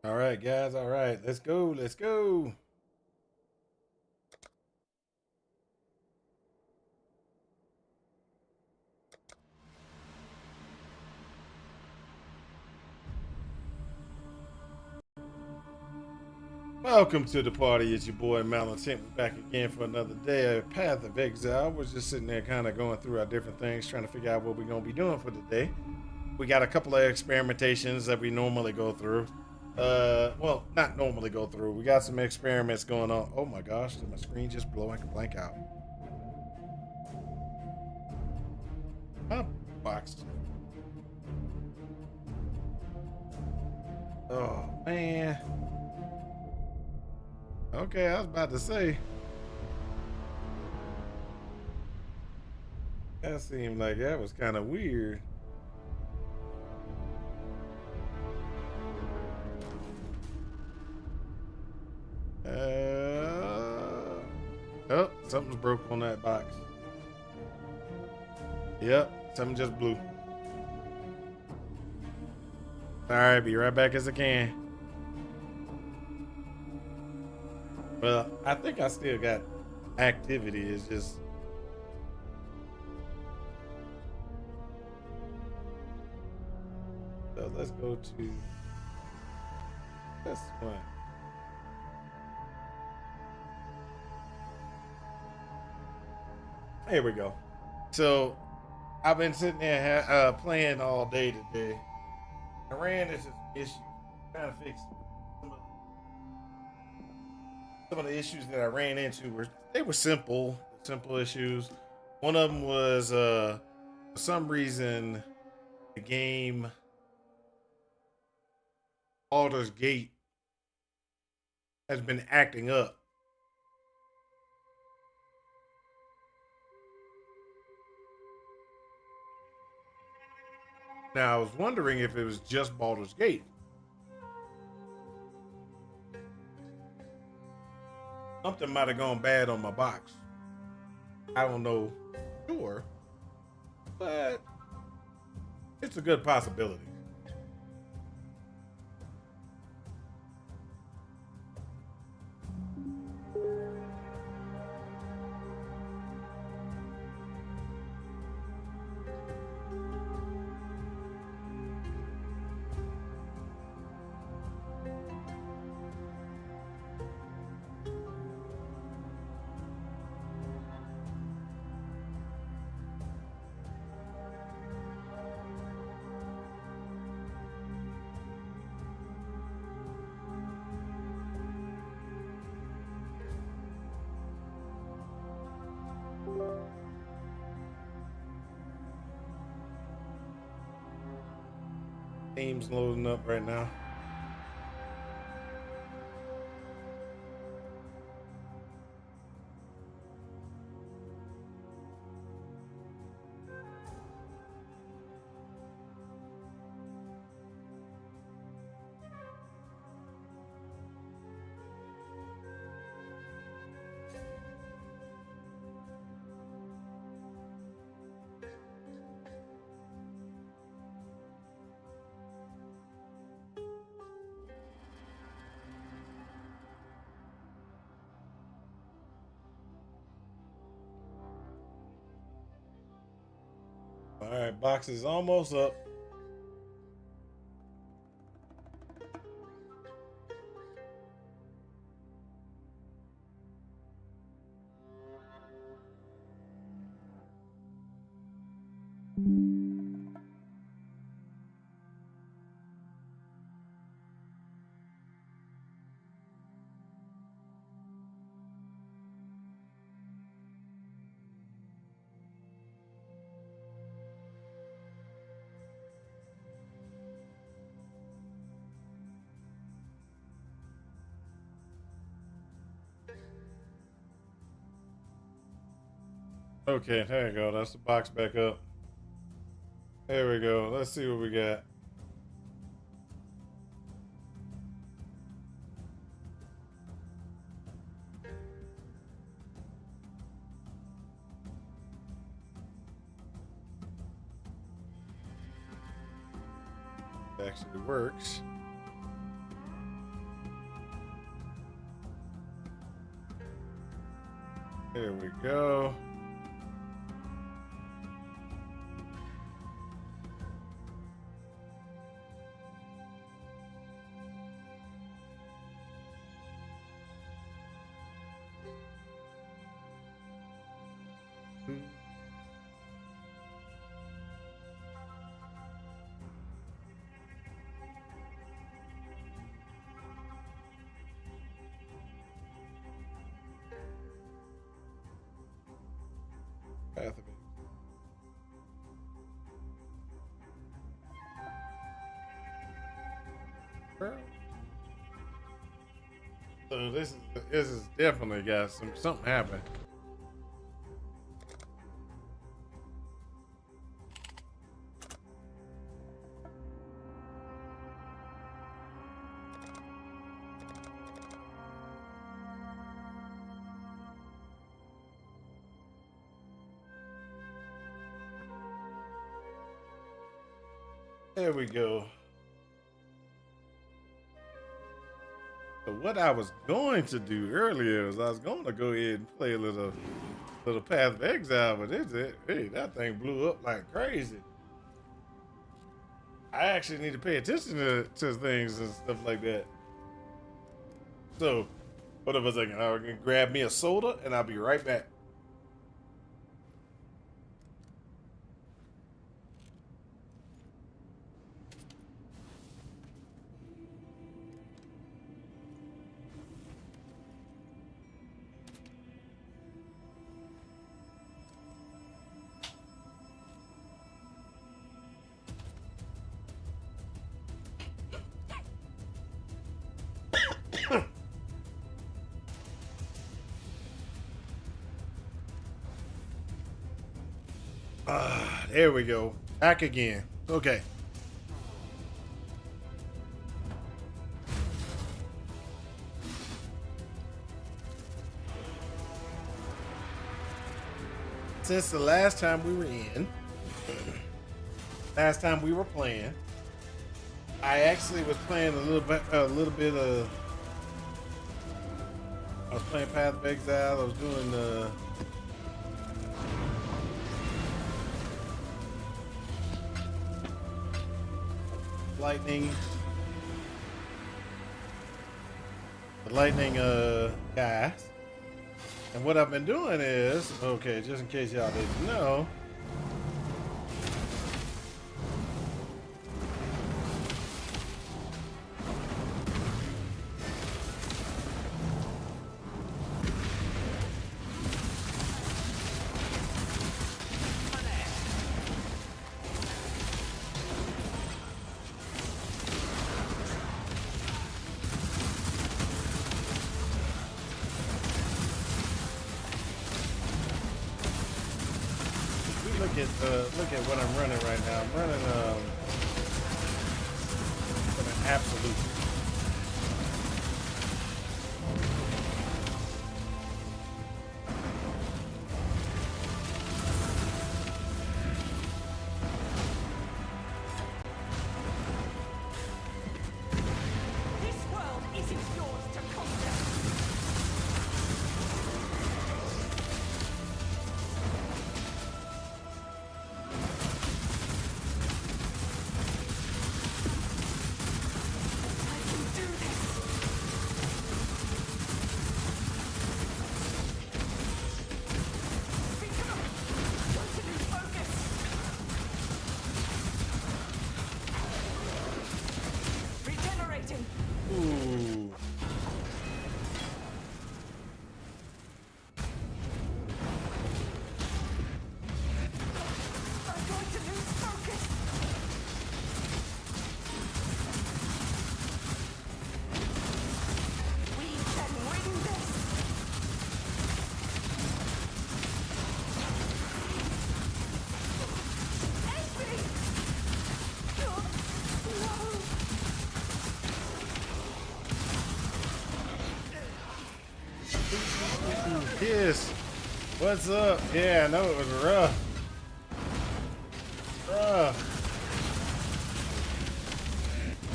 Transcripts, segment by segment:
All right, guys. All right, let's go. Let's go. Welcome to the party. It's your boy Malentent. We're back again for another day of Path of Exile. We're just sitting there kind of going through our different things, trying to figure out what we're going to be doing for the day. We got a couple of experimentations that we normally go through. Well, not normally go through. We got some experiments going on. Oh my gosh, did my screen just blow like a blank out? My box. Oh man. Okay, I was about to say that seemed like that was kind of weird. Oh, something's broke on that box. Yep, something just blew. All right, be right back as I can. Well, I think I still got activity. It's just so let's go to this one. Here we go. So I've been sitting there playing all day today. I ran into some issues, trying to fix some of, some of the issues that I ran into. Were simple issues. One of them was for some reason the game Baldur's Gate has been acting up. Now I was wondering if it was just Baldur's Gate. Something might have gone bad on my box. I don't know, sure, but it's a good possibility. Game's loading up right now. All right, box is almost up. Okay, there you go. That's the box back up. There we go. Let's see what we got. It actually works. There we go. Path of it. So this is definitely got something happened. There we go. So what I was going to do earlier is I was going to go ahead and play a little Path of Exile, but hey, that thing blew up like crazy. I actually need to pay attention to things and stuff like that. So, what if I second? I'm gonna grab me a soda and I'll be right back. There we go. Back again. Okay. Since the last time we were playing, I actually was playing a little bit of. I was playing Path of Exile. I was doing the lightning guys. And what I've been doing is, okay, just in case y'all didn't know, look at what I'm running right now. I'm running an absolute. Yes. What's up? Yeah, I know it was rough.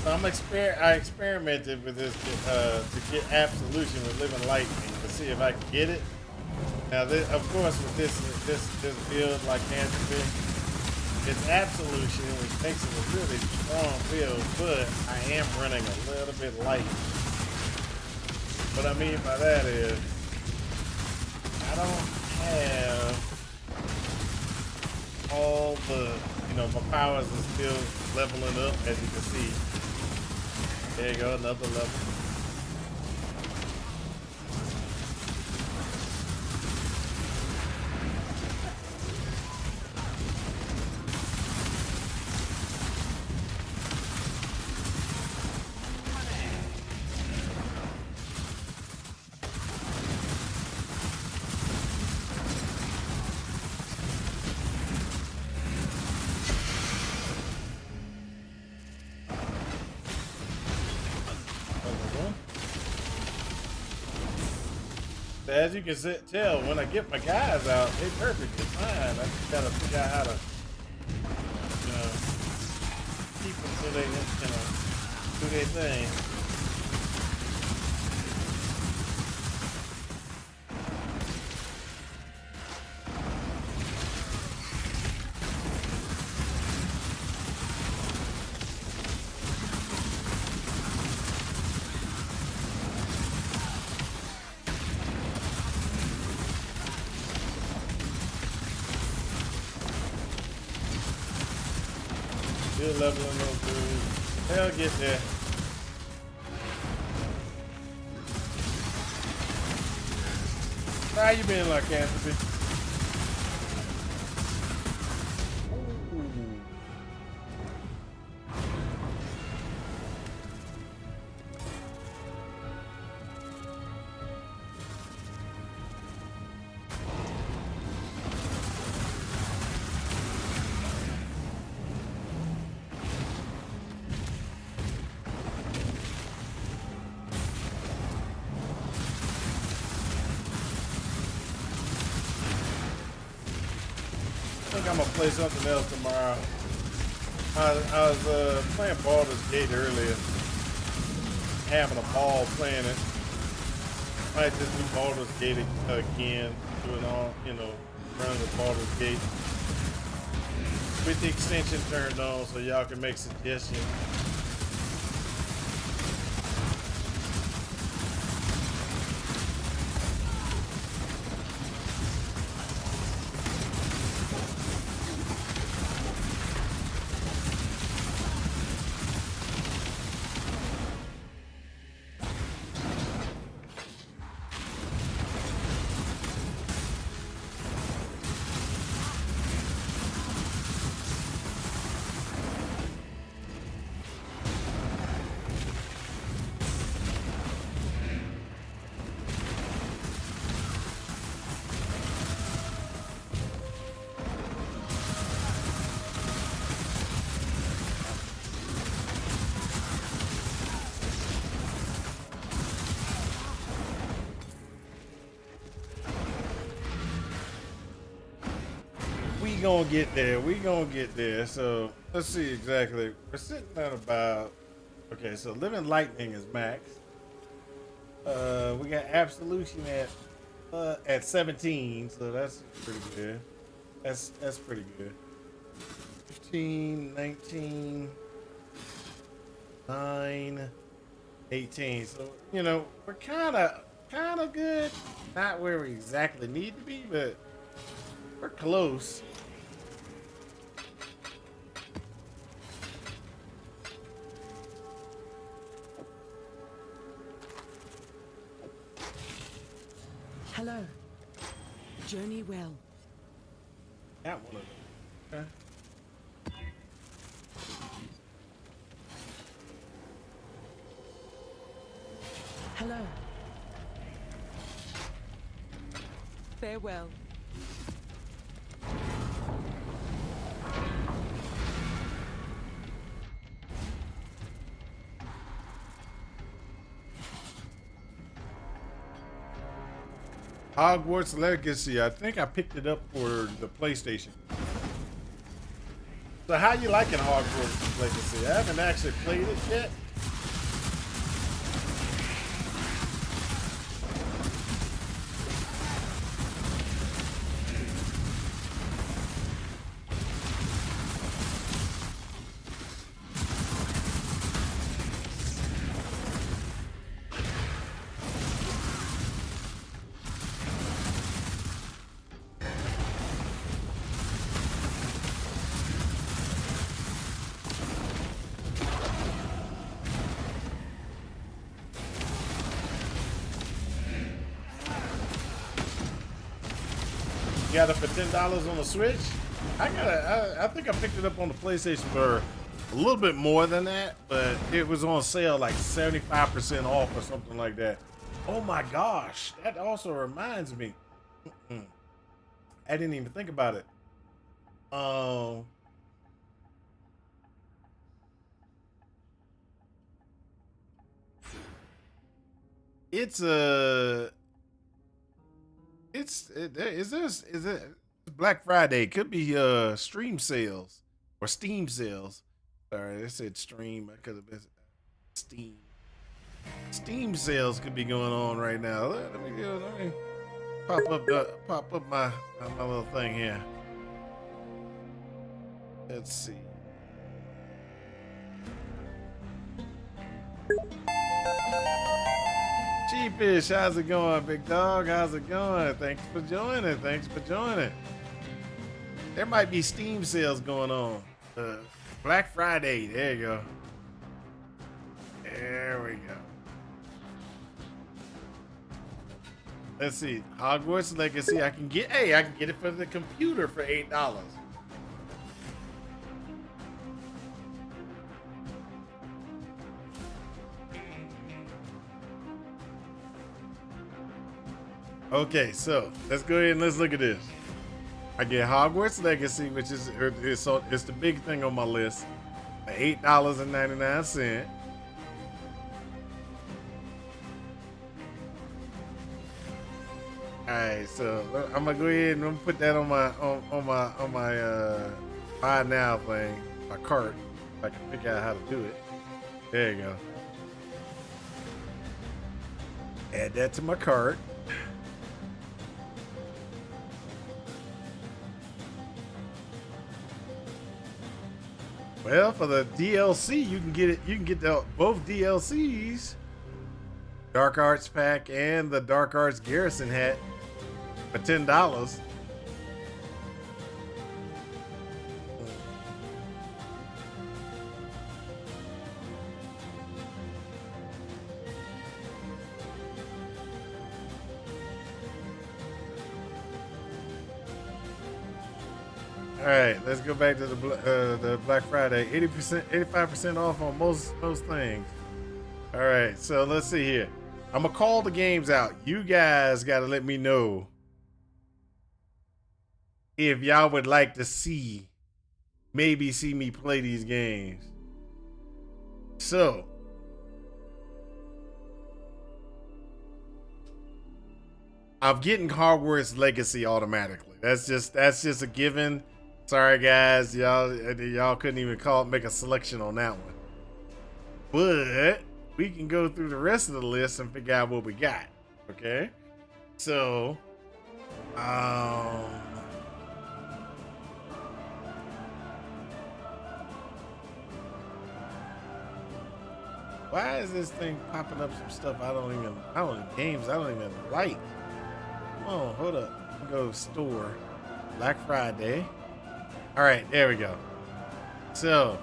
So I experimented with this to get absolution with living lightning to see if I can get it. Now, this, of course, with this build like Anthony, it's absolution, which makes it a really strong build, but I am running a little bit light. What I mean by that is, I don't have all the, my powers are still leveling up, as you can see. There you go, another level. As you can tell, when I get my guys out, they perfectly fine. I just gotta figure out how to, keep them so they can, do their thing. Still leveling those dudes. They'll get there. How you been, like Anthony? I think I'm gonna play something else tomorrow. I was playing Baldur's Gate earlier, having a ball playing it. Might just do Baldur's Gate again, doing all, running the Baldur's Gate with the extension turned on, so y'all can make suggestions. We gonna get there. We gonna get there. So let's see exactly. We're sitting at about. Okay, so living lightning is max. We got absolution at 17, so that's pretty good. That's pretty good. 15, 19, 9, 18. So we're kind of good. Not where we exactly need to be, but we're close. Hello. Journey well. That one of them. Okay. Hello. Farewell. Hogwarts Legacy. I think I picked it up for the PlayStation. So how you liking Hogwarts Legacy? I haven't actually played it yet. got it for $10 on the Switch. I think I picked it up on the PlayStation for a little bit more than that, but it was on sale like 75% off or something like that. Oh my gosh, that also reminds me. I didn't even think about it. Um, it's a is it Black Friday? Could be stream sales or Steam sales. Sorry, I said stream. I could have been Steam. Steam sales could be going on right now. Let me pop up my little thing here. Let's see. Cheapish, how's it going, big dog? How's it going? Thanks for joining. Thanks for joining. There might be Steam sales going on. Black Friday. There you go. There we go. Let's see. Hogwarts Legacy. I can get it for the computer for $8. Okay, so let's go ahead and let's look at this. I get Hogwarts Legacy, which is it's the big thing on my list. $8.99. All right, so I'm gonna go ahead and I'm gonna put that on my buy now thing, my cart. If I can figure out how to do it. There you go. Add that to my cart. Well, for the DLC, you can get it. You can get both DLCs, Dark Arts pack and the Dark Arts Garrison hat for $10. All right, let's go back to the Black Friday. 80%, 85% off on most things. All right, so let's see here. I'm gonna call the games out. You guys got to let me know if y'all would like to see me play these games. So, I'm getting Hogwarts Legacy automatically. That's just a given. Sorry guys, y'all couldn't even make a selection on that one. But we can go through the rest of the list and figure out what we got. Okay? So, why is this thing popping up some stuff games I don't even like? Come on, hold up. Go store. Black Friday. All right, there we go. So,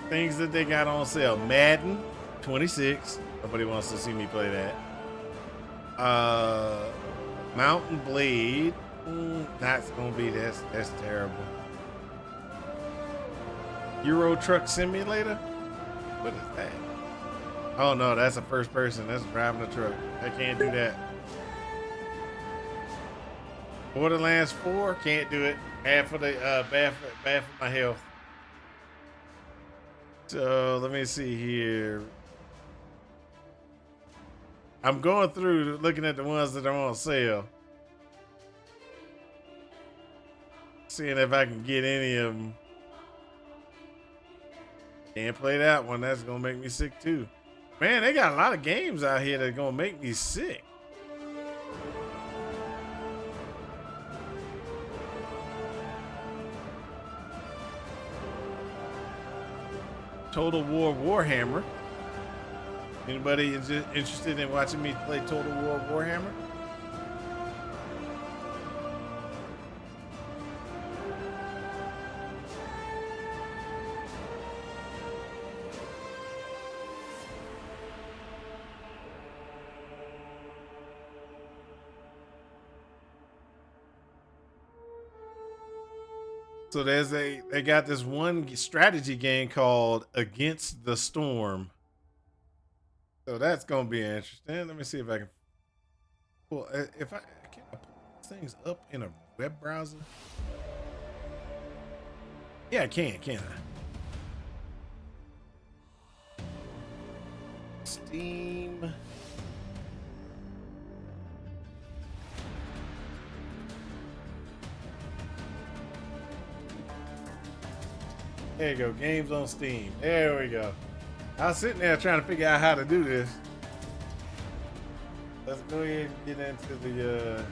things that they got on sale. Madden 26. Nobody wants to see me play that. Mountain Blade. That's gonna be that's terrible. Euro Truck Simulator. What is that? Oh no, that's a first person. That's driving a truck. I can't do that. Borderlands 4, can't do it. Bad for my health. So let me see here. I'm going through looking at the ones that are on sale. Seeing if I can get any of them. Can't play that one. That's gonna make me sick too. Man, they got a lot of games out here that are gonna make me sick. Total War Warhammer. Anybody interested in watching me play Total War Warhammer? So they got this one strategy game called Against the Storm. So that's gonna be interesting. Let me see if I can pull. If I can I pull these things up in a web browser. Yeah, I can. Can't I? Steam. There you go. Games on Steam. There we go. I was sitting there trying to figure out how to do this. Let's go ahead and get into the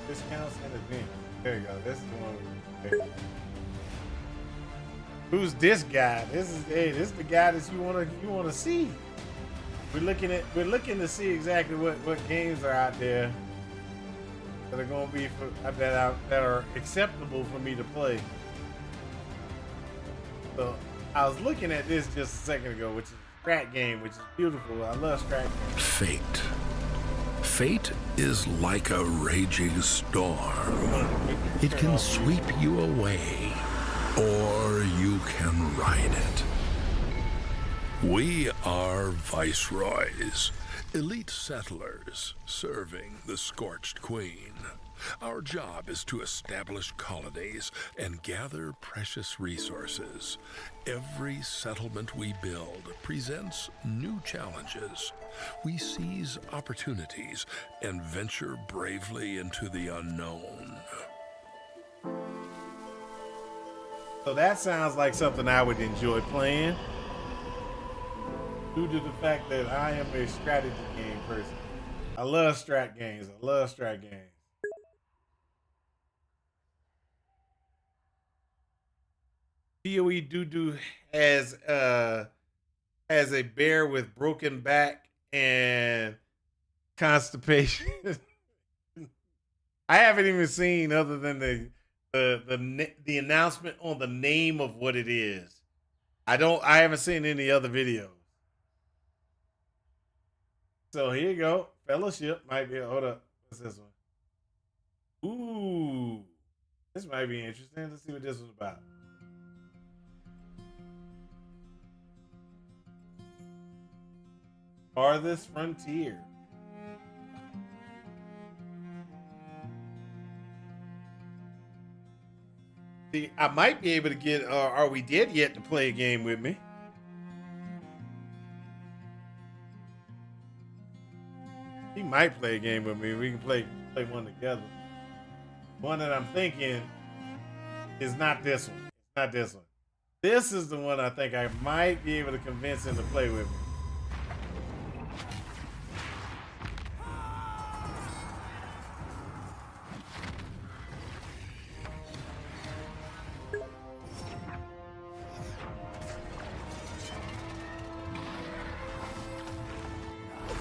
discounts and events. There you go. This is the one. There you go. Who's this guy? This is the guy that you wanna see. We're looking to see exactly what games are out there that are gonna be that are acceptable for me to play. So I was looking at this just a second ago, which is a strat game, which is beautiful. I love strat games. Fate. Fate is like a raging storm. It can sweep you away, or you can ride it. We are viceroys, elite settlers serving the scorched queen. Our job is to establish colonies and gather precious resources. Every settlement we build presents new challenges. We seize opportunities and venture bravely into the unknown. So that sounds like something I would enjoy playing, due to the fact that I am a strategy game person. I love strat games. PoE Doo has a bear with broken back and constipation. I haven't even seen other than the announcement on the name of what it is. I haven't seen any other videos. So here you go. Fellowship might be. Hold up. What's this one? Ooh. This might be interesting. Let's see what this was about. Farthest Frontier. See, I might be able to get Are We Dead Yet to play a game with me. He might play a game with me. We can play one together. One that I'm thinking is not this one. It's not this one. This is the one I think I might be able to convince him to play with me.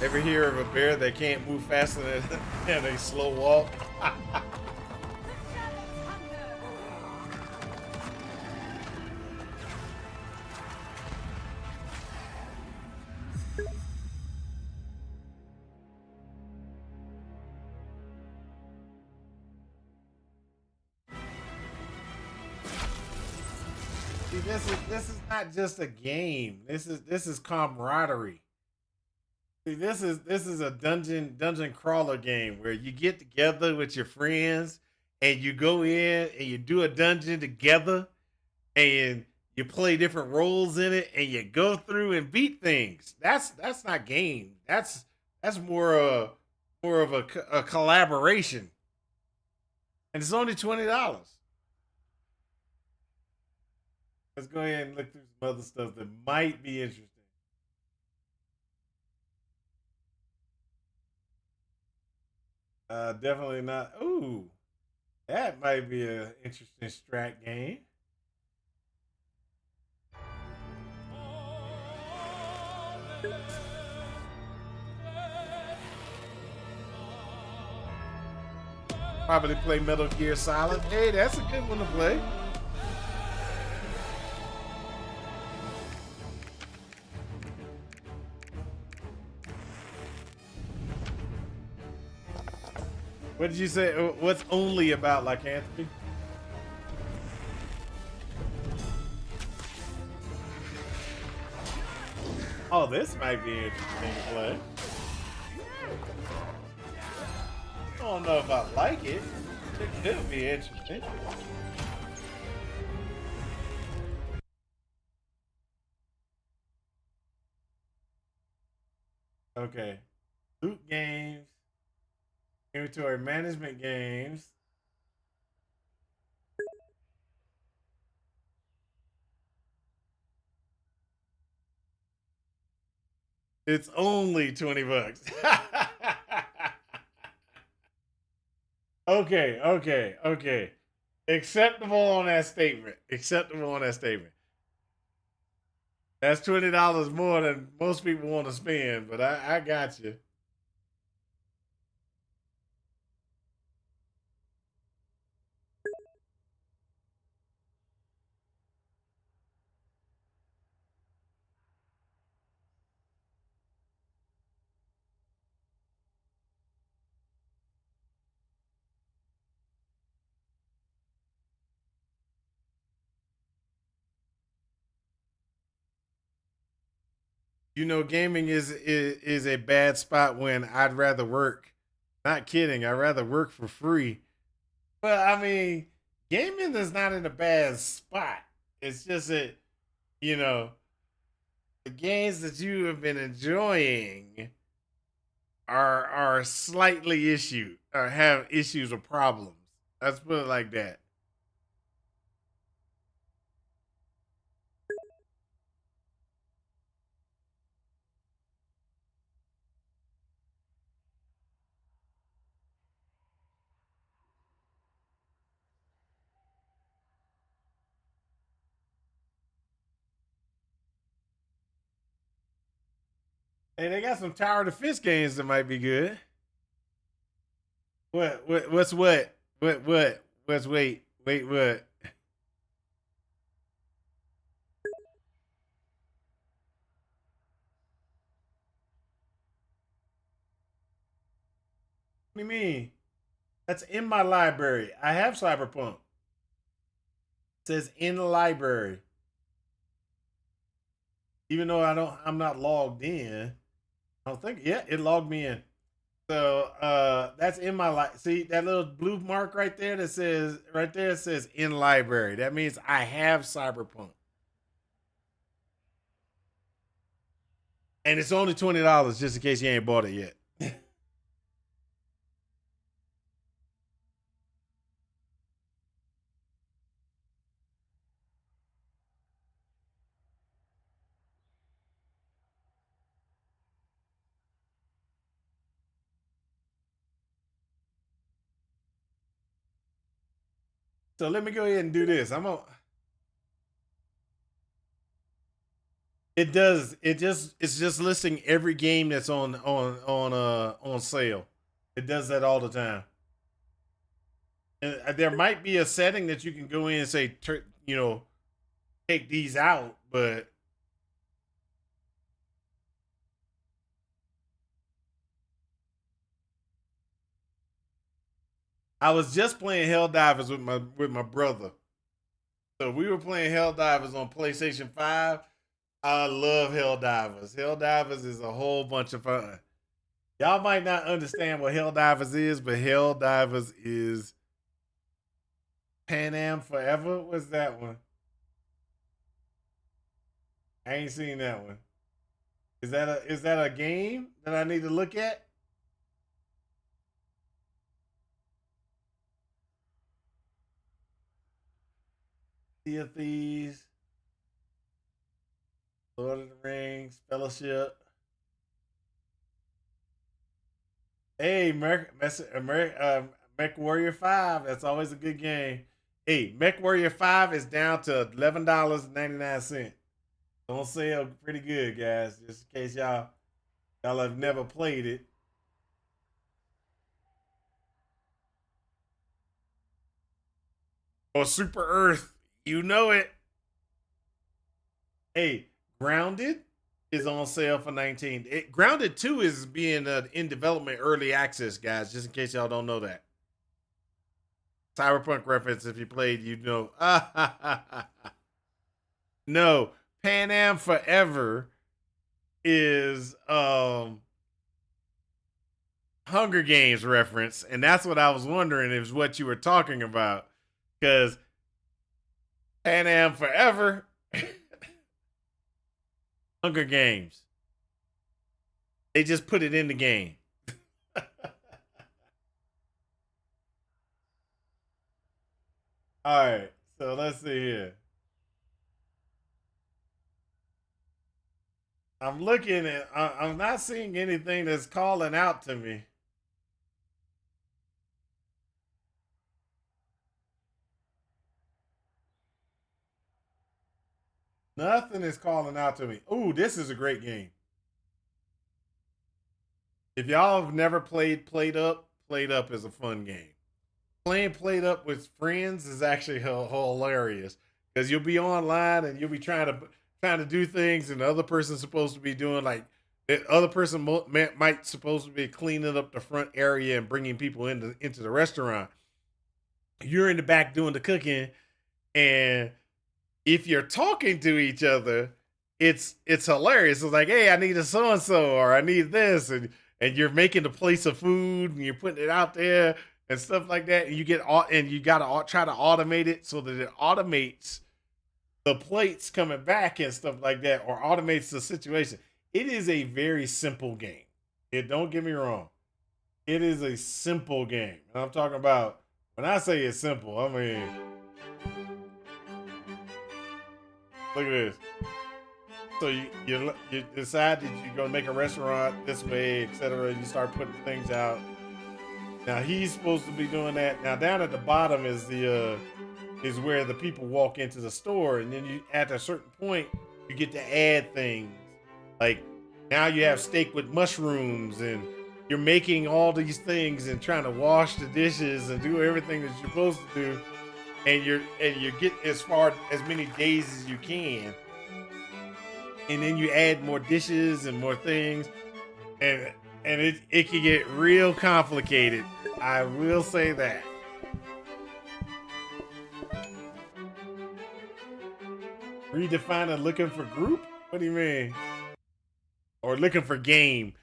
Ever hear of a bear that can't move faster than a slow walk? See, this is not just a game. This is camaraderie. See, this is a dungeon crawler game where you get together with your friends and you go in and you do a dungeon together and you play different roles in it and you go through and beat things. That's not game. That's more of a collaboration. And it's only $20. Let's go ahead and look through some other stuff that might be interesting. Definitely not. Ooh, that might be an interesting strat game. Probably play Metal Gear Solid. Hey, that's a good one to play. What did you say? What's only about lycanthropy? Oh, this might be interesting to play. I don't know if I like it. It could be interesting. Okay. Loot games. Inventory management games. It's only 20 bucks. Okay. Acceptable on that statement. Acceptable on that statement. That's $20 more than most people want to spend, but I got you. You know, gaming is a bad spot when I'd rather work. Not kidding. I'd rather work for free. But I mean, gaming is not in a bad spot. It's just that, you know, the games that you have been enjoying are slightly issued or have issues or problems. Let's put it like that. Hey, they got some tower defense games that might be good. What's what's wait what? What do you mean? That's in my library. I have Cyberpunk. It says in the library. Even though I'm not logged in. I don't think yeah, it logged me in. So that's in my see that little blue mark right there that says right there says in library. That means I have Cyberpunk. And it's only $20 just in case you ain't bought it yet. So let me go ahead and do this. It does. It's just listing every game that's on sale. It does that all the time. And there might be a setting that you can go in and say, you know, take these out, but I was just playing Helldivers with my brother. So we were playing Helldivers on PlayStation 5. I love Helldivers. Helldivers is a whole bunch of fun. Y'all might not understand what Helldivers is, but Helldivers is Pan Am Forever. What's that one? I ain't seen that one. Is that a game that I need to look at? Sea of Thieves, Lord of the Rings, Fellowship. Hey, Mech Warrior 5. That's always a good game. Hey, Mech Warrior 5 is down to $11.99. On sale pretty good, guys. Just in case y'all have never played it. Or Super Earth. You know it. Hey, Grounded is on sale for 19. Grounded 2 is being in development early access, guys, just in case y'all don't know that. Cyberpunk reference. If you played, you know. No, Pan Am Forever is Hunger Games reference, and that's what I was wondering is what you were talking about, because Pan Am Forever, Hunger Games. They just put it in the game. All right, so let's see here. I'm looking at. I'm not seeing anything that's calling out to me. Nothing is calling out to me. Ooh, this is a great game. If y'all have never Played Up is a fun game. Playing Played Up with friends is actually hilarious because you'll be online and you'll be trying to do things, and the other person's supposed to be doing like the other person might supposed to be cleaning up the front area and bringing people into the restaurant. You're in the back doing the cooking, and if you're talking to each other, it's hilarious. It's like, hey, I need a so and so, or I need this, and you're making the place of food and you're putting it out there and stuff like that. And you gotta try to automate it so that it automates the plates coming back and stuff like that, or automates the situation. It is a very simple game. It don't get me wrong. It is a simple game, and I'm talking about when I say it's simple. I mean, look at this. So you decide that you're gonna make a restaurant this way, etc. You start putting things out. Now he's supposed to be doing that. Now down at the bottom is where the people walk into the store, and then you at a certain point you get to add things. Like now you have steak with mushrooms, and you're making all these things and trying to wash the dishes and do everything that you're supposed to do, and you get as far as many days as you can, and then you add more dishes and more things, and it can get real complicated. I will say that. Redefining looking for group? What do you mean? Or looking for game?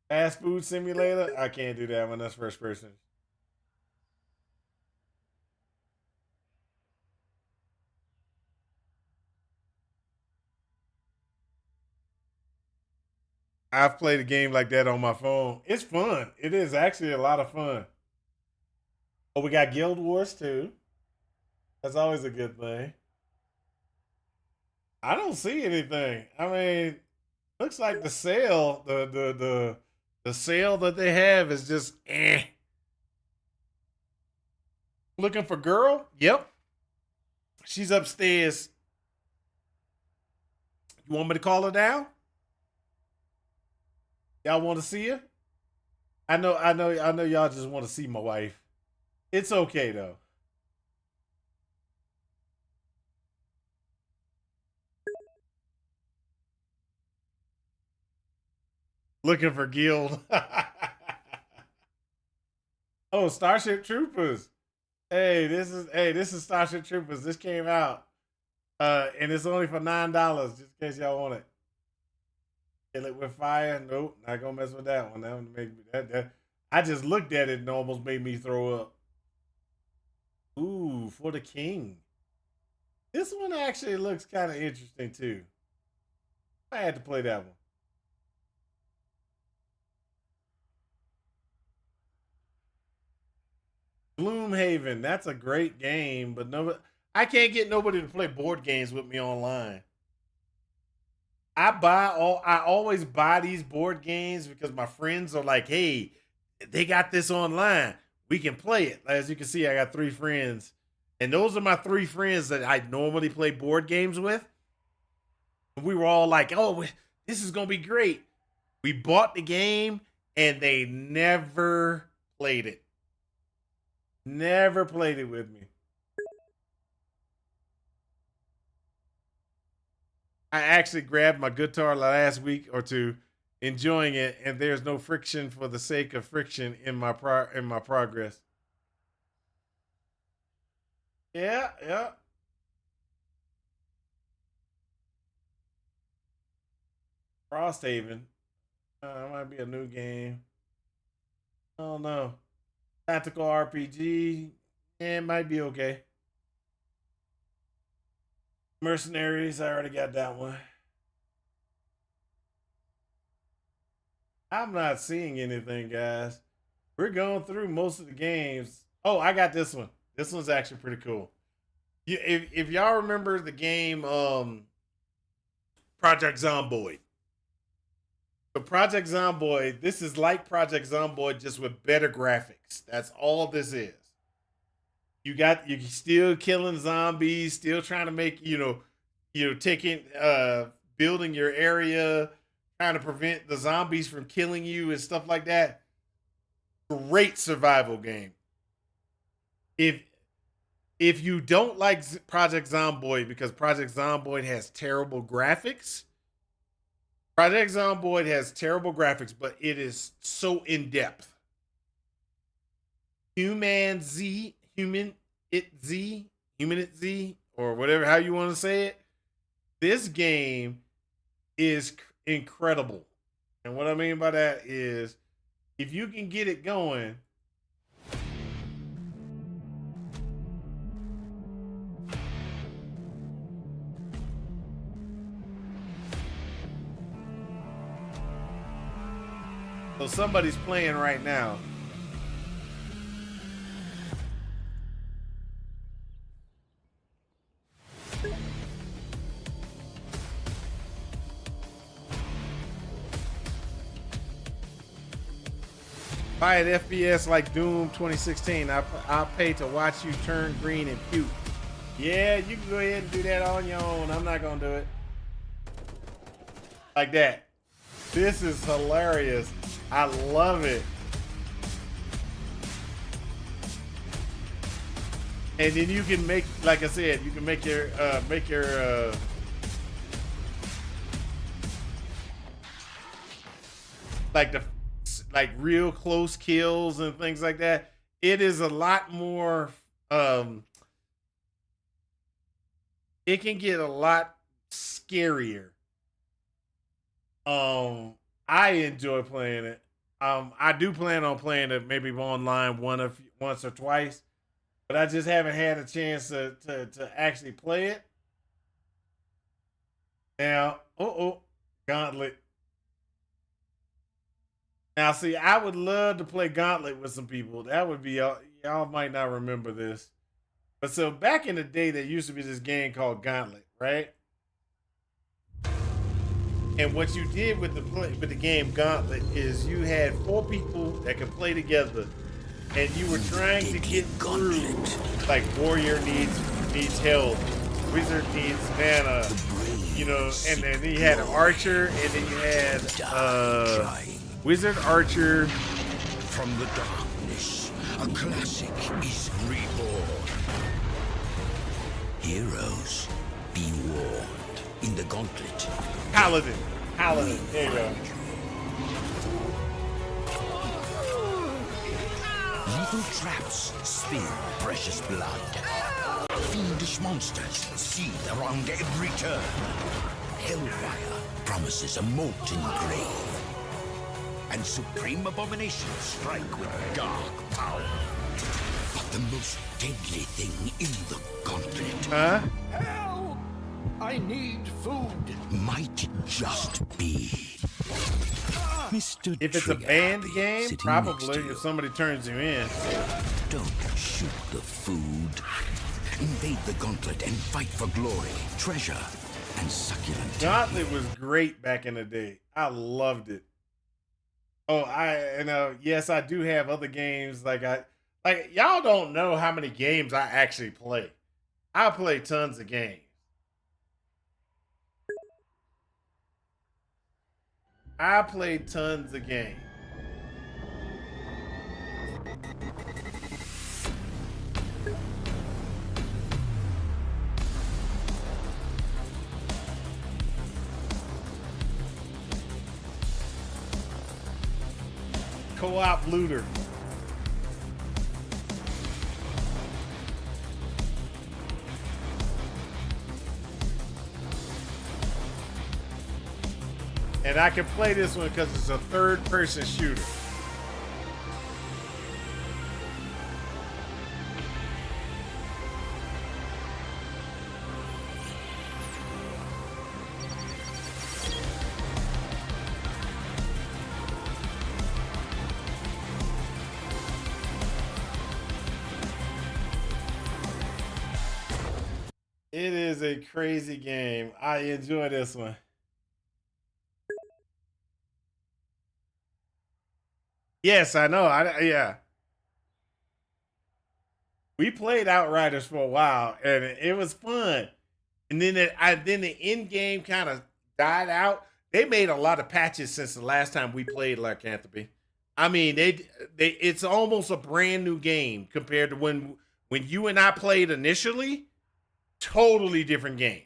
Fast food simulator? I can't do that one. That's first person. I've played a game like that on my phone. It's fun. It is actually a lot of fun. Oh, we got Guild Wars too. That's always a good thing. I don't see anything. I mean, looks like the sale, the sale that they have is just eh. Looking for girl? Yep. She's upstairs. You want me to call her down? Y'all want to see her? I know y'all just want to see my wife. It's okay though. Looking for guild. Oh, Starship Troopers. This is Starship Troopers. This came out. And it's only for $9, just in case y'all want it. Kill it with fire. Nope, not gonna mess with that one. That one make me that. I just looked at it and almost made me throw up. Ooh, for the king. This one actually looks kind of interesting too. I had to play that one. Gloomhaven, that's a great game, but I can't get nobody to play board games with me online. I always buy these board games because my friends are like, hey, they got this online. We can play it. As you can see, I got 3 friends. And those are my 3 friends that I normally play board games with. We were all like, oh, this is gonna be great. We bought the game and they never played it. Never played it with me. I actually grabbed my guitar last week or two enjoying it, and there's no friction for the sake of friction in my progress. Yeah, yeah. Frosthaven. It might be a new game. I don't know. Tactical RPG. It might be okay. Mercenaries. I already got that one. I'm not seeing anything, guys. We're going through most of the games. Oh, I got this one. This one's actually pretty cool. If y'all remember the game Project Zomboid. So Project Zomboid, this is like Project Zomboid just with better graphics. That's all this is. You still killing zombies, still trying to make, taking building your area, trying to prevent the zombies from killing you and stuff like that. Great survival game. If you don't like Project Zomboid because Project Zomboid has terrible graphics, Project Zomboid has terrible graphics, but it is so in depth. Human it Z, or whatever how you want to say it. This game is incredible, and what I mean by that is, if you can get it going. So somebody's playing right now. Buy an FPS like Doom 2016. I'll pay to watch you turn green and puke. Yeah, you can go ahead and do that on your own. I'm not gonna do it. Like that. This is hilarious. I love it. And then you can make, like I said, you can make your like real close kills and things like that. It is a lot more it can get a lot scarier. I enjoy playing it. I do plan on playing it maybe online once or twice, but I just haven't had a chance to actually play it. Now, Gauntlet. Now, see, I would love to play Gauntlet with some people. That would be y'all might not remember this, but so back in the day, there used to be this game called Gauntlet, right? And what you did with the game Gauntlet is you had 4 people that could play together, and you were trying to get through. Like warrior needs health, wizard needs mana, and then you had an archer, and then you had wizard, archer. From the darkness, a classic is reborn. Heroes, be warned. In the Gauntlet. Paladin. There you go. Little traps spill precious blood. Fiendish monsters seethe around every turn. Hellfire promises a molten grave. And supreme abominations strike with dark power. But the most deadly thing in the Gauntlet. Huh? Help! I need food. Might just be. Mr. If it's Trigger a banned Happy game, sitting probably next to you. if somebody turns you in. Don't shoot the food. Invade the Gauntlet and fight for glory, treasure, and succulent. Gauntlet was great back in the day. I loved it. Oh, yes, I do have other games like y'all don't know how many games I actually play. I play tons of games. I play tons of games. co-op looter. And I can play this one because it's a third-person shooter. It is a crazy game. I enjoy this one. Yes, I know. Yeah. We played Outriders for a while, and it was fun. And then then the end game kind of died out. They made a lot of patches since the last time we played Lycanthropy. I mean, it's almost a brand new game compared to when you and I played initially. Totally different game.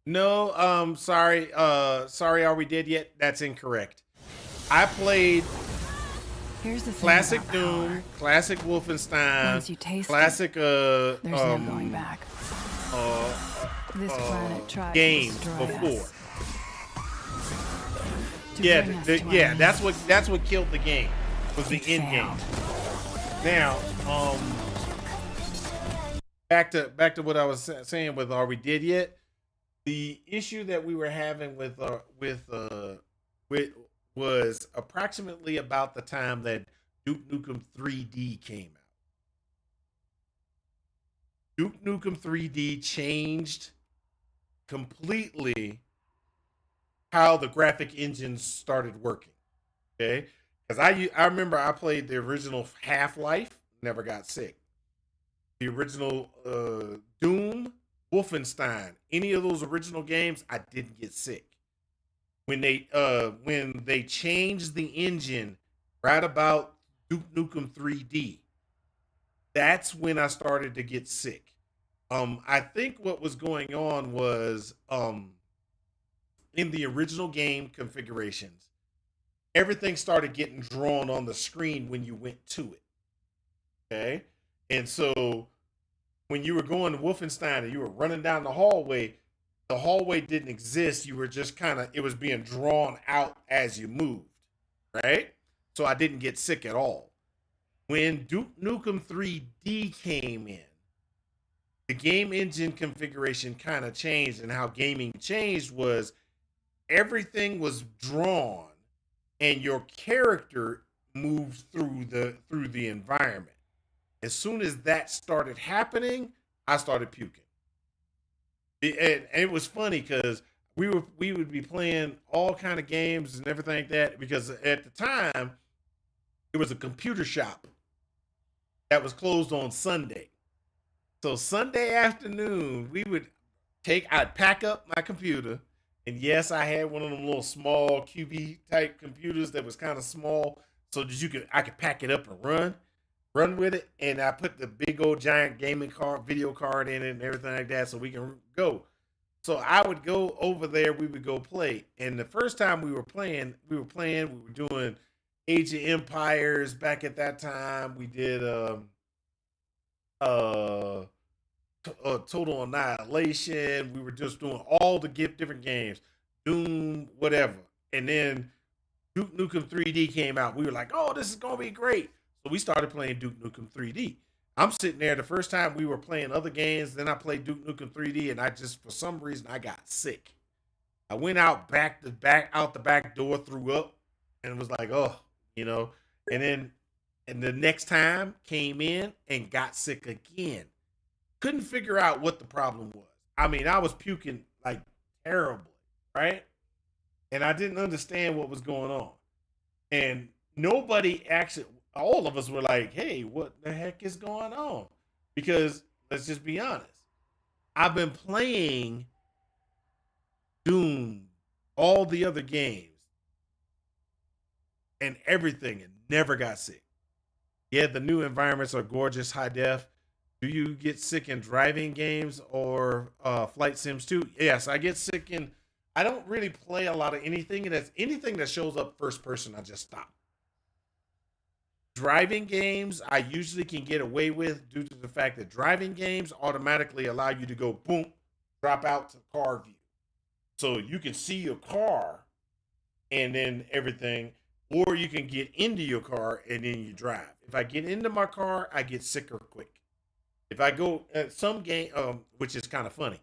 No, sorry, sorry, are we dead yet? That's incorrect. I played Here's the thing classic about Doom, power. classic Wolfenstein, Once you taste classic there's no going back. This planet tried games to destroy before. us. To Yeah, bring us to our yeah, knees. that's what killed the game. Was the It end game. failed. Now, back to what I was saying with Are We Dead Yet? The issue that we were having with was approximately about the time that Duke Nukem 3D came out. Duke Nukem 3D changed completely how the graphic engines started working. Okay, because I remember I played the original Half-Life, never got sick. The original Doom, Wolfenstein, any of those original games, I didn't get sick. When they changed the engine right about Duke Nukem 3D, that's when I started to get sick. I think what was going on was in the original game configurations, everything started getting drawn on the screen when you went to it. Okay. And so when you were going to Wolfenstein and you were running down the hallway didn't exist. You were just it was being drawn out as you moved. Right. So I didn't get sick at all. When Duke Nukem 3D came in, the game engine configuration kind of changed, and how gaming changed was everything was drawn and your character moved through the environment. As soon as that started happening, I started puking. And it was funny because we would be playing all kind of games and everything like that, because at the time it was a computer shop that was closed on Sunday. So Sunday afternoon, I'd pack up my computer, and yes, I had one of them little small QB type computers that was kind of small, so that I could pack it up and run with it, and I put the big old giant gaming card, video card in it, and everything like that, so we can go. So I would go over there, we would go play, and the first time we were doing Age of Empires back at that time. We did Total Annihilation. We were just doing all the different games, Doom, whatever. And then Duke Nukem 3D came out. We were like, "Oh, this is gonna be great!" So we started playing Duke Nukem 3D. I'm sitting there. The first time we were playing other games, then I played Duke Nukem 3D, and I just, for some reason, I got sick. I went out out the back door, threw up, and was like, "Oh, you know." And then, and the next time came in and got sick again. Couldn't figure out what the problem was. I mean, I was puking like terribly, right? And I didn't understand what was going on. And nobody actually, all of us were like, "Hey, what the heck is going on?" Because let's just be honest. I've been playing Doom, all the other games, and everything, and never got sick. Yeah, the new environments are gorgeous, high def. Do you get sick in driving games or flight sims too? Yes, I get sick in I don't really play a lot of anything, and that's anything that shows up first person, I just stop. Driving games, I usually can get away with due to the fact that driving games automatically allow you to go boom, drop out to car view. So you can see your car and then everything, or you can get into your car and then you drive. If I get into my car, I get sicker quick. If I go at some game, which is kind of funny,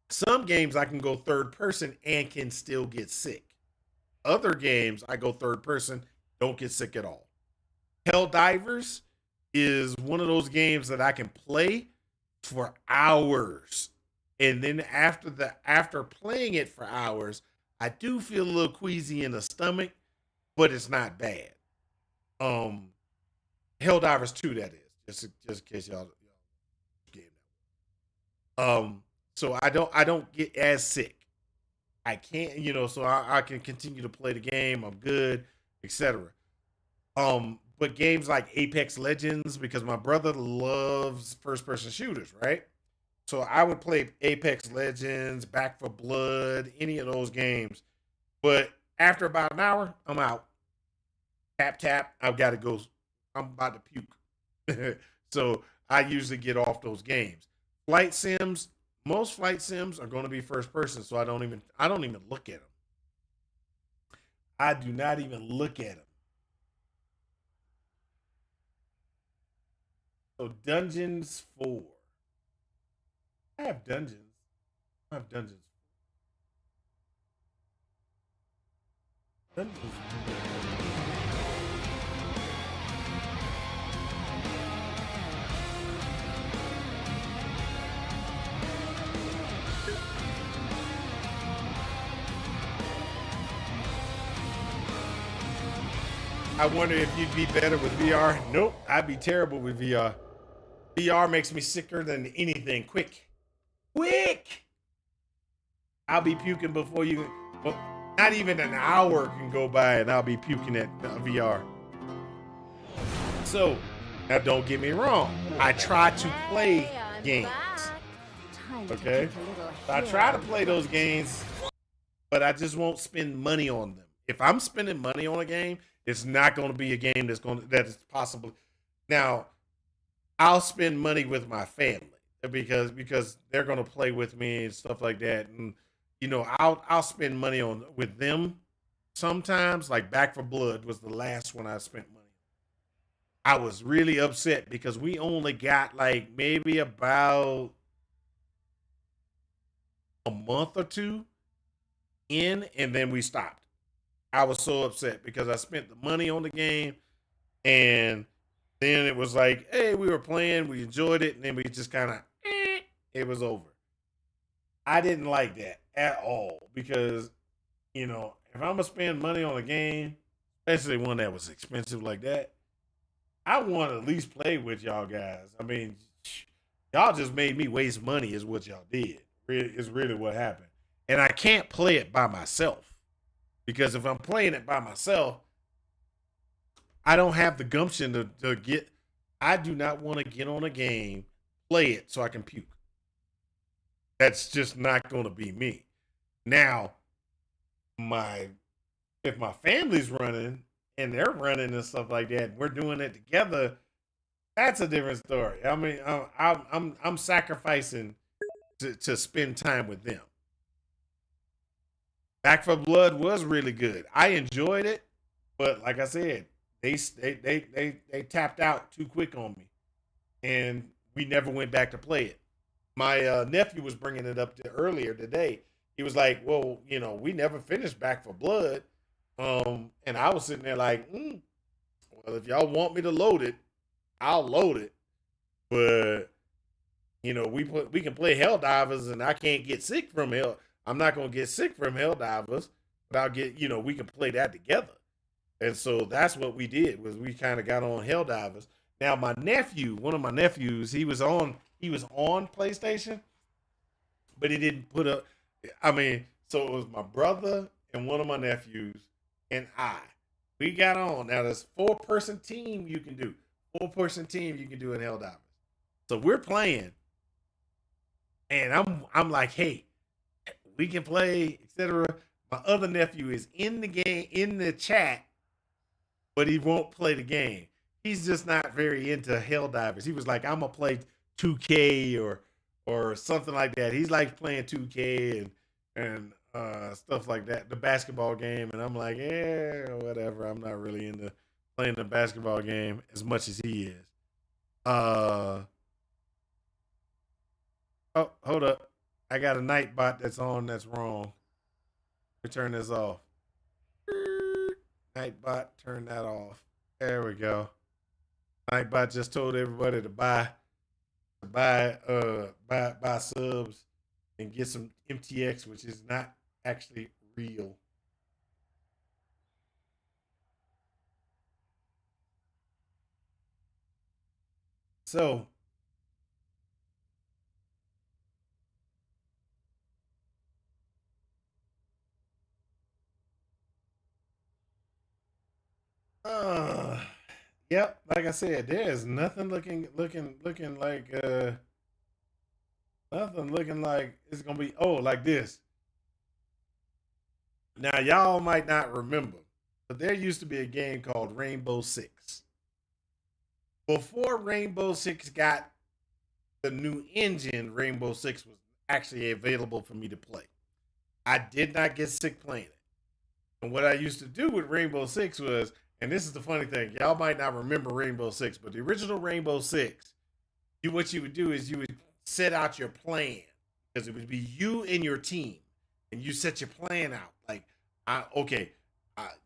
some games I can go third person and can still get sick. Other games I go third person, don't get sick at all. Helldivers is one of those games that I can play for hours. And then after playing it for hours, I do feel a little queasy in the stomach, but it's not bad. Um Helldivers 2, that is. Just in case y'all game that. So I don't get as sick. I can't, so I can continue to play the game. I'm good, etc. But games like Apex Legends, because my brother loves first person shooters, right? So I would play Apex Legends, Back for Blood, any of those games. But after about an hour, I'm out. Tap tap, I've got to go. I'm about to puke. So I usually get off those games. Flight sims, most flight sims are going to be first person, so I don't even look at them. I do not even look at them. So Dungeons 4. I have dungeons. I have dungeons. Dungeons. I wonder if you'd be better with VR. Nope, I'd be terrible with VR. VR makes me sicker than anything. Quick, quick! I'll be puking before you. Well, not even an hour can go by, and I'll be puking at VR. So, now don't get me wrong. I try to play games. Okay, so I try to play those games, but I just won't spend money on them. If I'm spending money on a game, it's not going to be a game that is possible. Now, I'll spend money with my family because they're going to play with me and stuff like that, and I'll spend money on with them sometimes. Like Back for Blood was the last one I spent money. I was really upset because we only got like maybe about a month or two in, and then we stopped. I was so upset because I spent the money on the game, and then it was like, hey, we were playing, we enjoyed it, and then we just kind of, it was over. I didn't like that at all because, if I'm gonna spend money on a game, especially one that was expensive like that, I want to at least play with y'all guys. I mean, y'all just made me waste money, is what y'all did. Is really what happened, and I can't play it by myself. Because if I'm playing it by myself, I don't have the gumption to get. I do not want to get on a game, play it so I can puke. That's just not going to be me. Now, my if my family's running and they're running and stuff like that, we're doing it together. That's a different story. I mean, I'm sacrificing to spend time with them. Back for Blood was really good. I enjoyed it, but like I said, they tapped out too quick on me, and we never went back to play it. My nephew was bringing it up earlier today. He was like, "Well, we never finished Back for Blood," and I was sitting there like, "Well, if y'all want me to load it, I'll load it." But we can play Helldivers, and I can't get sick from Hell. I'm not gonna get sick from Helldivers, but I'll get we can play that together. And so that's what we did was we kind of got on Helldivers. Now my nephew, one of my nephews, he was on PlayStation, but he didn't put up. I mean, so it was my brother and one of my nephews and I. We got on. Now there's 4-person team you can do. 4-person team you can do in Helldivers. So we're playing, and I'm like, hey, We can play, etc. My other nephew is in the game, in the chat, but he won't play the game. He's just not very into Helldivers. He was like, I'm gonna play 2K or something like that. He's like playing 2K and stuff like that, the basketball game. And I'm like, yeah, whatever. I'm not really into playing the basketball game as much as he is. Oh, hold up. I got a Nightbot that's on that's wrong. We turn this off. Nightbot, turn that off. There we go. Nightbot just told everybody to buy subs and get some MTX, which is not actually real. So yep, like I said, there is nothing looking like nothing looking like it's gonna be like this. Now y'all might not remember, but there used to be a game called Rainbow Six. Before Rainbow Six got the new engine, Rainbow Six was actually available for me to play. I did not get sick playing it. And what I used to do with Rainbow Six was, and this is the funny thing, y'all might not remember Rainbow Six, but the original Rainbow Six, what you would do is you would set out your plan because it would be you and your team, and you set your plan out. Like,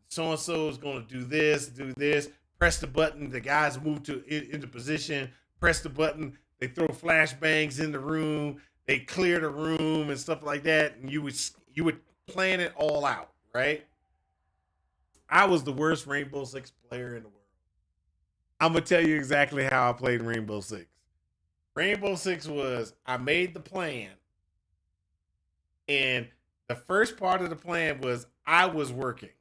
so and so is going to do this, do this. Press the button. The guys move into position. Press the button. They throw flashbangs in the room. They clear the room and stuff like that. And you would plan it all out, right? I was the worst Rainbow Six player in the world. I'm gonna tell you exactly how I played Rainbow Six. Rainbow Six was I made the plan, and the first part of the plan was I was working,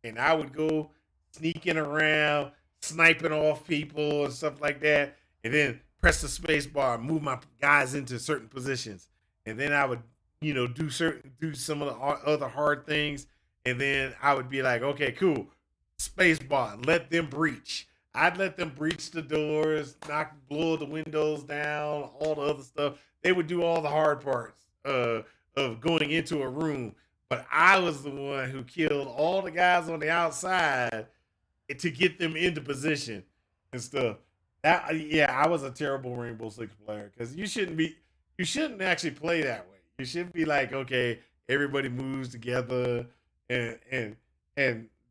and I would go sneaking around, sniping off people and stuff like that, and then press the space bar, move my guys into certain positions, and then I would, do some of the other hard things, and then I would be like, okay, cool, space bar, let them breach. I'd let them breach the doors, blow the windows down, all the other stuff. They would do all the hard parts of going into a room, but I was the one who killed all the guys on the outside to get them into position and stuff. I was a terrible Rainbow Six player because you shouldn't actually play that way. You should be like, okay, everybody moves together and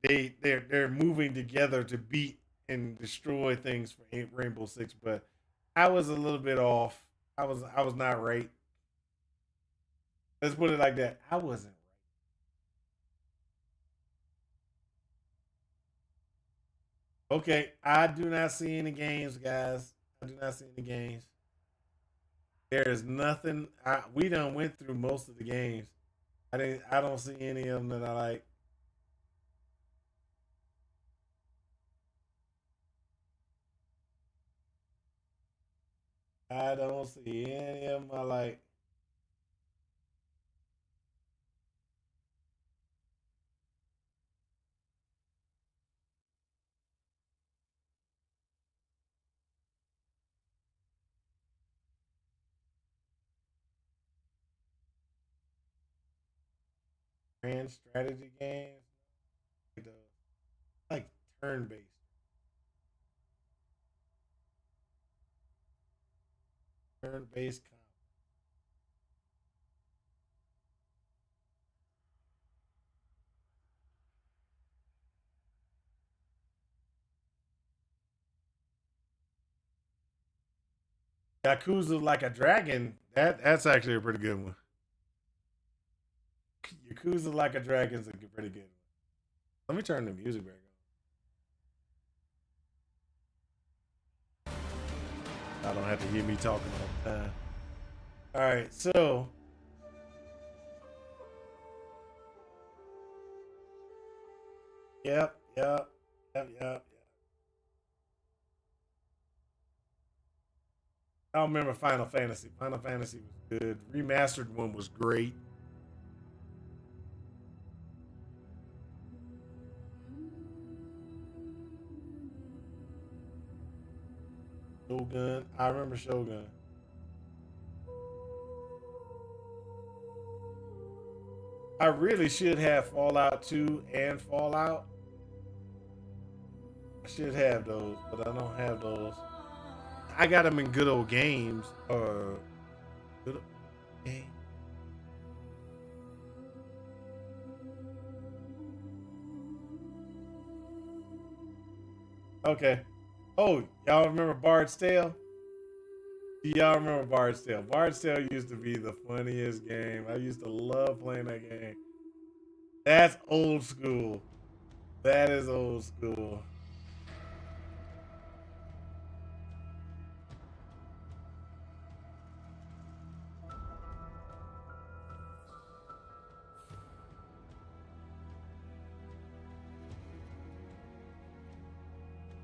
they're moving together to beat and destroy things for Rainbow Six. But I was a little bit off. I was not right. Let's put it like that. I wasn't. Okay, I do not see any games, guys. I do not see any games. There is nothing. We done went through most of the games. I don't see any of them that I like. I don't see any of them I like. Grand strategy games, like turn based. Turn based. Yakuza Like a Dragon. That's actually a pretty good one. Yakuza Like a Dragon's a pretty good one. Let me turn the music back on. I don't have to hear me talking all the time. All right, so yep. I don't remember Final Fantasy. Final Fantasy was good. Remastered one was great. Shogun. I remember Shogun. I really should have Fallout 2 and Fallout. I should have those, but I don't have those. I got them in good old games or good old games. Okay. Oh, y'all remember Bard's Tale? Y'all remember Bard's Tale? Bard's Tale used to be the funniest game. I used to love playing that game. That's old school. That is old school.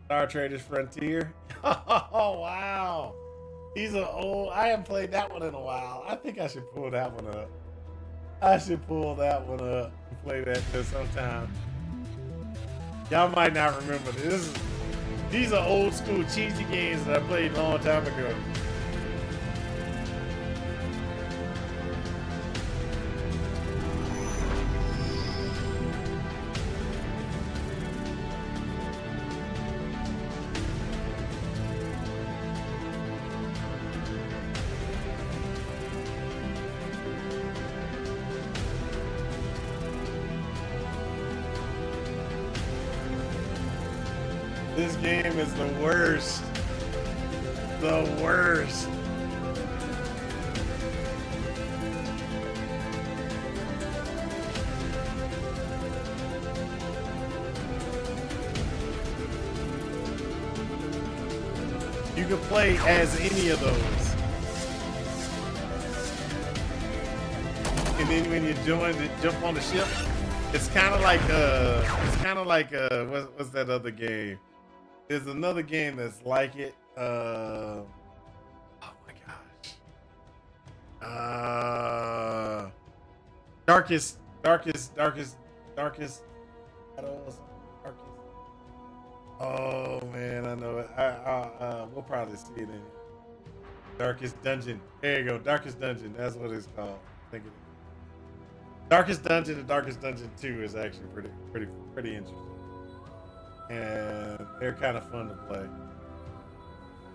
Star Traders Frontier. Oh, wow. These are old. I haven't played that one in a while. I think I should pull that one up. I should pull that one up and play that this sometime. Y'all might not remember this. These are old school cheesy games that I played a long time ago. This game is the worst. The worst. You can play as any of those. And then when you jump on the ship, it's kind of like what's that other game? There's another game that's like it. Oh my gosh. Darkest. Oh man, I know it. We'll probably see it in Darkest Dungeon. There you go, Darkest Dungeon. That's what it's called. I think it. Darkest Dungeon and Darkest Dungeon 2 is actually pretty interesting. And they're kind of fun to play.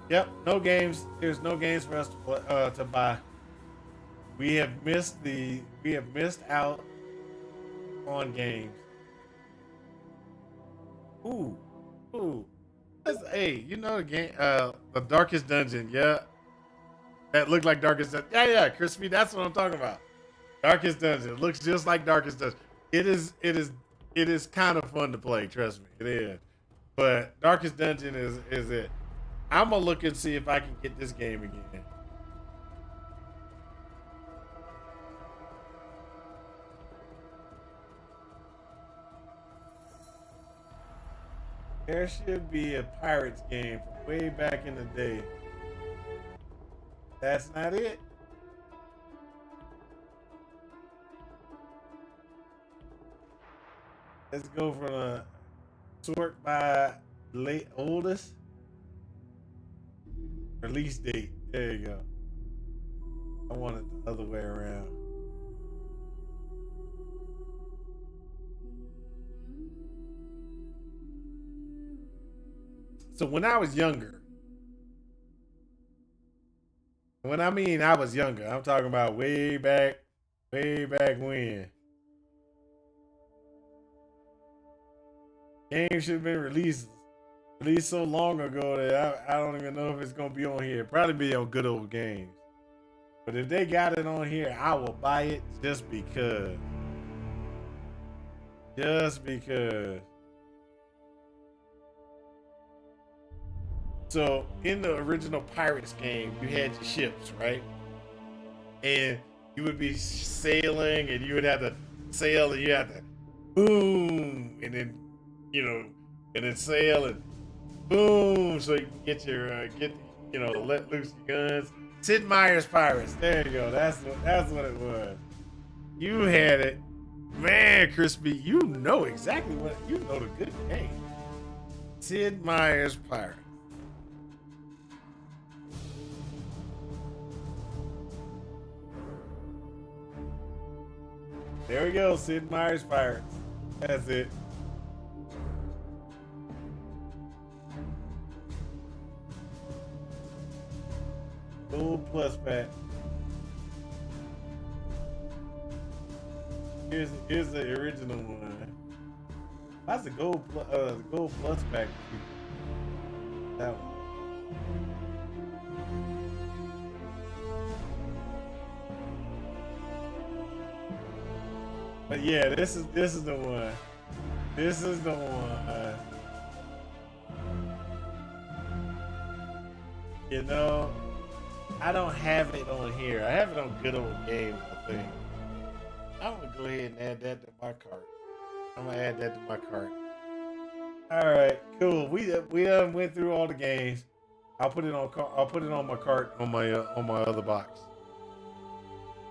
Yep, no games. There's no games for us to play, to buy. We have missed out on games. Ooh. Hey, you know the game, the Darkest Dungeon, yeah. That looked like Darkest Dungeon. Yeah, Crispy, that's what I'm talking about. Darkest Dungeon. It looks just like Darkest Dungeon. It is kind of fun to play, trust me. It is. But Darkest Dungeon is it. I'm gonna look and see if I can get this game again. There should be a Pirates game from way back in the day. That's not it. Let's go from a sort by late oldest release date. There you go. I want it the other way around. So when I was younger, when I mean I was younger, I'm talking about way back when. Game should have been released so long ago that I don't even know if it's gonna be on here. Probably be on Good Old Games. But if they got it on here, I will buy it just because. Just because. So in the original Pirates game, you had your ships, right? And you would be sailing and you would have to sail and you have to boom and then and then sail and boom, so you can get your let loose your guns. Sid Meier's Pirates. There you go. That's what it was. You had it, man, Crispy. You know exactly the good game. Sid Meier's Pirates. There we go, Sid Meier's Pirates. That's it. Gold plus pack. Here's the original one. That's the gold plus pack. That one. But yeah, this is the one. This is the one. You know, I don't have it on here. I have it on Good Old Games, I think. I'm gonna go ahead and add that to my cart. I'm gonna add that to my cart. All right, cool. We went through all the games. I'll put it on my cart on my other box.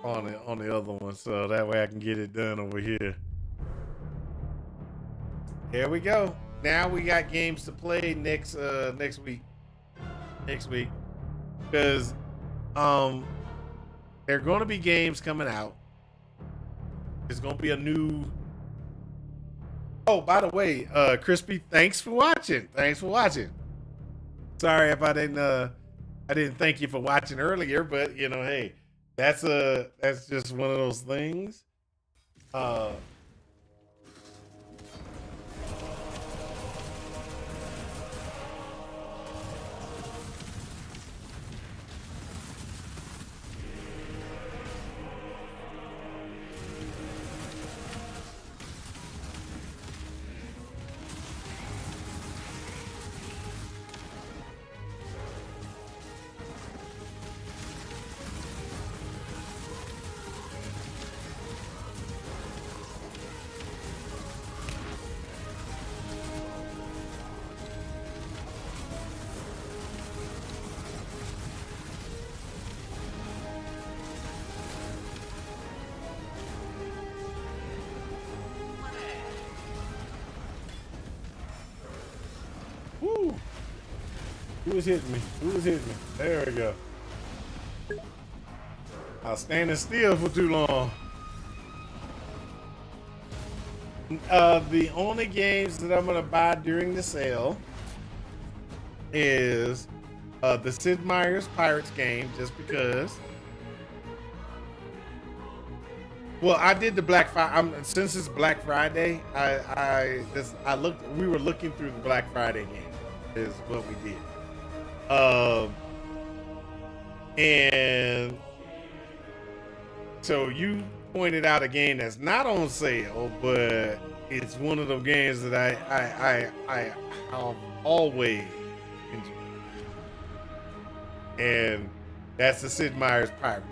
On the other one, so that way I can get it done over here. Here we go. Now we got games to play next week. Next week, because there are going to be games coming out. There's going to be a new. Oh, by the way, Crispy, thanks for watching. Thanks for watching. Sorry if I didn't thank you for watching earlier, but you know, hey. That's just one of those things. Woo! Who was hitting me? Who was hitting me? There we go. I was standing still for too long. The only games that I'm gonna buy during the sale is the Sid Meier's Pirates game, just because. Well, I did the Black Friday. Since it's Black Friday, we were looking through the Black Friday game. Is what we did. And so you pointed out a game that's not on sale, but it's one of the games that I'll always enjoy. And that's the Sid Meier's Pirates.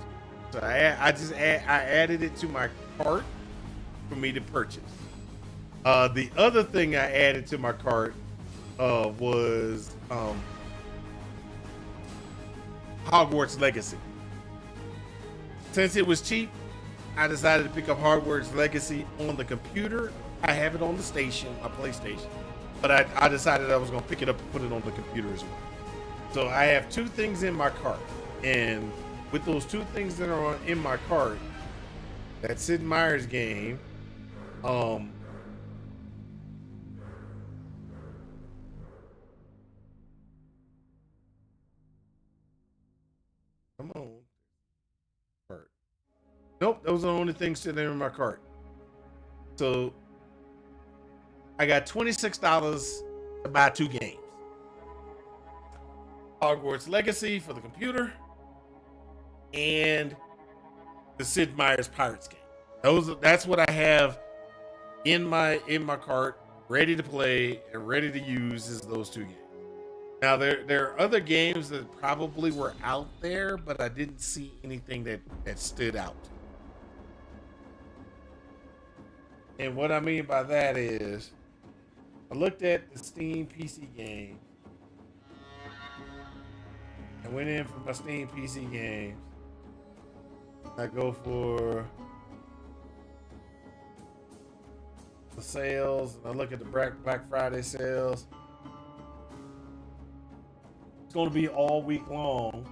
So I added it to my cart for me to purchase. The other thing I added to my cart was Hogwarts Legacy. Since it was cheap, I decided to pick up Hogwarts Legacy on the computer. I have it on the station, my PlayStation, but I decided I was going to pick it up and put it on the computer as well. So I have two things in my cart, and with those two things that are in my cart, that Sid Meier's game, come on. Cart. Nope, those are the only things sitting in my cart. So I got $26 to buy two games. Hogwarts Legacy for the computer and the Sid Meier's Pirates game. That's what I have in my cart, ready to play and ready to use, is those two games. Now there are other games that probably were out there, but I didn't see anything that stood out. And what I mean by that is, I looked at the Steam PC game. I went in for my Steam PC games. I go for the sales. I look at the Black Friday sales. It's going to be all week long.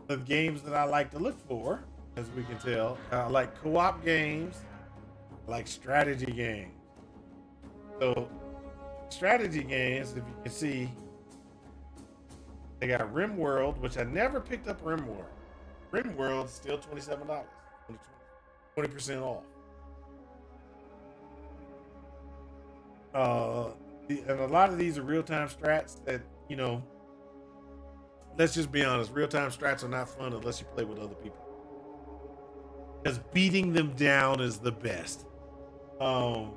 The games that I like to look for as we can tell. I like co-op games. I like strategy games. So strategy games, if you can see, they got RimWorld, which I never picked up RimWorld. RimWorld's still $27, 20% off. And a lot of these are real-time strats that, you know, let's just be honest, real-time strats are not fun unless you play with other people. Because beating them down is the best. No,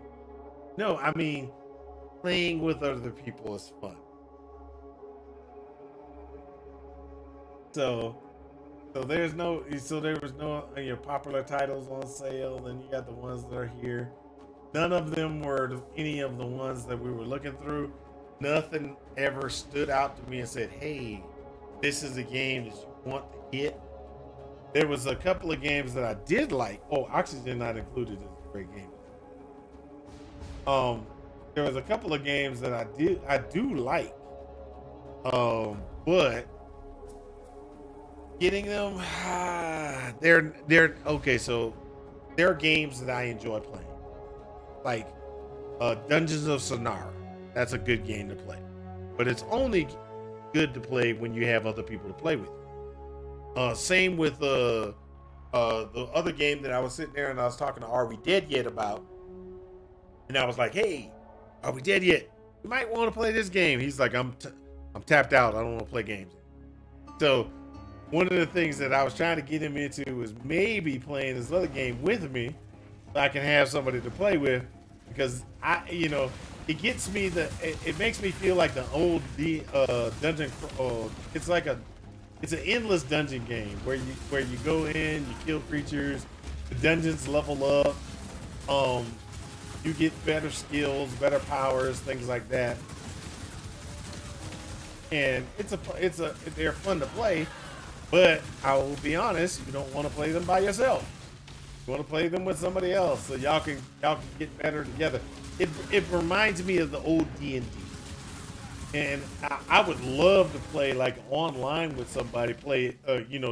I mean, playing with other people is fun. So there was no popular titles on sale, and you got the ones that are here. None of them were any of the ones that we were looking through. Nothing ever stood out to me and said, hey, this is a game that you want to get. There was a couple of games that I did like. Oh, Oxygen not included is a great game. There was a couple of games that I do like. But getting them, they're okay. So there are games that I enjoy playing, like Dungeons of Sonara. That's a good game to play, but it's only good to play when you have other people to play with. Same with the other game that I was sitting there and I was talking to Are We Dead Yet about, and I was like, hey, are we dead yet? You might want to play this game. He's like, I'm tapped out. I don't want to play games. So one of the things that I was trying to get him into was maybe playing this other game with me so I can have somebody to play with, because it gets me it makes me feel like the old dungeon. It's an endless dungeon game where you go in, you kill creatures, the dungeons level up, you get better skills, better powers, things like that. And they're fun to play, but I will be honest, you don't want to play them by yourself. You want to play them with somebody else so y'all can get better together. It reminds me of the old D&D. And I would love to play like online with somebody,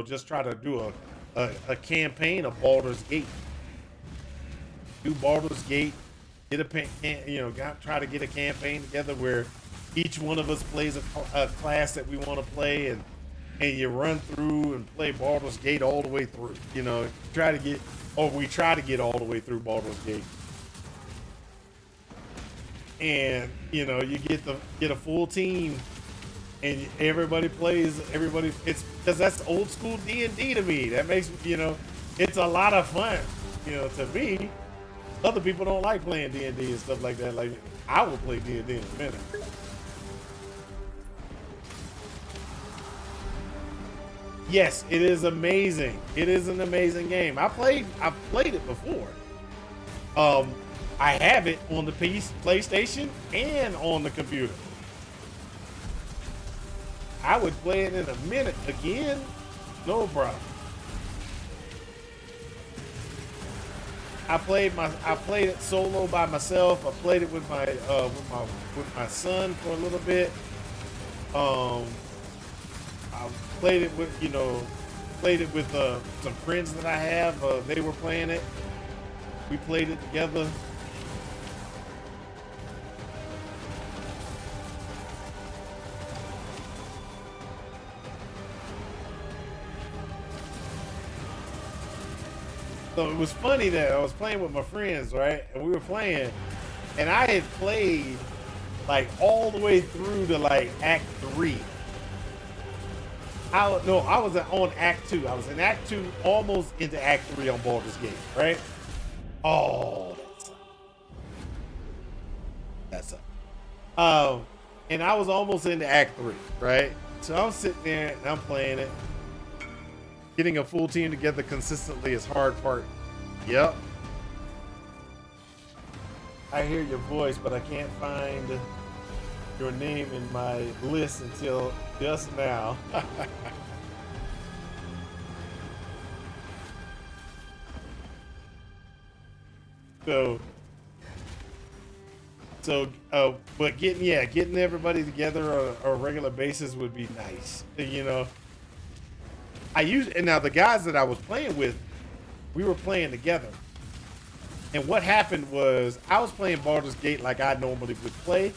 just try to do a campaign of Baldur's Gate. Do Baldur's Gate, try to get a campaign together where each one of us plays a class that we want to play, and you run through and play Baldur's Gate all the way through. We try to get all the way through Baldur's Gate. And you get a full team, and everybody plays. It's because that's old school D&D to me. That makes it's a lot of fun. To me, other people don't like playing D&D and stuff like that. Like I will play D&D in a minute. Yes, it is amazing. It is an amazing game. I've played it before. I have it on the PlayStation and on the computer. I would play it in a minute again, no problem. I played it solo by myself. I played it with my son for a little bit. I played it with some friends that I have. They were playing it. We played it together. So it was funny that I was playing with my friends, right? And we were playing, and I had played like all the way through to like Act 3. I was on Act 2. I was in Act 2, almost into Act 3 on Baldur's Gate, right? Oh, that sucked. And I was almost into Act 3, right? So I'm sitting there and I'm playing it. Getting a full team together consistently is hard part. Yep. I hear your voice, but I can't find your name in my list until just now. But getting everybody together on a regular basis would be nice. And now the guys that I was playing with, We were playing together. And what happened was I was playing Baldur's Gate like I normally would play.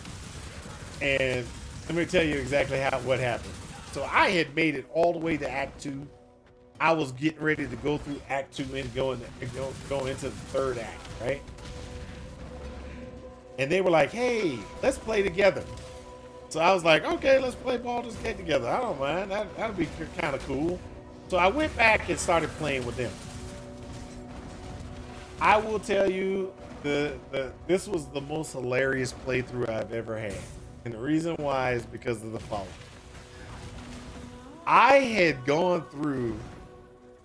And let me tell you exactly what happened. So I had made it all the way to Act 2. I was getting ready to go through Act 2 and go into the third act, right? And they were like, hey, let's play together. So I was like, okay, let's play Baldur's Gate together. I don't mind. That'll be kind of cool. So I went back and started playing with them. I will tell you, this was the most hilarious playthrough I've ever had. And the reason why is because of the following. I had gone through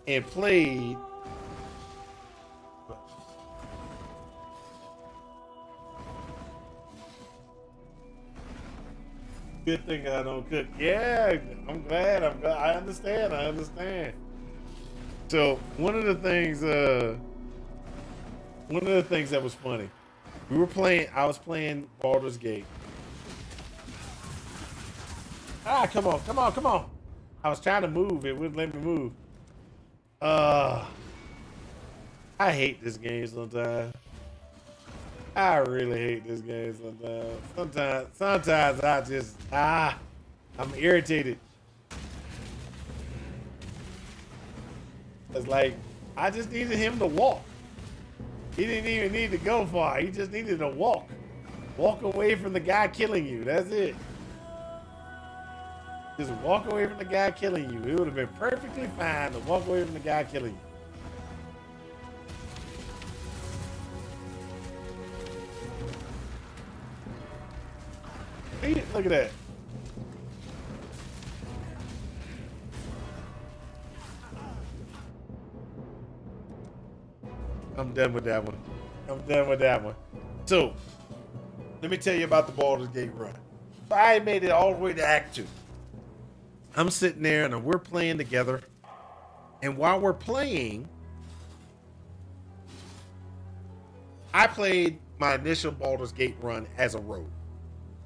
and played good thing I don't cook. Yeah, I'm glad. I understand. So one of the things that was funny, I was playing Baldur's Gate. Come on. I was trying to move, it wouldn't let me move. I hate this game sometimes. I really hate this game sometimes. Sometimes I just, I'm irritated. It's like, I just needed him to walk. He didn't even need to go far. He just needed to walk. Walk away from the guy killing you. That's it. Just walk away from the guy killing you. It would have been perfectly fine to walk away from the guy killing you. Look at that. I'm done with that one. So, let me tell you about the Baldur's Gate run. So I made it all the way to Act 2. I'm sitting there and we're playing together. And while we're playing, I played my initial Baldur's Gate run as a rogue.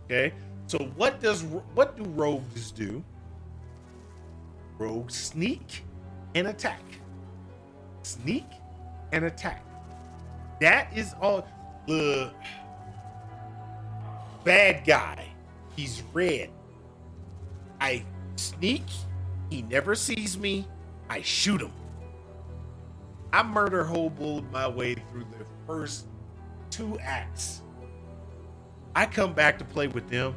Okay? So what do rogues do? Rogues sneak and attack. Sneak and attack. That is all. The bad guy, he's red. I sneak, he never sees me, I shoot him. I murder hoboed my way through the first 2 acts. I come back to play with them,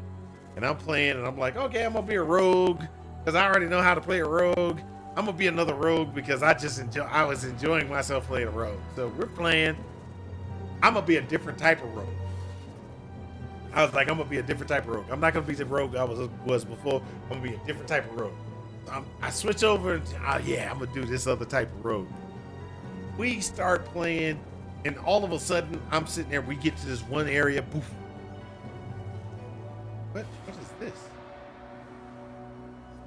and I'm playing, and I'm like, okay, I'm gonna be a rogue, because I already know how to play a rogue. I'm gonna be another rogue because I was enjoying myself playing a rogue. So we're playing. I'm gonna be a different type of rogue. I was like, I'm gonna be a different type of rogue. I'm not gonna be the rogue I was before. I'm gonna be a different type of rogue. I switch over and I'm gonna do this other type of rogue. We start playing, and all of a sudden, I'm sitting there. We get to this one area. Poof. What is this?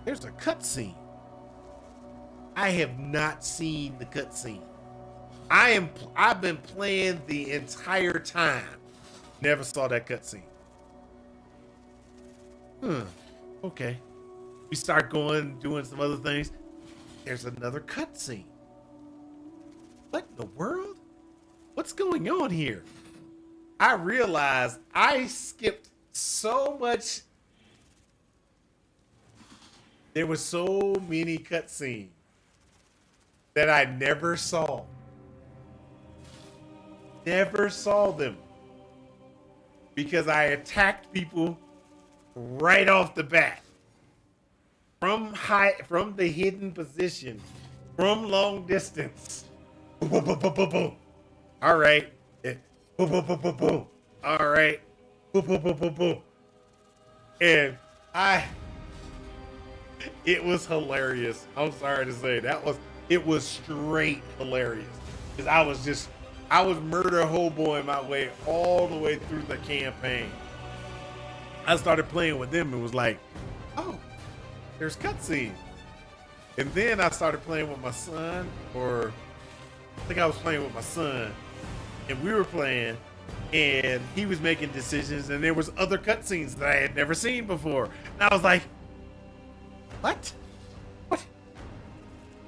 There's a cutscene. I have not seen the cutscene. I've been playing the entire time. Never saw that cutscene. Okay. We start doing some other things. There's another cutscene. What in the world? What's going on here? I realized I skipped so much. There were so many cutscenes that I never saw. Never saw them. Because I attacked people right off the bat. From the hidden position. From long distance. Boom, boom, boom, boom, boom, boom. All right. Boom, boom, boom, boom, boom. All right. Boom, boom, boom, boom, boom. And it was hilarious. I'm sorry to say it was straight hilarious. Because I was murder hoboing my way all the way through the campaign. I started playing with them and was like, oh, there's cutscenes. And then I started playing with my son, or I think I was playing with my son, and we were playing, and he was making decisions, and there was other cutscenes that I had never seen before. And I was like, what?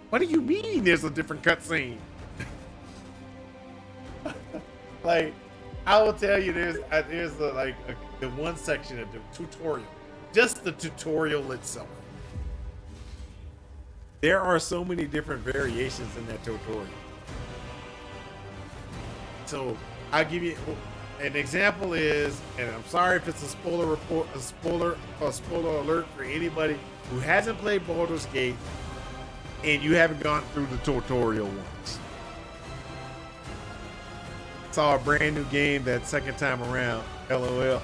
What do you mean there's a different cutscene? Like, I will tell you, there's the one section of the tutorial, just the tutorial itself. There are so many different variations in that tutorial. So I'll give you an example is, and I'm sorry if it's a spoiler alert for anybody who hasn't played Baldur's Gate and you haven't gone through the tutorial once. Saw a brand new game that second time around. LOL.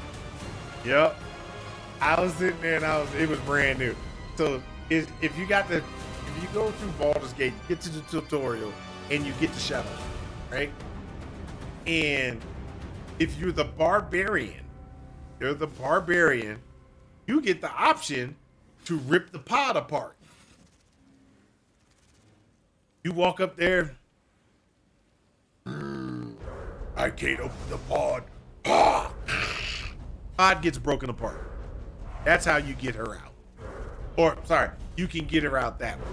Yep. I was sitting there and it was brand new. So if you go through Baldur's Gate, you get to the tutorial and you get to Shadow, right? And if you're the barbarian, you get the option to rip the pod apart. You walk up there. I can't open the pod. Pod gets broken apart. That's how you get her out. Or, sorry, you can get her out that way.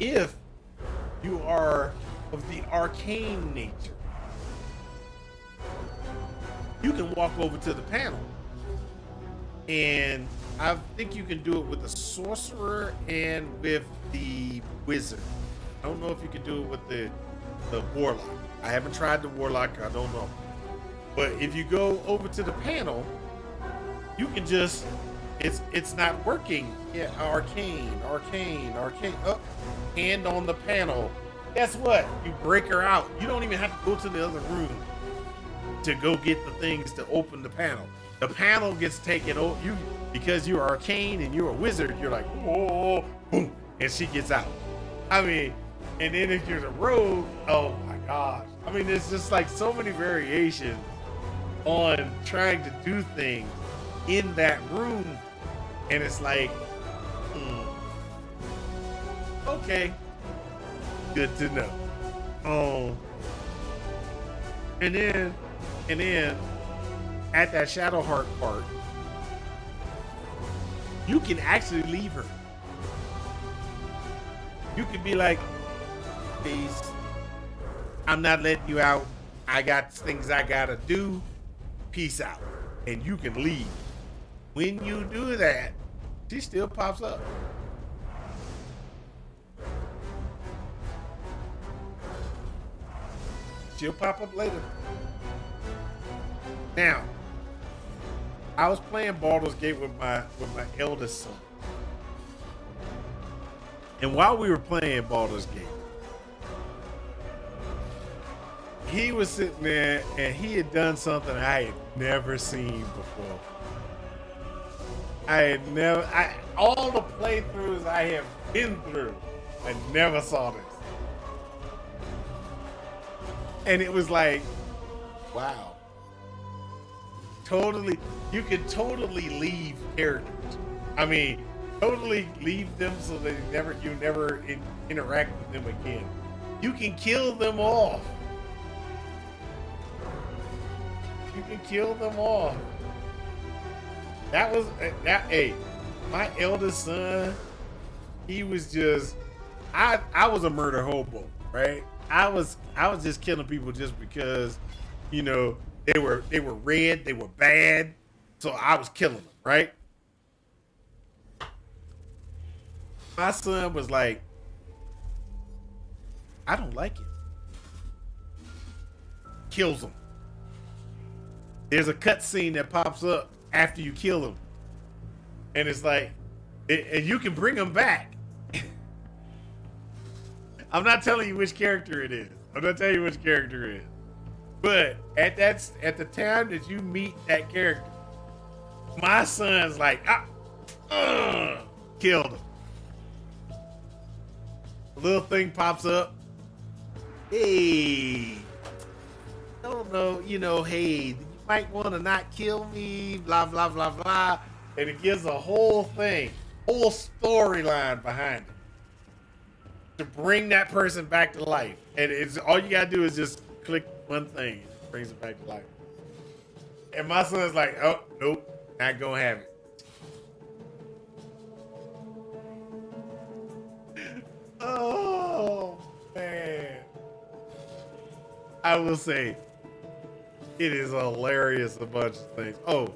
If you are of the arcane nature, you can walk over to the panel. And I think you can do it with the sorcerer and with the wizard. I don't know if you can do it with the warlock. I haven't tried the warlock, I don't know. But if you go over to the panel, you can just, it's not working. Yeah, arcane. Up, hand on the panel. Guess what? You break her out. You don't even have to go to the other room to go get the things to open the panel. The panel gets taken over. Because you're arcane and you're a wizard, you're like, whoa, boom, and she gets out. I mean, and then if you're the rogue, oh my gosh. I mean, there's just like so many variations on trying to do things in that room. And it's like, okay, good to know. And then at that Shadowheart part, you can actually leave her. You can be like, peace, I'm not letting you out. I got things I gotta do. Peace out. And you can leave. When you do that, she still pops up. She'll pop up later. Now, I was playing Baldur's Gate with my eldest son. And while we were playing Baldur's Gate, he was sitting there and he had done something I had never seen before. All the playthroughs I have been through, I never saw this. And it was like, wow. You can totally leave characters. I mean, totally leave them so that you never interact with them again. You can kill them off. Hey, my eldest son, he was just, I was a murder hobo, right? I was just killing people just because, they were red, they were bad, so I was killing them, right? My son was like, I don't like it. Kills them. There's a cut scene that pops up after you kill them, and it's like, and you can bring them back. I'm not telling you which character it is. But at the time that you meet that character, my son's like, killed him. A little thing pops up. Hey, don't know, hey, you might want to not kill me, blah, blah, blah, blah. And it gives a whole storyline behind it to bring that person back to life. And it's all you gotta do is just click one thing, it brings it back to life. And my son's like, oh, nope, not gonna have it. Oh, man. I will say, It is hilarious, a bunch of things. Oh,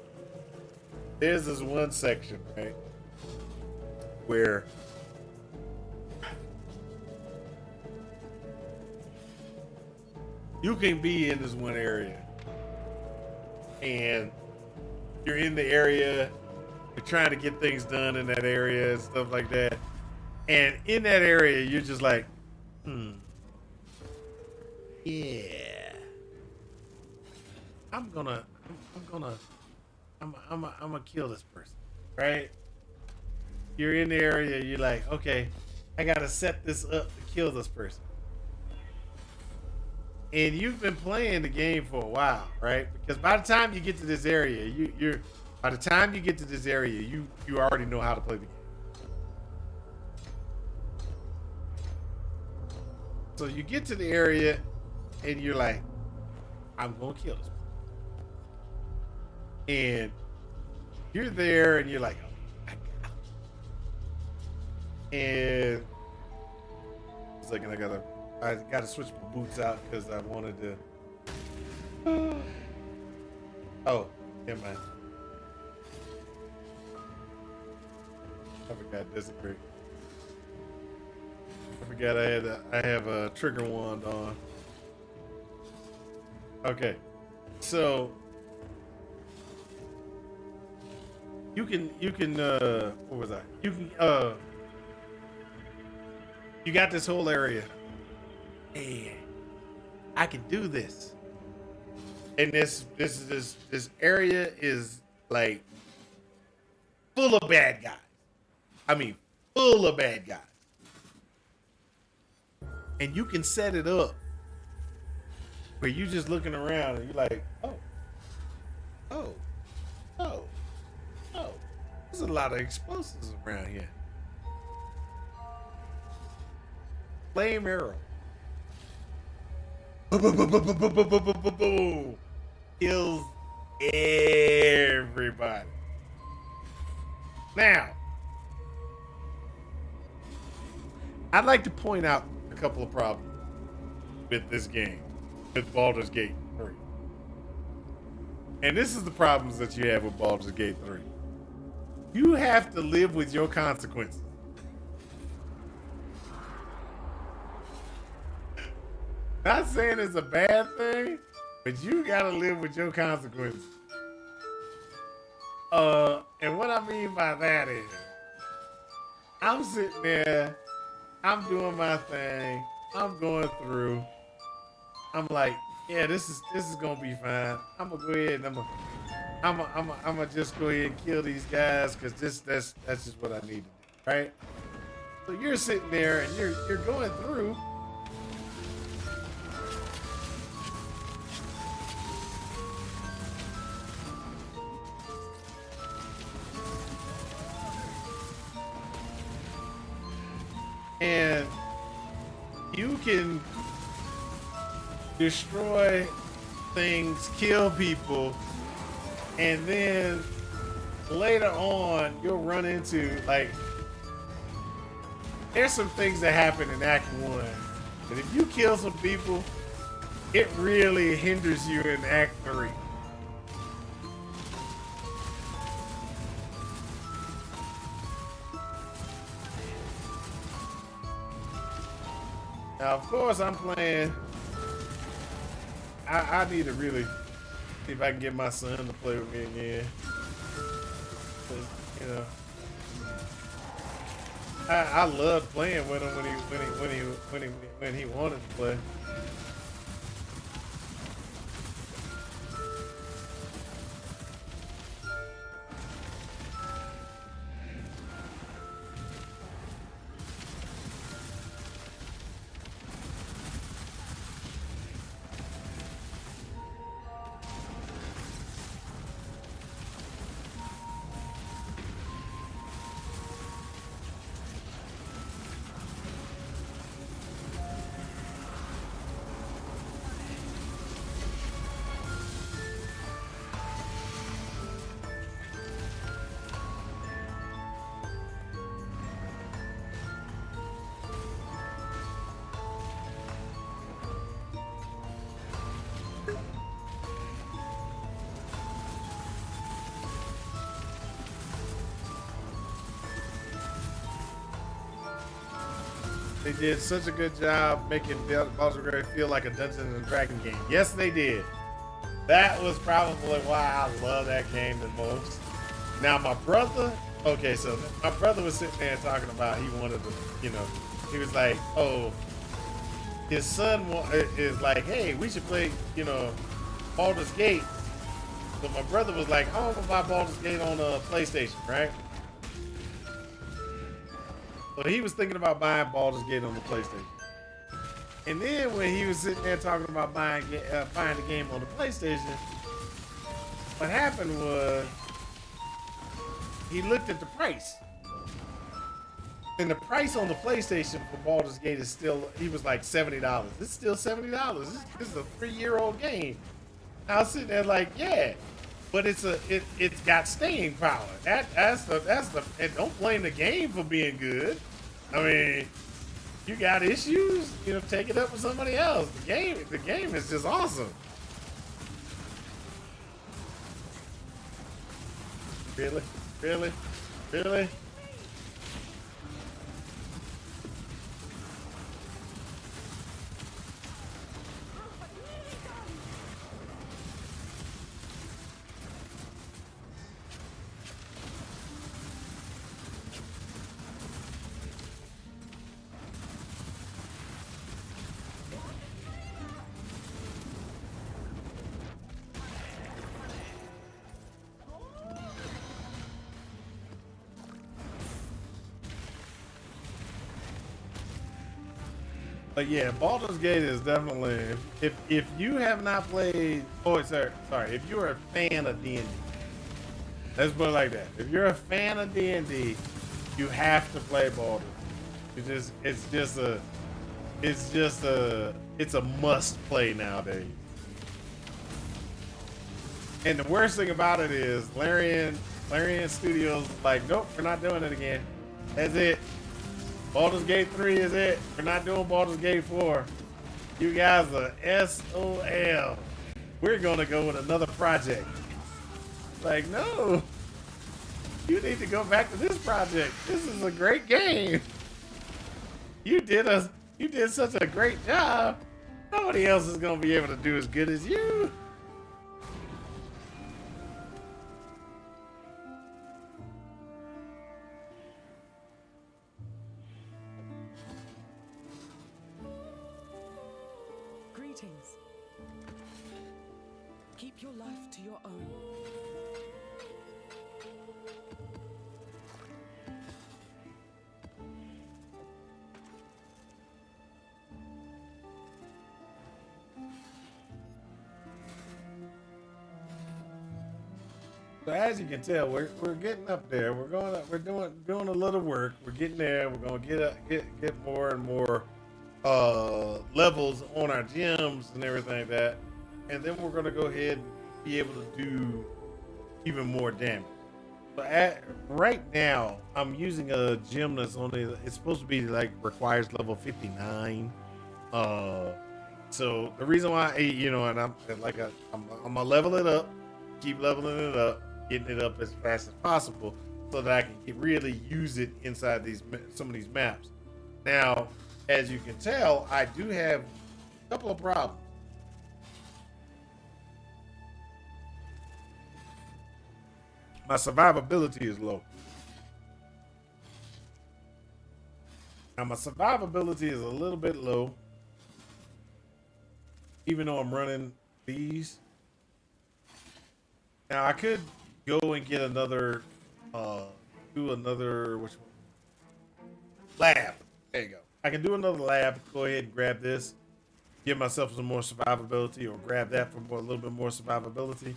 there's this one section, right, where you can be in this one area and you're in the area, you're trying to get things done in that area and stuff like that. And in that area, you're just like, yeah, I'm gonna kill this person, right? You're in the area, you're like, okay, I gotta set this up to kill this person. And you've been playing the game for a while, right? Because by the time you get to this area, you already know how to play the game. So you get to the area and you're like, I'm gonna kill this person. And you're there and you're like, oh, I got it. And it's like, I gotta switch my boots out because I wanted to. Oh, never mind. I forgot desecrate. I forgot I have a trigger wand on. Okay, so you can what was that? You got this whole area. Hey, I can do this. And this area is like full of bad guys. I mean, full of bad guys. And you can set it up where you just looking around and you're like, oh, there's a lot of explosives around here. Flame arrow. Kills everybody. Now, I'd like to point out a couple of problems with this game, with Baldur's Gate 3. And this is the problems that you have with Baldur's Gate 3. You have to live with your consequences. Not saying it's a bad thing, but you gotta live with your consequences. And what I mean by that is, I'm sitting there, I'm doing my thing, I'm going through. I'm like, yeah, this is gonna be fine. I'm gonna go ahead and I'm gonna just go ahead and kill these guys because that's just what I need to do, right? So you're sitting there and you're going through. And you can destroy things, kill people, and then later on you'll run into, like, there's some things that happen in Act 1. And if you kill some people, it really hinders you in Act 3. Now, of course, I'm playing. I need to really see if I can get my son to play with me again. You know, I loved playing with him when he wanted to play. They did such a good job making Baldur's Gate feel like a Dungeons and Dragons game. Yes, they did. That was probably why I love that game the most. Now, my brother, okay, so my brother was sitting there talking about he wanted to, you know, he was like, oh, his son is like, hey, we should play, you know, Baldur's Gate. So my brother was like, I'm gonna buy Baldur's Gate on a PlayStation, right? So he was thinking about buying Baldur's Gate on the PlayStation. And then when he was sitting there talking about buying the game on the PlayStation, what happened was he looked at the price. And the price on the PlayStation for Baldur's Gate is still, he was like $70. It's still $70. This is a 3-year-old game. I was sitting there like, yeah, but it's got staying power. That's the, and don't blame the game for being good. I mean, you got issues, you know, take it up with somebody else. The game is just awesome. Really? Really? Really? But yeah, Baldur's Gate is definitely, if you have not played, sorry, if you're a fan of D&D, let's put it like that. If you're a fan of D&D, you have to play Baldur's. It's a must play nowadays. And the worst thing about it is Larian Studios like, nope, we're not doing it again. That's it. Baldur's Gate 3 is it. We're not doing Baldur's Gate 4. You guys are SOL. We're gonna go with another project. Like, no. You need to go back to this project. This is a great game. You did such a great job. Nobody else is gonna be able to do as good as you. Greetings. Keep your life to your own. So as you can tell, we're getting up there. We're doing a little work. We're getting there. We're gonna get more and more levels on our gems and everything like that, and then we're gonna go ahead and be able to do even more damage. But right now, I'm using a gem that's it's supposed to be like requires level 59. So the reason why, you know, and I'm gonna level it up, keep leveling it up, getting it up as fast as possible, so that I can really use it inside some of these maps. Now, as you can tell, I do have a couple of problems. My survivability is low. Now, my survivability is a little bit low, even though I'm running these. Now, I could go and get another, which one? Lab. There you go. I can do another lab. Go ahead and grab this, give myself some more survivability, or grab that for a little bit more survivability,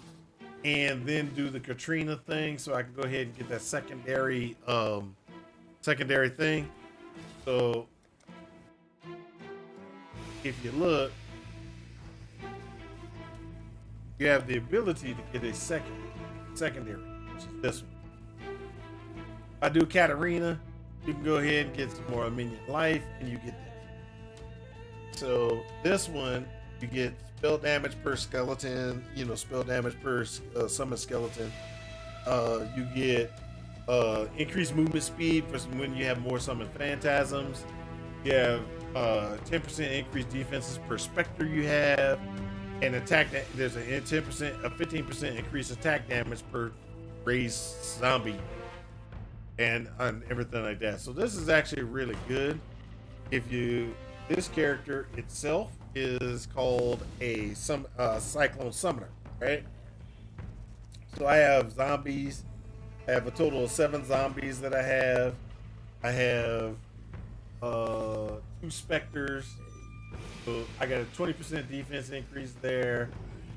and then do the Katrina thing, so I can go ahead and get that secondary thing. So if you look, you have the ability to get a secondary, which is this one. If I do Katarina, you can go ahead and get some more minion life, and you get that. So this one, you get spell damage per skeleton, spell damage per summon skeleton. You get increased movement speed for when you have more summon phantasms. You have 10% increased defenses per specter you have, and there's a 15% increased attack damage per raised zombie, and everything like that. So this is actually really good. This character itself is called a cyclone summoner, right? So I have zombies. I have a total of 7 zombies that I have. I have 2 specters. So I got a 20% defense increase there.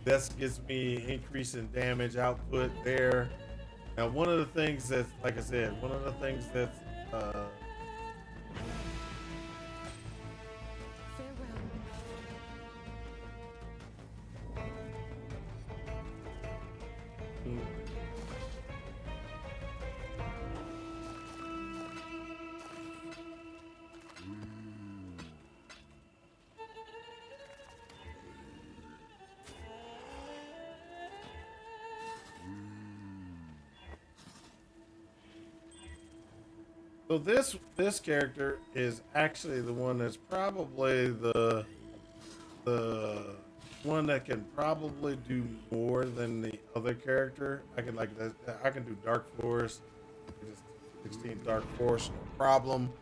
That gives me increase in damage output there. Now, one of the things that's, like I said, Farewell. So this character is actually the one that's probably the one that can probably do more than the other character. I can do Dark Forest, 16 Dark Forest, no problem.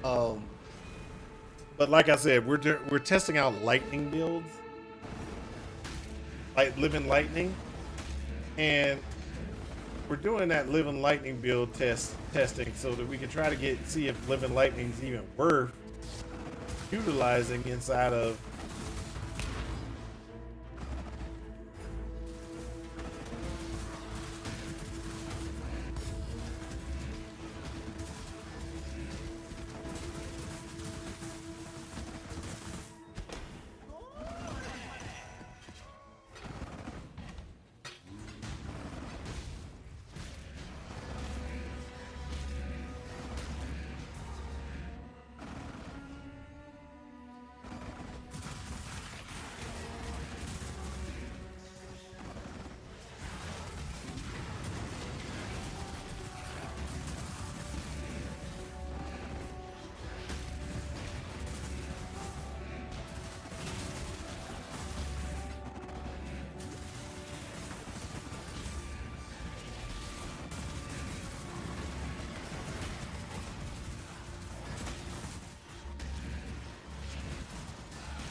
But like I said, we're testing out lightning builds, like living lightning, and we're doing that living lightning build testing so that we can try to see if living lightning is even worth utilizing inside of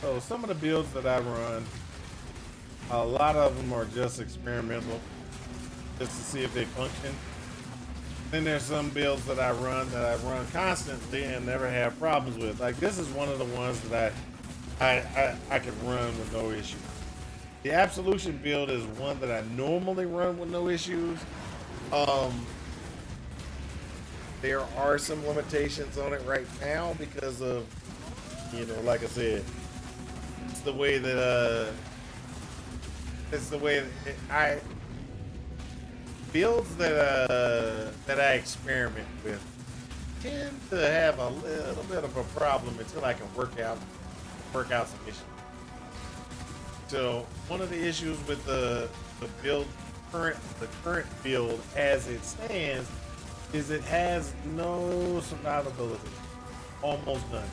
So some of the builds that I run, a lot of them are just experimental, just to see if they function. Then there's some builds that I run constantly and never have problems with. Like this is one of the ones that I can run with no issues. The Absolution build is one that I normally run with no issues. There are some limitations on it right now because of, like I said, it's the way that I builds that I experiment with tend to have a little bit of a problem until I can work out some issues. So one of the issues with the current build as it stands is it has no survivability, almost none.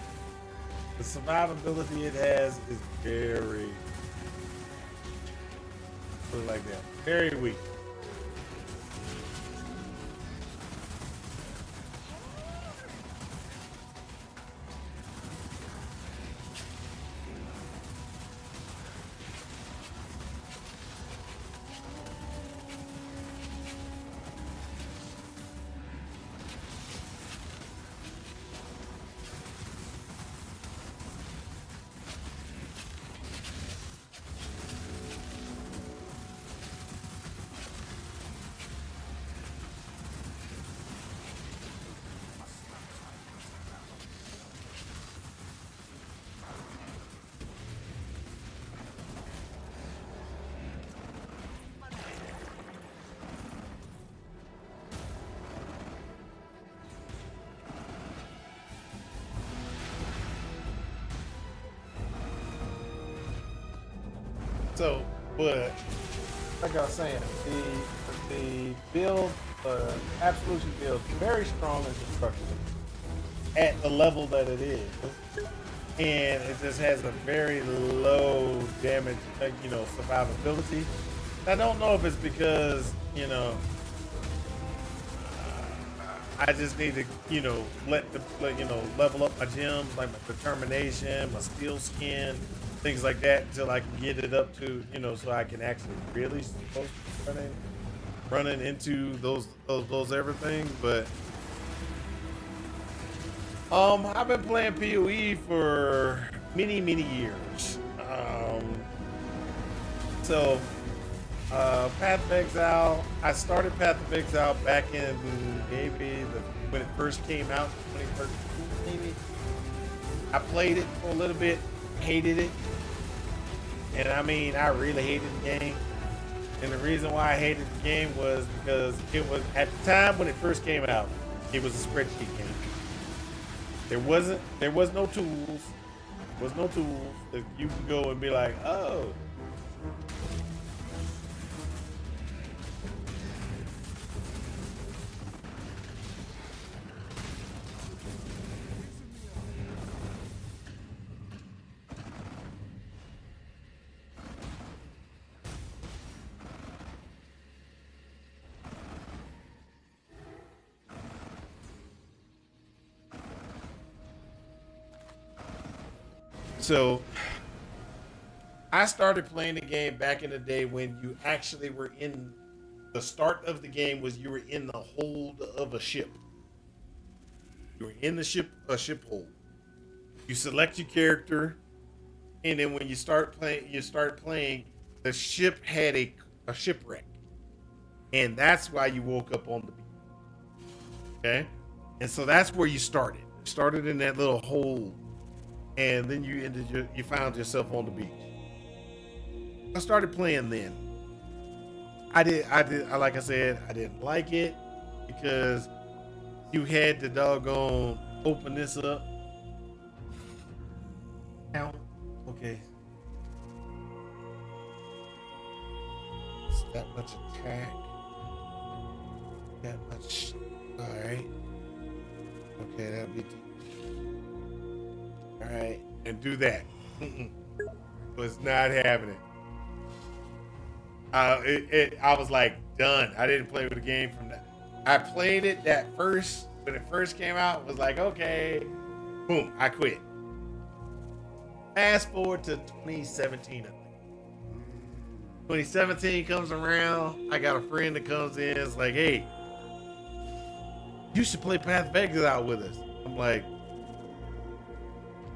The survivability it has is very, put it like that, very weak. So, but like I was saying, the build, Absolution build, very strong and constructive. at the level that it is, and it just has a very low damage, survivability. I don't know if it's because I just need to level up my gems like my determination, my steel skin, things like that until I can get it up to so I can actually really supposed to be running into those everything. But I've been playing PoE for many years. So Path of Exile, I started Path of Exile back in maybe when it first came out, 2013 maybe. I played it for a little bit, hated it, and I mean I really hated the game. And the reason why I hated the game was because it was, at the time when it first came out, it was a spreadsheet game. There was no tools. There was no tools that you could go and be like, oh. So I started playing the game back in the day when you actually were in the start of the game was you were in the hold of a ship. You were in a ship hold. You select your character, and then when you start playing, the ship had a shipwreck. And that's why you woke up on the beach. Okay? And so that's where you started. You started in that little hole. And then you found yourself on the beach. I started playing then. Like I said, I didn't like it because you had to doggone open this up. Now, okay. It's that much attack. That much. Alright. Okay, that'll be. All right, and do that. Was not happening. I was like done. I didn't play with the game from that. I played it when it first came out. Was like, okay, boom, I quit. Fast forward to 2017. 2017 comes around. I got a friend that comes in. It's like, hey, you should play Path of Exile with us. I'm like,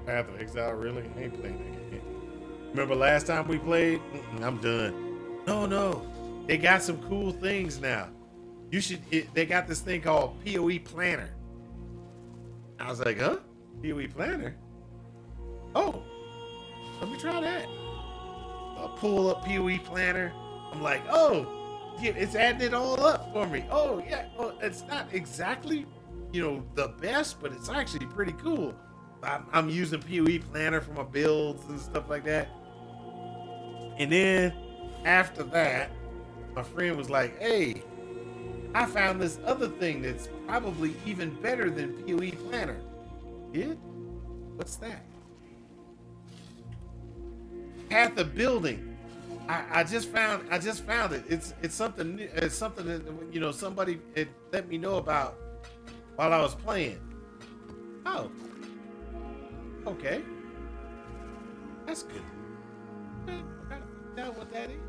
Path of Exile, really? I ain't playing that game. Remember last time we played? I'm done. No. They got some cool things now. They got this thing called PoE Planner. I was like, huh? PoE Planner? Oh, let me try that. I'll pull up PoE Planner. I'm like, oh, yeah, it's adding it all up for me. Oh, yeah. Well, it's not exactly, the best, but it's actually pretty cool. I'm using PoE Planner for my builds and stuff like that. And then after that, my friend was like, hey, I found this other thing that's probably even better than PoE Planner. Yeah? What's that? Path of Building. I just found it. It's something new. It's something that somebody let me know about while I was playing. Oh. Okay. That's good. I gotta find out what that is.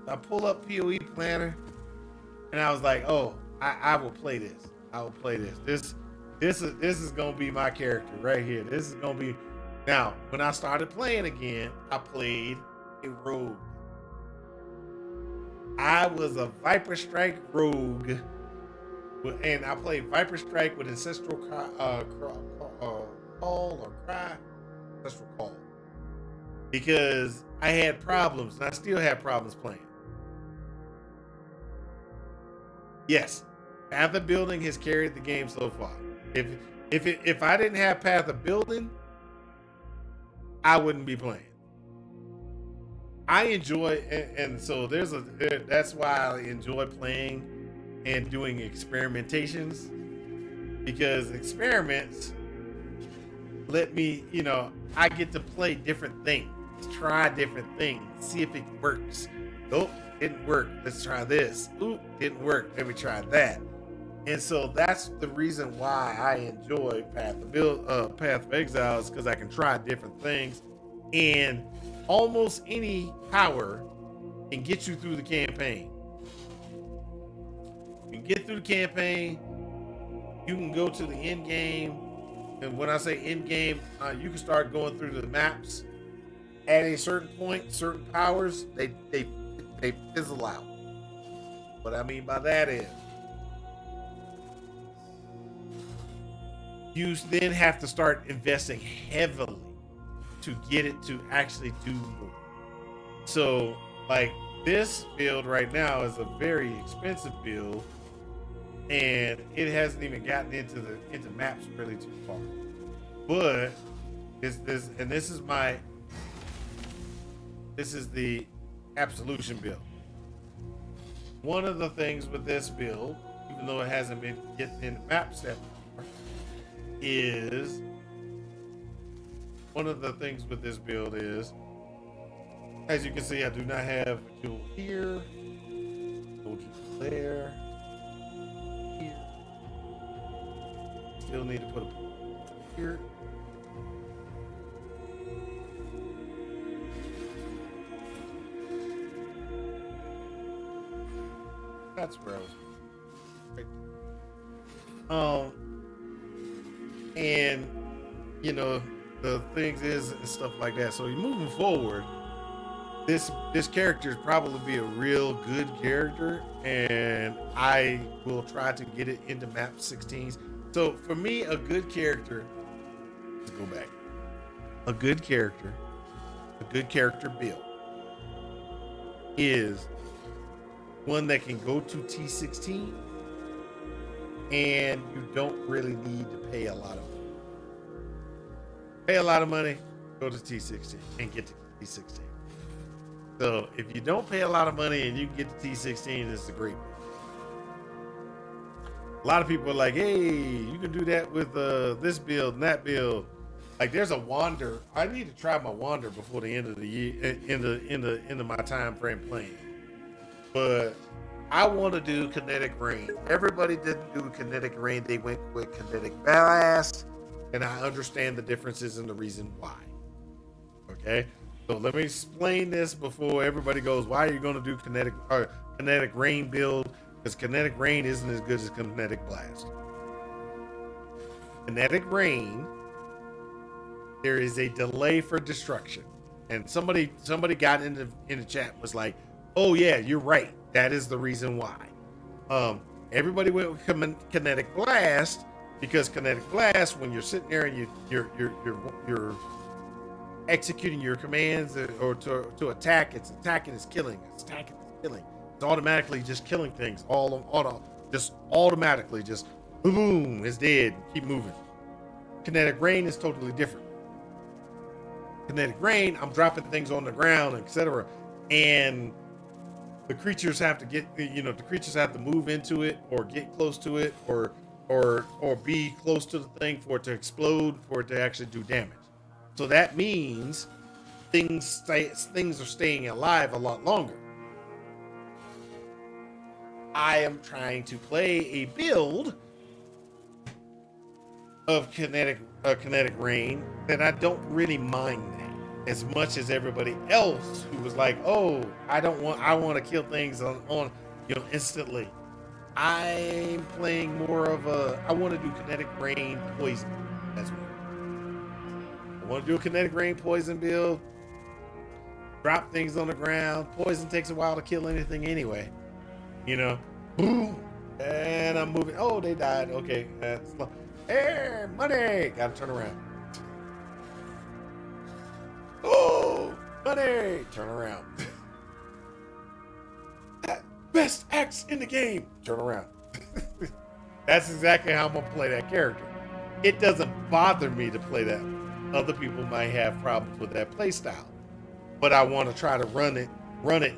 I pull up PoE Planner and I was like, oh, I will play this. I will play this. This is gonna be my character right here. This is gonna be. Now, when I started playing again, I played a rogue. I was a Viper Strike rogue, and I played Viper Strike with Ancestral Ancestral Call, because I had problems, and I still have problems playing. Yes, Path of Building has carried the game so far. If I didn't have Path of Building, I wouldn't be playing. I enjoy, and so that's why I enjoy playing and doing experimentations, because experiments let me, I get to play different things, try different things, see if it works. Oh, didn't work. Let's try this. Ooh, didn't work. Let me try that. And so that's the reason why I enjoy Path of Exile, is because I can try different things, and almost any power can get you through the campaign. You can get through the campaign. You can go to the end game, and when I say end game, you can start going through the maps. At a certain point, certain powers they fizzle out. What I mean by that is, you then have to start investing heavily to get it to actually do more. So, like, this build right now is a very expensive build, and it hasn't even gotten into maps really too far. But this is the Absolution build. One of the things with this build, even though it hasn't been getting into maps that far, is one of the things with this build is, as you can see, I do not have a jewel here, no jewel there, here. Still need to put a here. That's where I was. Right there. And the things is and stuff like that. So you're moving forward. This character is probably be a real good character, and I will try to get it into map 16s. So for me, a good character. Let's go back. A good character build is one that can go to T16, and you don't really need to pay a lot of money. Pay a lot of money, go to T16 and get to T16. So if you don't pay a lot of money and you can get to T16, it's a great build. A lot of people are like, hey, you can do that with this build and that build. Like, there's a wander. I need to try my wander before the end of the year, end of my time frame playing. But I want to do kinetic rain. Everybody didn't do kinetic rain. They went with kinetic blast, and I understand the differences and the reason why. Okay, so let me explain this before everybody goes, why are you going to do kinetic rain build? Because kinetic rain isn't as good as kinetic blast. Kinetic rain, there is a delay for destruction, and somebody got in the chat was like, oh yeah, you're right. That is the reason why. Everybody went with kinetic blast, because kinetic blast, when you're sitting there and you're executing your commands or to attack, it's attacking, it's killing, it's attacking, it's killing. It's automatically just killing things, just automatically, just boom, it's dead. Keep moving. Kinetic rain is totally different. Kinetic rain, I'm dropping things on the ground, etc., and the creatures have to move into it or get close to it or be close to the thing for it to explode, for it to actually do damage. So that means things are staying alive a lot longer. I am trying to play a build of kinetic rain, and I don't really mind that as much as everybody else who was like, oh, I want to kill things on instantly. I'm playing more of I want to do kinetic rain poison. That's me. I want to do a kinetic rain poison build. Drop things on the ground. Poison takes a while to kill anything anyway. Boom. And I'm moving. Oh, they died. Okay. Hey, money. Gotta turn around. Oh, money. Turn around. Best axe in the game. Turn around. That's exactly how I'm gonna play that character. It doesn't bother me to play that. Other people might have problems with that play style, but I want to try to run it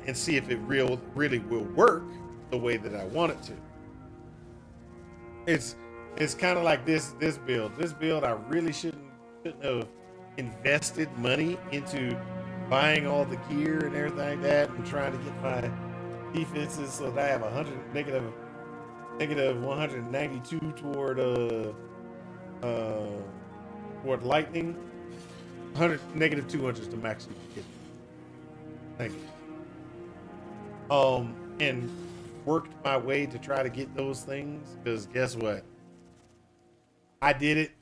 and see if it really will work the way that I want it to. it's kind of like this build. This build, I really shouldn't have invested money into buying all the gear and everything like that, and trying to get my defenses so that I have negative 192 toward lightning, 100 negative 200 is the max you can get. Thank you. And worked my way to try to get those things, because guess what? I did it.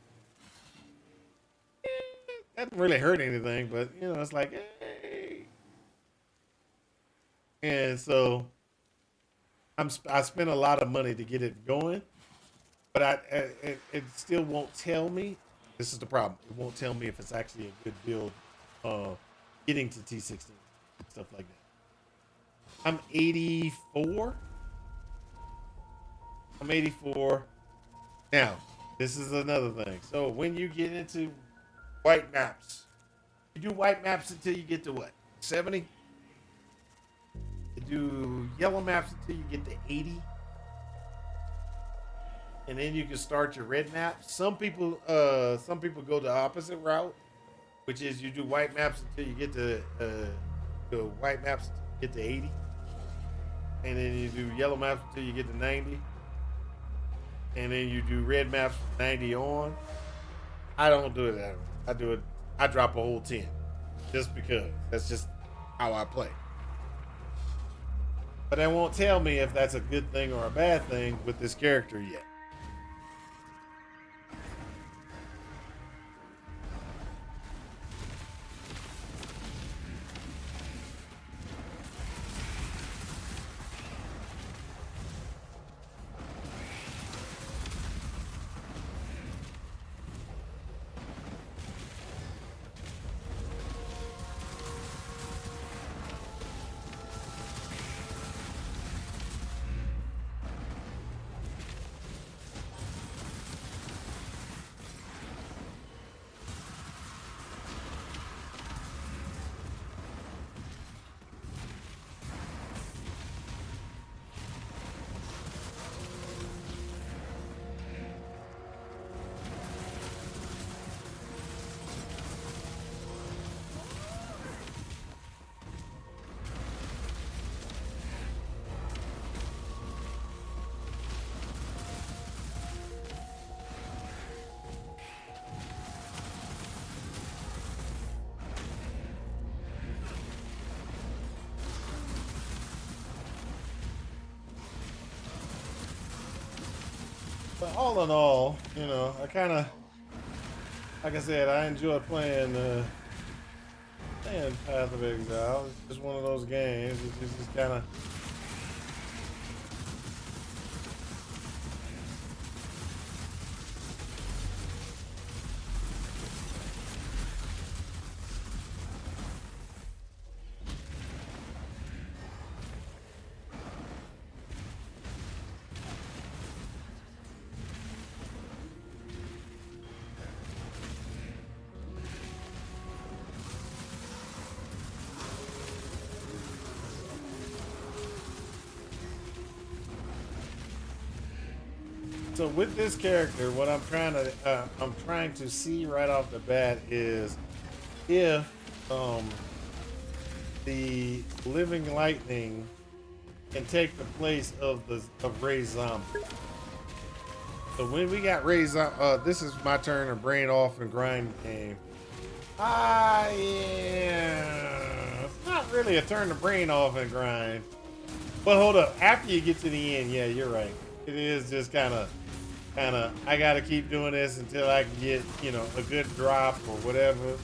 That didn't really hurt anything, but you know, it's like, hey. And so I spent a lot of money to get it going, but it still won't tell me. This is the problem. It won't tell me if it's actually a good build, getting to T16, stuff like that. I'm 84. I'm 84. Now, this is another thing. So when you get into white maps, you do white maps until you get to what? 70? You do yellow maps until you get to 80. And then you can start your red maps. Some people go the opposite route, which is you do white maps until you get to white maps until you get to 80. And then you do yellow maps until you get to 90. And then you do red maps from 90 on. I don't do it that way. I drop a whole 10. Just because. That's just how I play. But it won't tell me if that's a good thing or a bad thing with this character yet. But all in all, you know, I kind of, like I said, I enjoy playing Path of Exile. It's just one of those games. It's just kind of. So with this character, what I'm trying to see right off the bat is if the living lightning can take the place of Ray's zombie. So when we got Ray's, this is my turn of brain off and grind game. Yeah, it's not really a turn to brain off and grind. But hold up, after you get to the end, yeah, you're right. It is just kind of, I gotta keep doing this until I can get, you know, a good drop or whatever.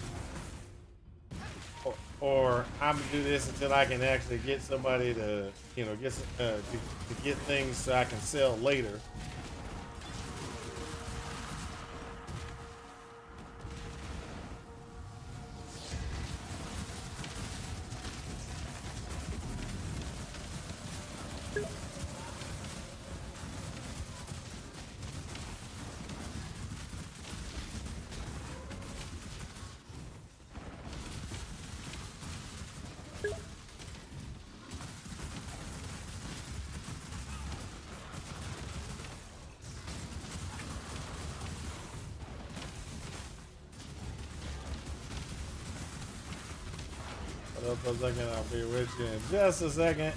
Or I'm gonna do this until I can actually get somebody to, you know, to get things so I can sell later. Hold up a second, I'll be with you in just a second.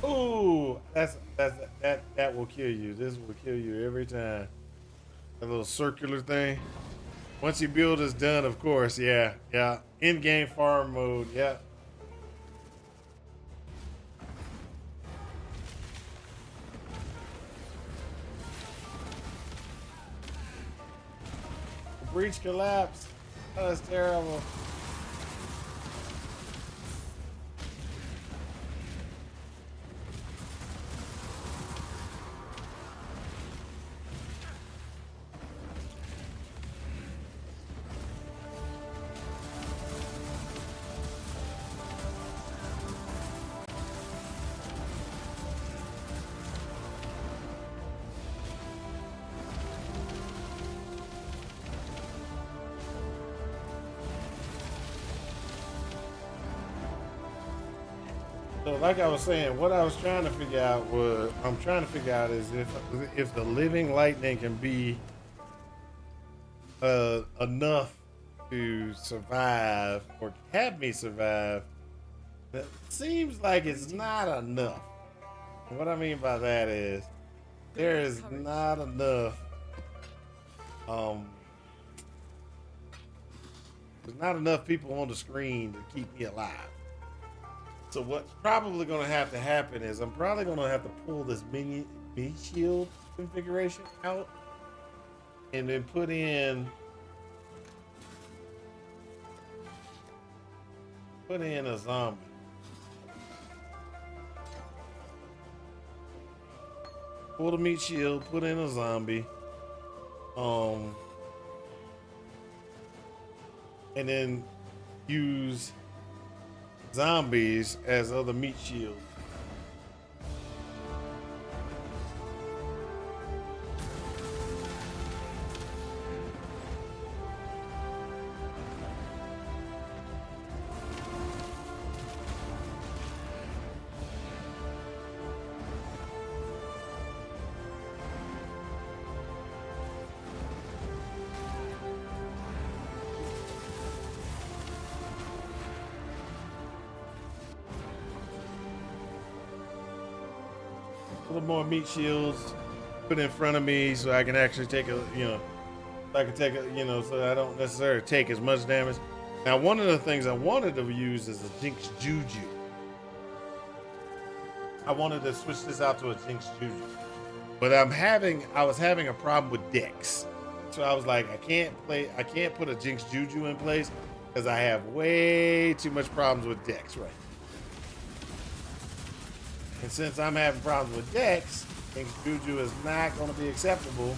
Ooh, that will kill you. This will kill you every time. That little circular thing. Once your build is done, of course, yeah. In-game farm mode, yeah. The breach collapsed. Oh, that's terrible. So, like I was saying, what I was trying to figure out is if the living lightning can be enough to survive or have me survive. That seems like it's not enough. And what I mean by that is there is not enough. There's not enough people on the screen to keep me alive. So what's probably going to have to happen is I'm probably going to have to pull this mini shield configuration out and then put in a zombie. Pull the meat shield, put in a zombie. And then use zombies as other meat shields. A little more meat shields put in front of me so I can actually take so I don't necessarily take as much damage. Now, one of the things I wanted to use is a Jinx Juju. I wanted to switch this out to a Jinx Juju, but I was having a problem with Dex. So I was like, I can't put a Jinx Juju in place because I have way too much problems with Dex right now. And since I'm having problems with Dex, Jinx Juju is not going to be acceptable.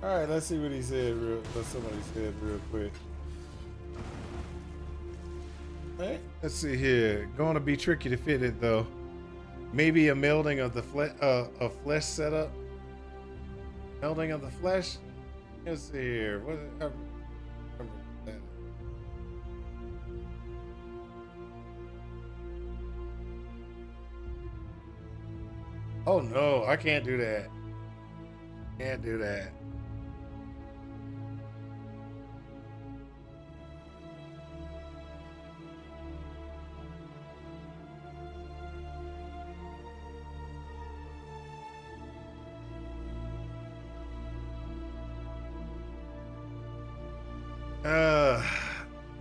All right, let's see what somebody said real quick. All right, let's see here. Going to be tricky to fit it though. Maybe a melding of the flesh setup. Melding of the flesh. Let's see here. What? I remember that. Oh no, I can't do that. Can't do that.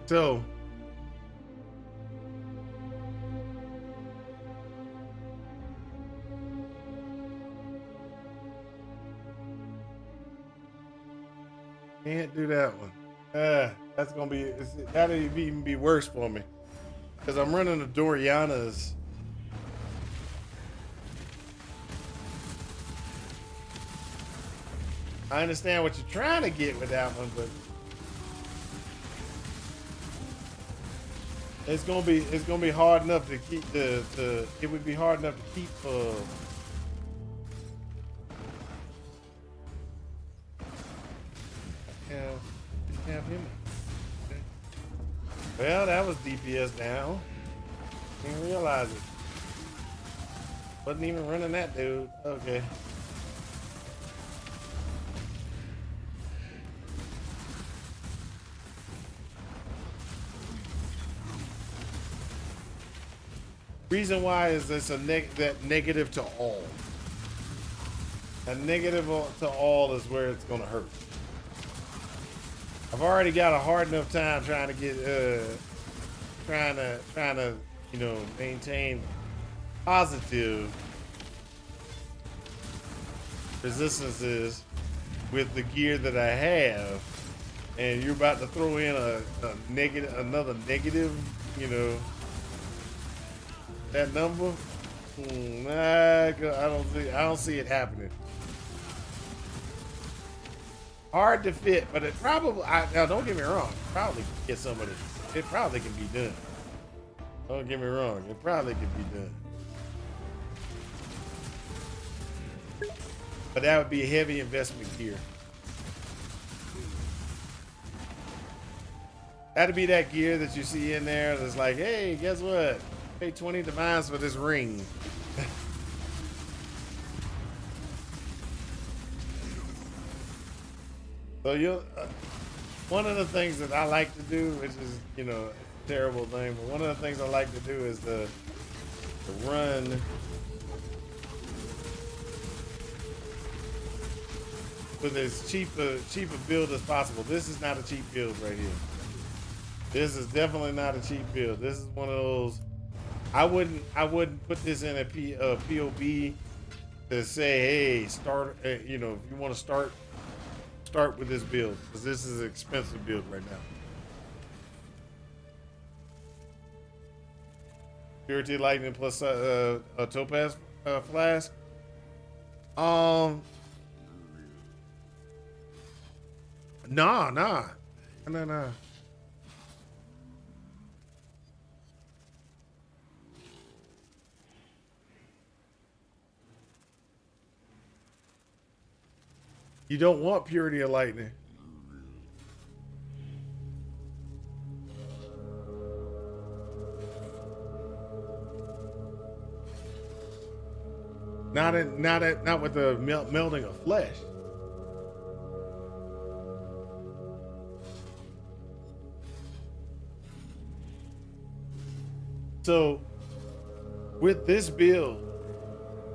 So can't do that one. That's gonna be that'll even be worse for me because I'm running the Dorianas. I understand what you're trying to get with that one, but it's gonna be hard enough to keep it would be hard enough to keep have him. Okay. Well, that was DPS down. Didn't realize it. Wasn't even running that dude. Okay. Reason why is this that negative to all. A negative to all is where it's gonna hurt. I've already got a hard enough time trying to get trying to maintain positive resistances with the gear that I have, and you're about to throw in another negative, that number. I don't see it happening. Hard to fit, but it probably. Now, don't get me wrong. Probably can get some of it. It probably can be done. Don't get me wrong. It probably can be done. But that would be a heavy investment gear. That'd be that gear that you see in there that's like, hey, guess what? Pay 20 divines for this ring. So one of the things that I like to do, which is a terrible thing, but one of the things I like to do is to run with as cheap a build as possible. This is not a cheap build right here. This is definitely not a cheap build. This is one of those. I wouldn't put this in a POB to say, hey, start. If you want to start with this build, because this is an expensive build right now. Purity Lightning plus a Topaz Flask. Nah. You don't want Purity of Lightning. Not with the melting of flesh. So with this build,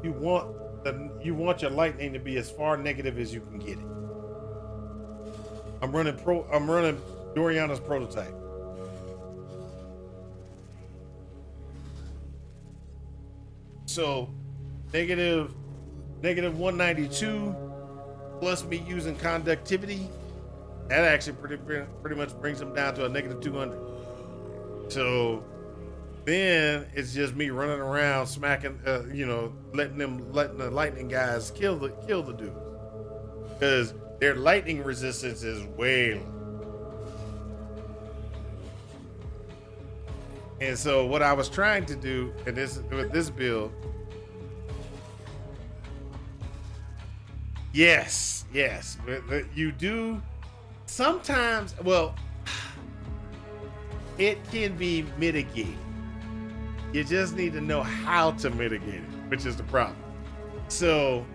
you want your lightning to be as far negative as you can get it. I'm running Doriana's prototype. So negative 192 plus me using conductivity, that actually pretty much brings them down to a negative 200. So then it's just me running around smacking, letting the lightning guys kill the dudes, because their lightning resistance is way low. And so what I was trying to do with this build, yes, you do sometimes. Well, it can be mitigated. You just need to know how to mitigate it, which is the problem. So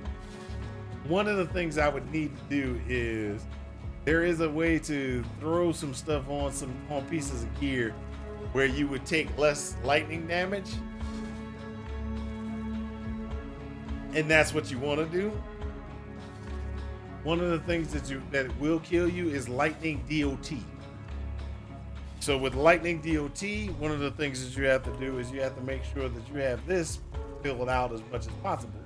one of the things I would need to do is there is a way to throw some stuff on pieces of gear where you would take less lightning damage. And that's what you want to do. One of the things that will kill you is lightning DOT. So with lightning DOT, one of the things that you have to do is you have to make sure that you have this filled out as much as possible.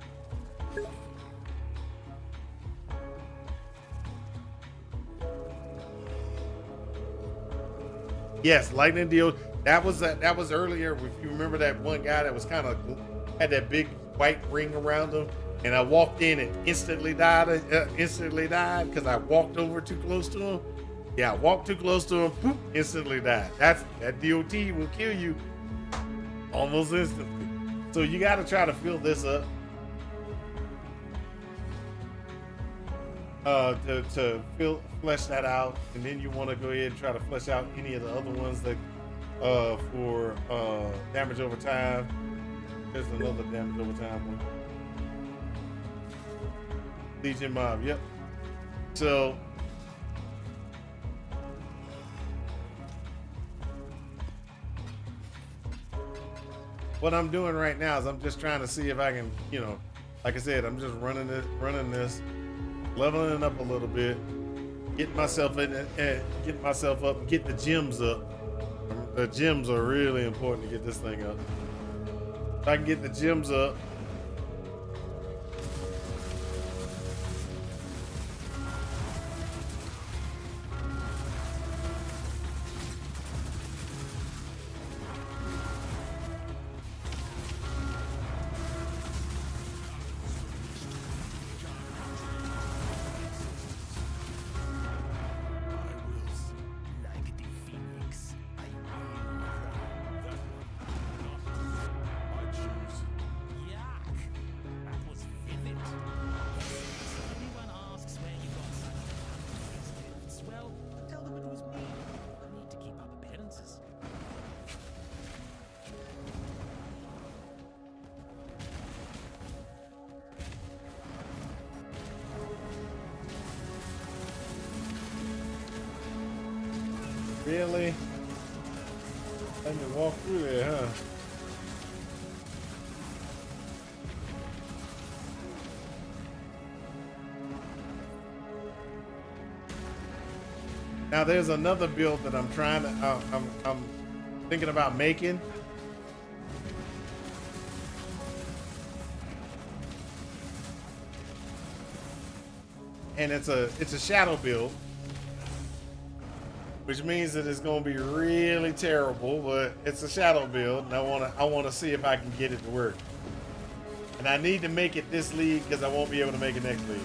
Yes, lightning DOT. That was earlier. If you remember that one guy that was kind of had that big white ring around him, and I walked in and instantly died because I walked over too close to him. Yeah, I walked too close to him, poop, instantly died. That DOT will kill you almost instantly. So you got to try to fill this up to flesh that out, and then you want to go ahead and try to flesh out any of the other ones that for damage over time. There's another damage over time one. Legion mob, yep. So what I'm doing right now is I'm just trying to see if I can, like I said, I'm just running this, leveling it up a little bit, getting myself in and getting myself up, get the gems up. The gems are really important to get this thing up. If I can get the gems up, really? Let me walk through there, huh? Now there's another build that I'm trying to, I'm thinking about making. And it's a shadow build, which means that it's going to be really terrible, but it's a shadow build, and I want to see if I can get it to work. And I need to make it this league because I won't be able to make it next league.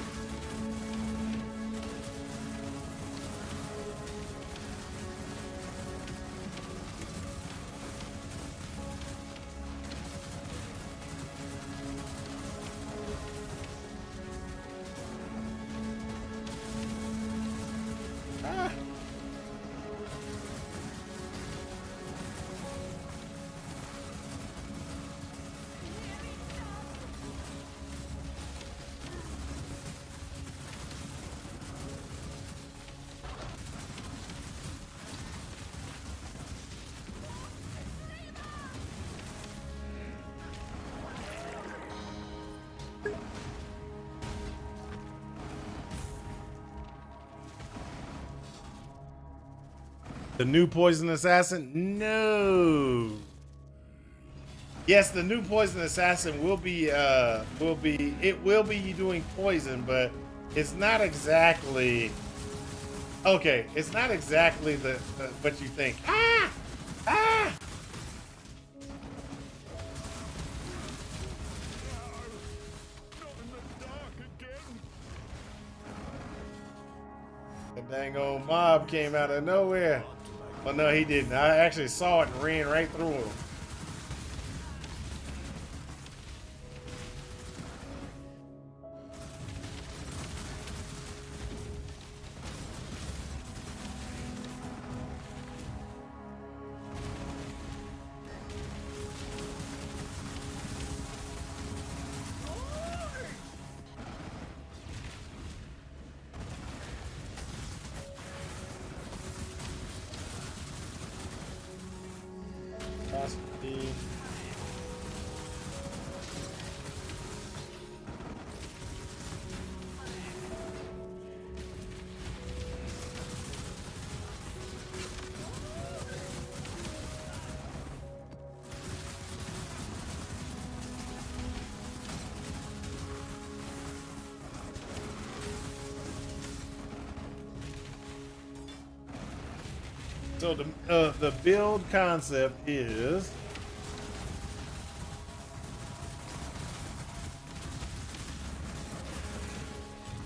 The new poison assassin? No. Yes, the new poison assassin will be doing poison, but it's not exactly okay. It's not exactly the what you think. Ah! Ah! The dang old mob came out of nowhere. Well, no, he didn't. I actually saw it and ran right through him. Velocity. So the build concept is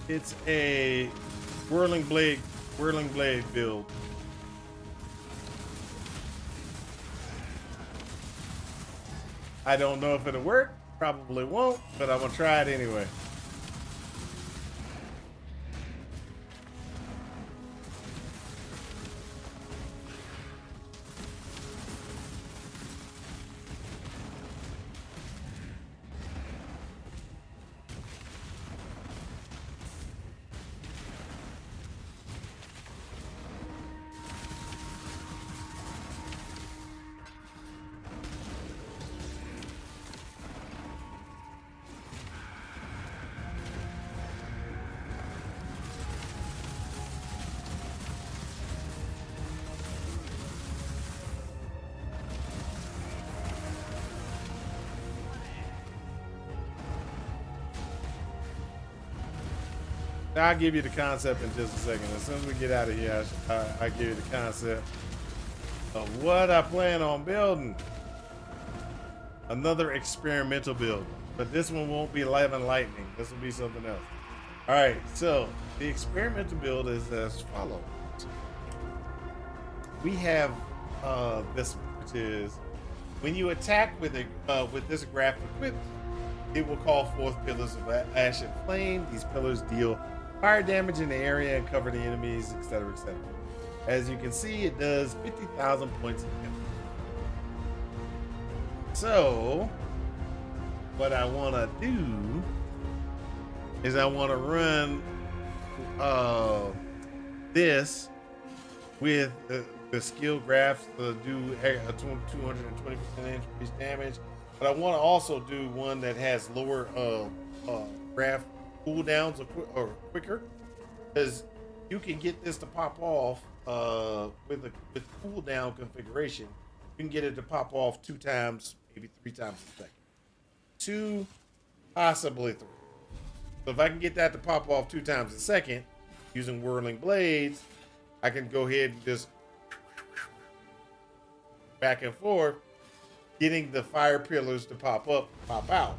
it's a whirling blade build. I don't know if it'll work, probably won't, but I'm gonna try it anyway. I'll give you the concept in just a second. As soon as we get out of here, I'll give you the concept of what I plan on building. Another experimental build, but this one won't be live and lightning. This will be something else. All right, so the experimental build is as follows. We have this one, which is when you attack with this graph equipped, it will call forth pillars of ash and flame. These pillars deal fire damage in the area and cover the enemies, etc., etc. As you can see, it does 50,000 points of damage. So, what I want to do is I want to run this with the skill graphs to do a 220% increase damage, but I want to also do one that has lower graph cooldowns or quicker, because you can get this to pop off with cooldown configuration. You can get it to pop off 2 times, maybe 3 times a second. 2, possibly 3. So if I can get that to pop off 2 times a second using whirling blades, I can go ahead and just back and forth, getting the fire pillars to pop up, pop out.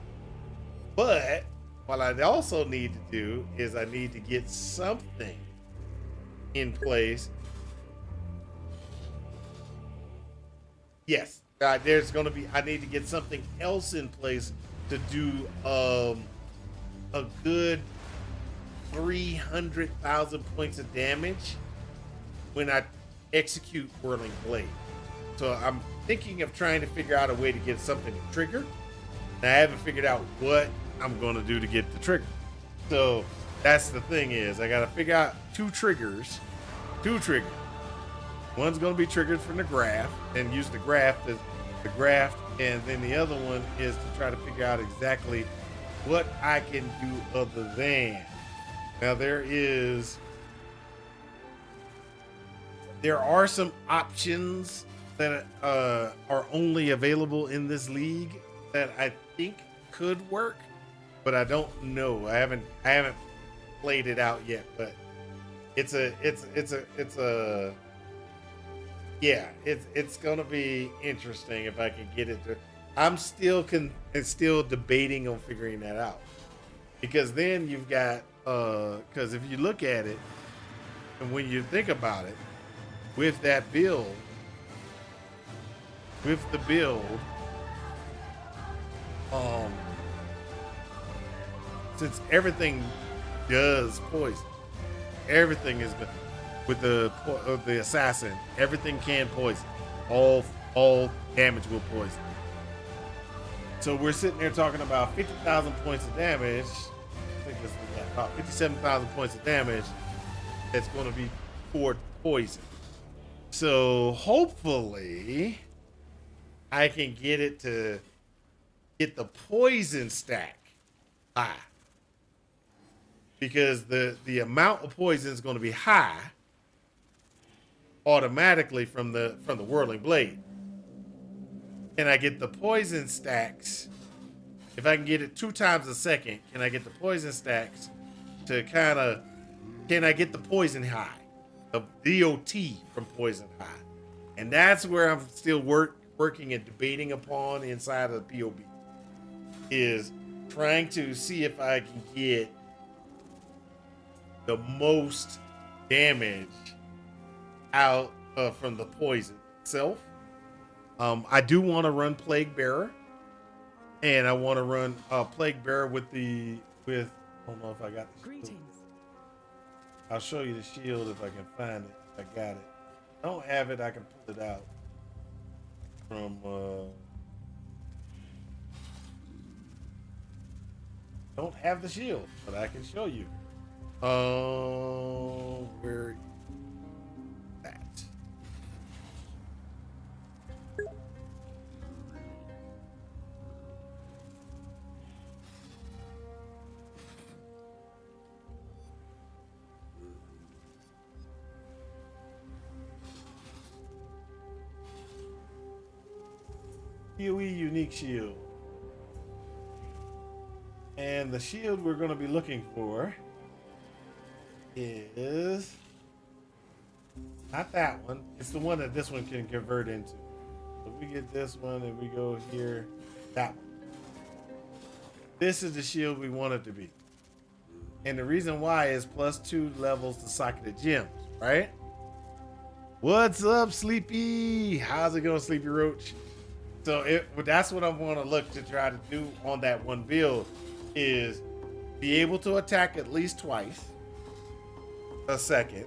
But what I also need to do is I need to get something in place. Yes, there's going to be, I need to get something else in place to do a good 300,000 points of damage when I execute Whirling Blade. So I'm thinking of trying to figure out a way to get something to trigger. And I haven't figured out what I'm going to do to get the trigger. So that's the thing, is I got to figure out 2 triggers. One's going to be triggered from the graph and use the graph, and then the other one is to try to figure out exactly what I can do other than. Now there are some options that are only available in this league that I think could work, but I don't know. I haven't played it out yet, but it's gonna be interesting if I can get it to. I'm still debating on figuring that out, because then you've got because if you look at it and when you think about it, with that build, since everything does poison, everything is with the assassin, everything can poison. All damage will poison. So we're sitting there talking about 50,000 points of damage. I think this is about 57,000 points of damage that's going to be for poison. So hopefully I can get it to get the poison stack high. Because the amount of poison is going to be high automatically from the whirling blade. Can I get the poison stacks? If I can get it 2 times a second, can I get the poison stacks to kind of, can I get the poison high? The DOT from poison high. And that's where I'm still working and debating upon inside of the POB. Is trying to see if I can get the most damage out from the poison itself. I do want to run Plague Bearer, and I want to run Plague Bearer with I don't know if I got the Greetings. I'll show you the shield if I can find it. I got it. I don't have it. I can pull it out from. Don't have the shield, but I can show you. Where that? PoE unique shield. And the shield we're going to be looking for is not that one. It's the one that this one can convert into. So we get this one and we go here, that one. This is the shield we want it to be. And the reason why is +2 levels to socketed gems, right? What's up, Sleepy? How's it going, Sleepy Roach? So that's what I want to look to try to do on that one build is be able to attack at least twice a second.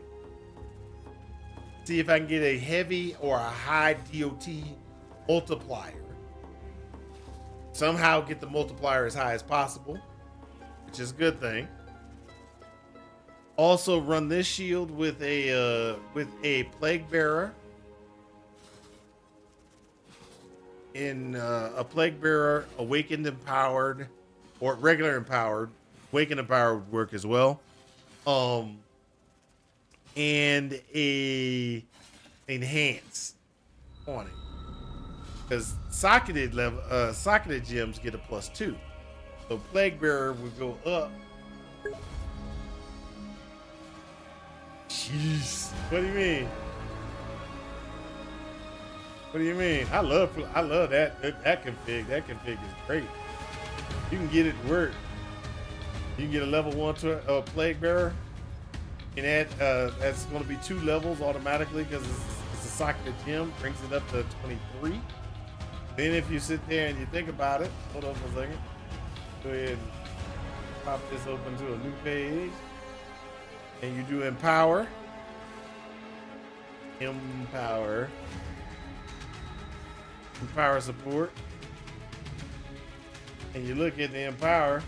See if I can get a heavy or a high DOT multiplier. Somehow get the multiplier as high as possible, which is a good thing. Also run this shield with a Plague Bearer. In a Plague Bearer, Awakened Empowered, or regular Empowered. Awakened Empowered would work as well. And a Enhance on it. Because socketed gems get a +2. So Plague Bearer would go up. Jeez. What do you mean? What do you mean? I love that config. That config is great. You can get it to work. You can get a level 1 to Plague Bearer, and add that's going to be 2 levels automatically because it's a socketed gem. Brings it up to 23. Then if you sit there and you think about it, hold on for a second. Go ahead and pop this open to a new page, and you do Empower. Empower support, and you look at the Empower.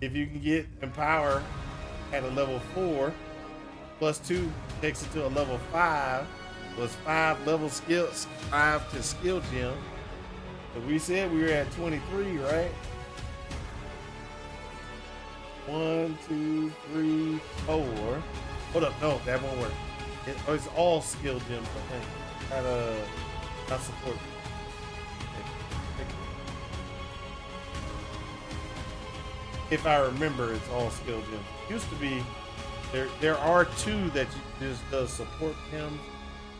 If you can get Empower at a level 4, +2 takes it to a level 5, +5 level skills, 5 to skill gem. So we said we were at 23, right? 1, 2, 3, 4. Hold up, no, that won't work. It's all skill gems, I think. Not support. If I remember, it's all skill gems. Used to be there are 2 that just does support gems,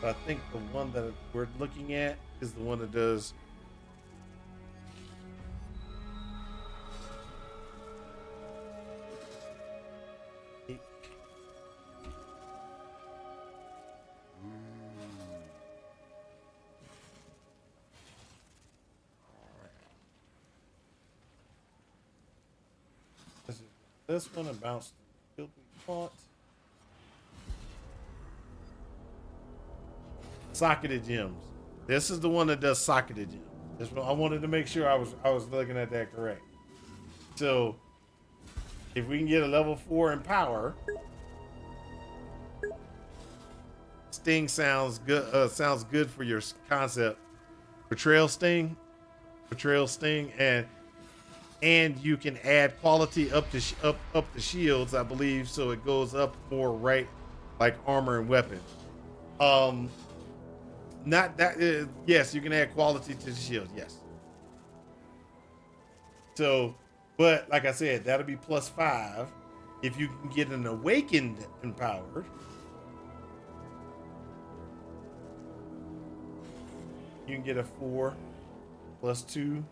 but I think the one that we're looking at is the one that does. This one about filthy font. Socketed gems. This is the one that does socketed gems. This one, I wanted to make sure I was looking at that correct. So if we can get a level 4 in power, Sting sounds good. Sounds good for your concept. betrayal sting, and you can add quality up to up the shields, I believe, so it goes up more, right, like armor and weapons. Not that yes, you can add quality to the shields, yes. So, but like I said, that'll be +5 if you can get an awakened empowered. You can get a 4 +2.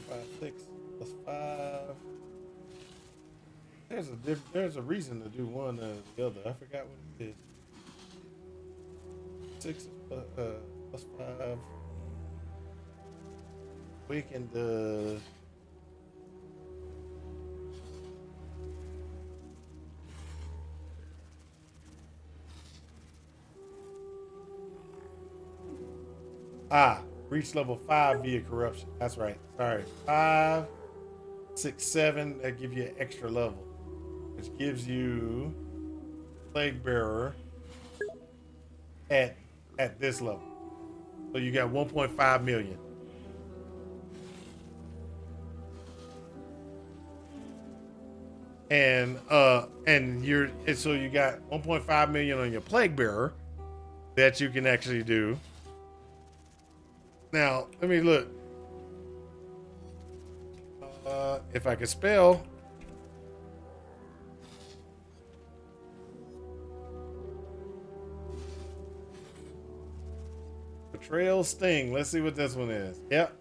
Five, 6 +5. There's a reason to do one or the other. I forgot what it is. 6 +5. We can reach level 5 via corruption. That's right. Sorry. 5, 6, 7. That give you an extra level, which gives you Plague Bearer at this level. So you got 1.5 million. And so you got 1.5 million on your Plague Bearer that you can actually do. Now, let me look. If I could spell. Betrayal Sting. Let's see what this one is. Yep.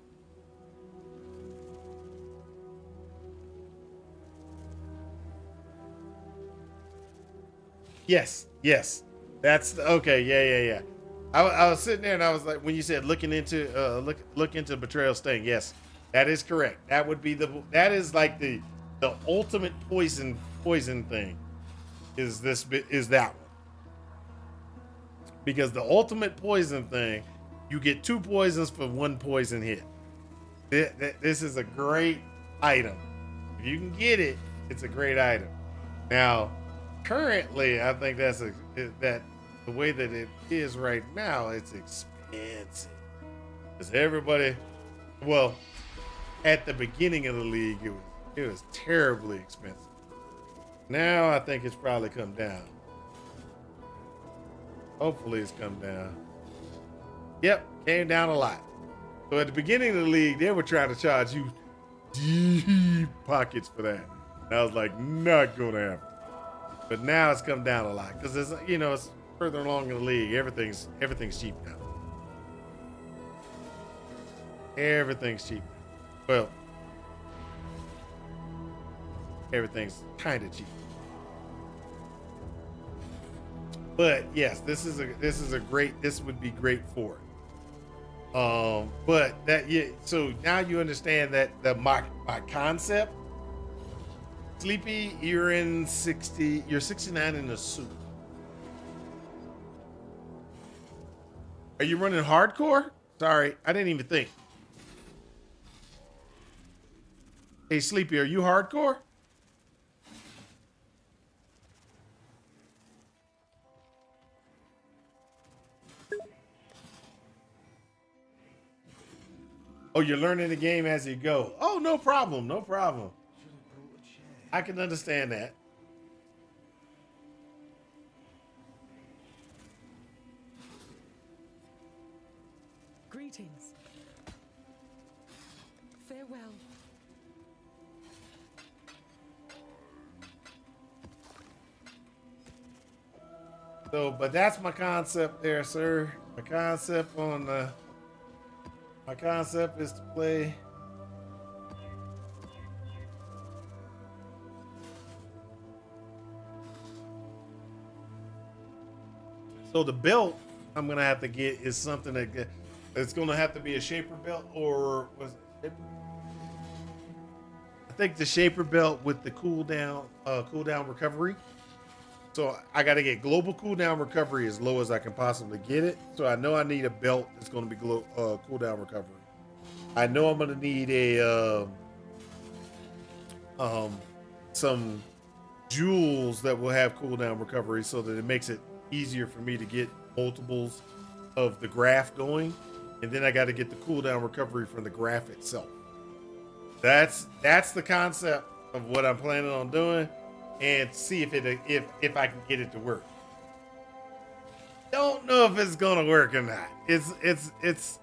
Yes. That's okay. Yeah. I was sitting there and I was like, when you said look into Betrayal Sting, yes, that is correct. That would be that is like the ultimate poison thing. Is that one? Because the ultimate poison thing, you get 2 poisons for 1 poison hit. This is a great item. If you can get it, it's a great item. Now, currently, I think that the way that it is right now, it's expensive. Because everybody, well, at the beginning of the league, it was terribly expensive. Now I think it's probably come down. Hopefully it's come down. Yep, came down a lot. So at the beginning of the league, they were trying to charge you deep pockets for that. And I was like, not gonna happen. But now it's come down a lot because it's further along in the league. Everything's cheap now. Everything's cheap. Well, everything's kind of cheap. But yes, this would be great for it. But so now you understand that my concept. Sleepy, you're 69 in a suit. Are you running hardcore? Sorry, I didn't even think. Hey, Sleepy, are you hardcore? Oh, you're learning the game as you go. Oh, no problem. I can understand that. Greetings. Farewell. So, but that's my concept there, sir. My concept is to play. So the belt I'm gonna have to get is something that it's gonna have to be a shaper belt, or was it shaper? I think the shaper belt with the cooldown recovery. So I got to get global cooldown recovery as low as I can possibly get it. So I know I need a belt that's going to be cooldown recovery. I know I'm gonna need a some jewels that will have cooldown recovery so that it makes it easier for me to get multiples of the graph going. And then I got to get the cooldown recovery from the graph itself. That's the concept of what I'm planning on doing, and see if I can get it to work. Don't know if it's gonna work or not. It's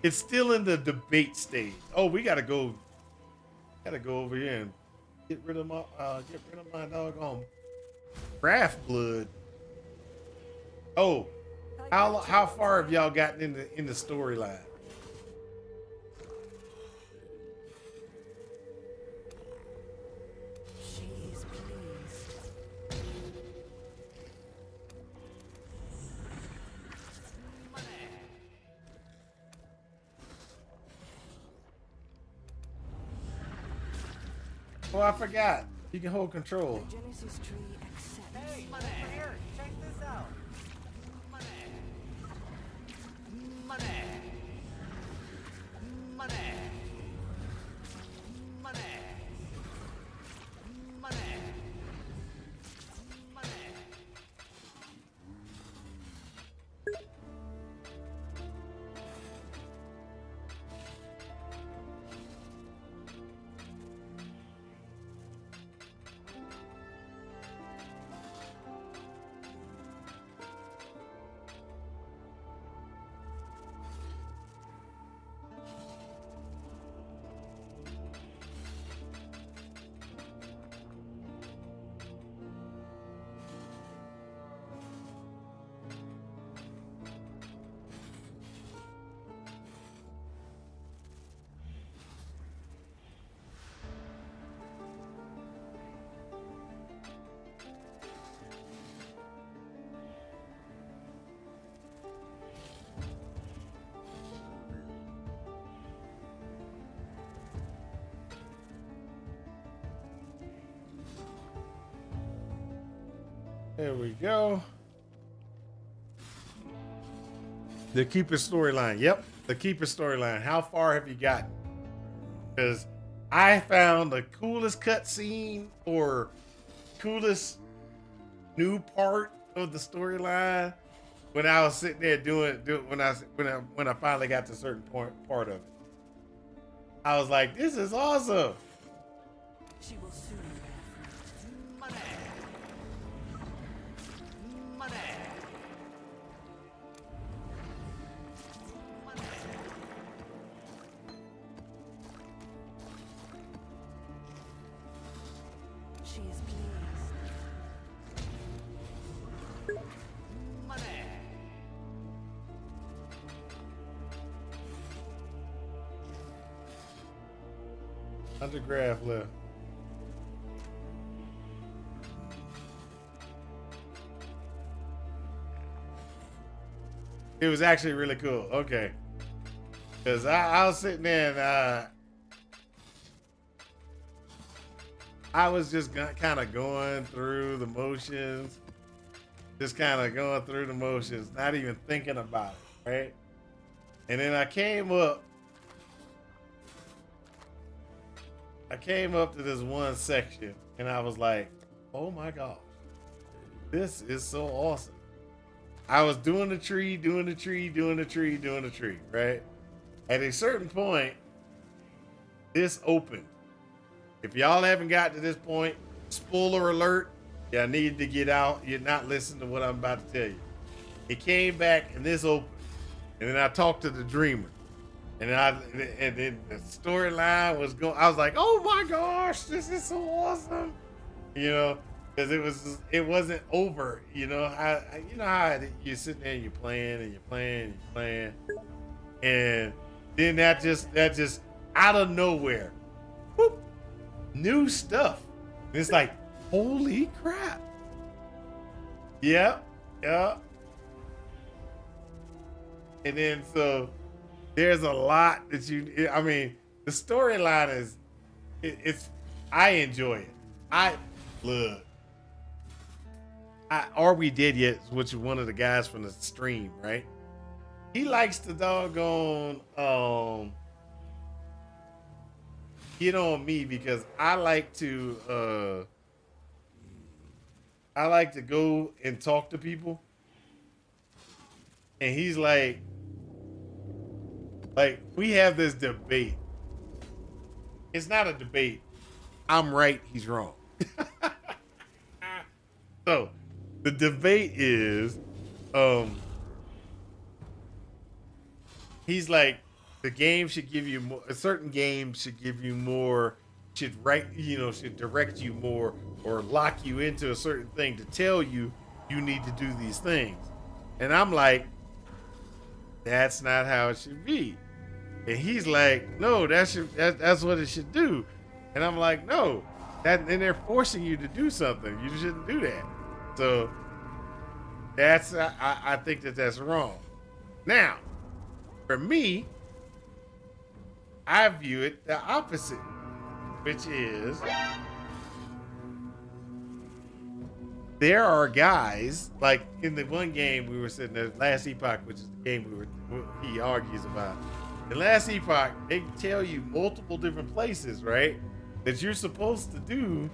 still in the debate stage. Oh, we gotta go over here and get rid of my doggone graph blood. Oh, how far have y'all gotten in the storyline? She is pleased. Oh, I forgot. You can hold control. The Genesis tree accepts. Hey, over here, check this out. Money. Money. Money. Money. Money. Money. There we go. The Keeper storyline. Yep, the Keeper storyline. How far have you gotten? Because I found the coolest cutscene or coolest new part of the storyline when I was sitting there when I finally got to a certain part of it. I was like, this is awesome. She will soon bear fruit. Money. Money. Money. She is pleased. Money. Undergraph left. It was actually really cool. Okay. Because I was sitting there and I was just kind of going through the motions. Just kind of going through the motions, not even thinking about it, right? And then I came up to this one section and I was like, oh my gosh, this is so awesome. I was doing the tree, right? At a certain point, this opened. If y'all haven't got to this point, spoiler alert, y'all need to get out. You're not listening to what I'm about to tell you. It came back and this opened. And then I talked to the dreamer. And then the storyline was going. I was like, oh my gosh, this is so awesome. You know, because it wasn't over. You know, you know how you're sitting there and you're playing, and then that just out of nowhere, whoop, new stuff. And it's like, holy crap. Yep. And then so there's a lot that the storyline is, I enjoy it. Are We Dead Yet, which is one of the guys from the stream, right? He likes to doggone get on me because I like to go and talk to people, and he's like we have this debate. It's not a debate. I'm right, he's wrong. So the debate is, he's like, the game should give you more. A certain game should give you more. Should direct you more or lock you into a certain thing to tell you you need to do these things. And I'm like, that's not how it should be. And he's like, no, that's what it should do. And I'm like, no, and they're forcing you to do something. You shouldn't do that. So I think that's wrong. Now, for me, I view it the opposite, which is there are guys, like in the one game we were sitting there, Last Epoch, which is the game he argues about. In Last Epoch, they tell you multiple different places, right, that you're supposed to do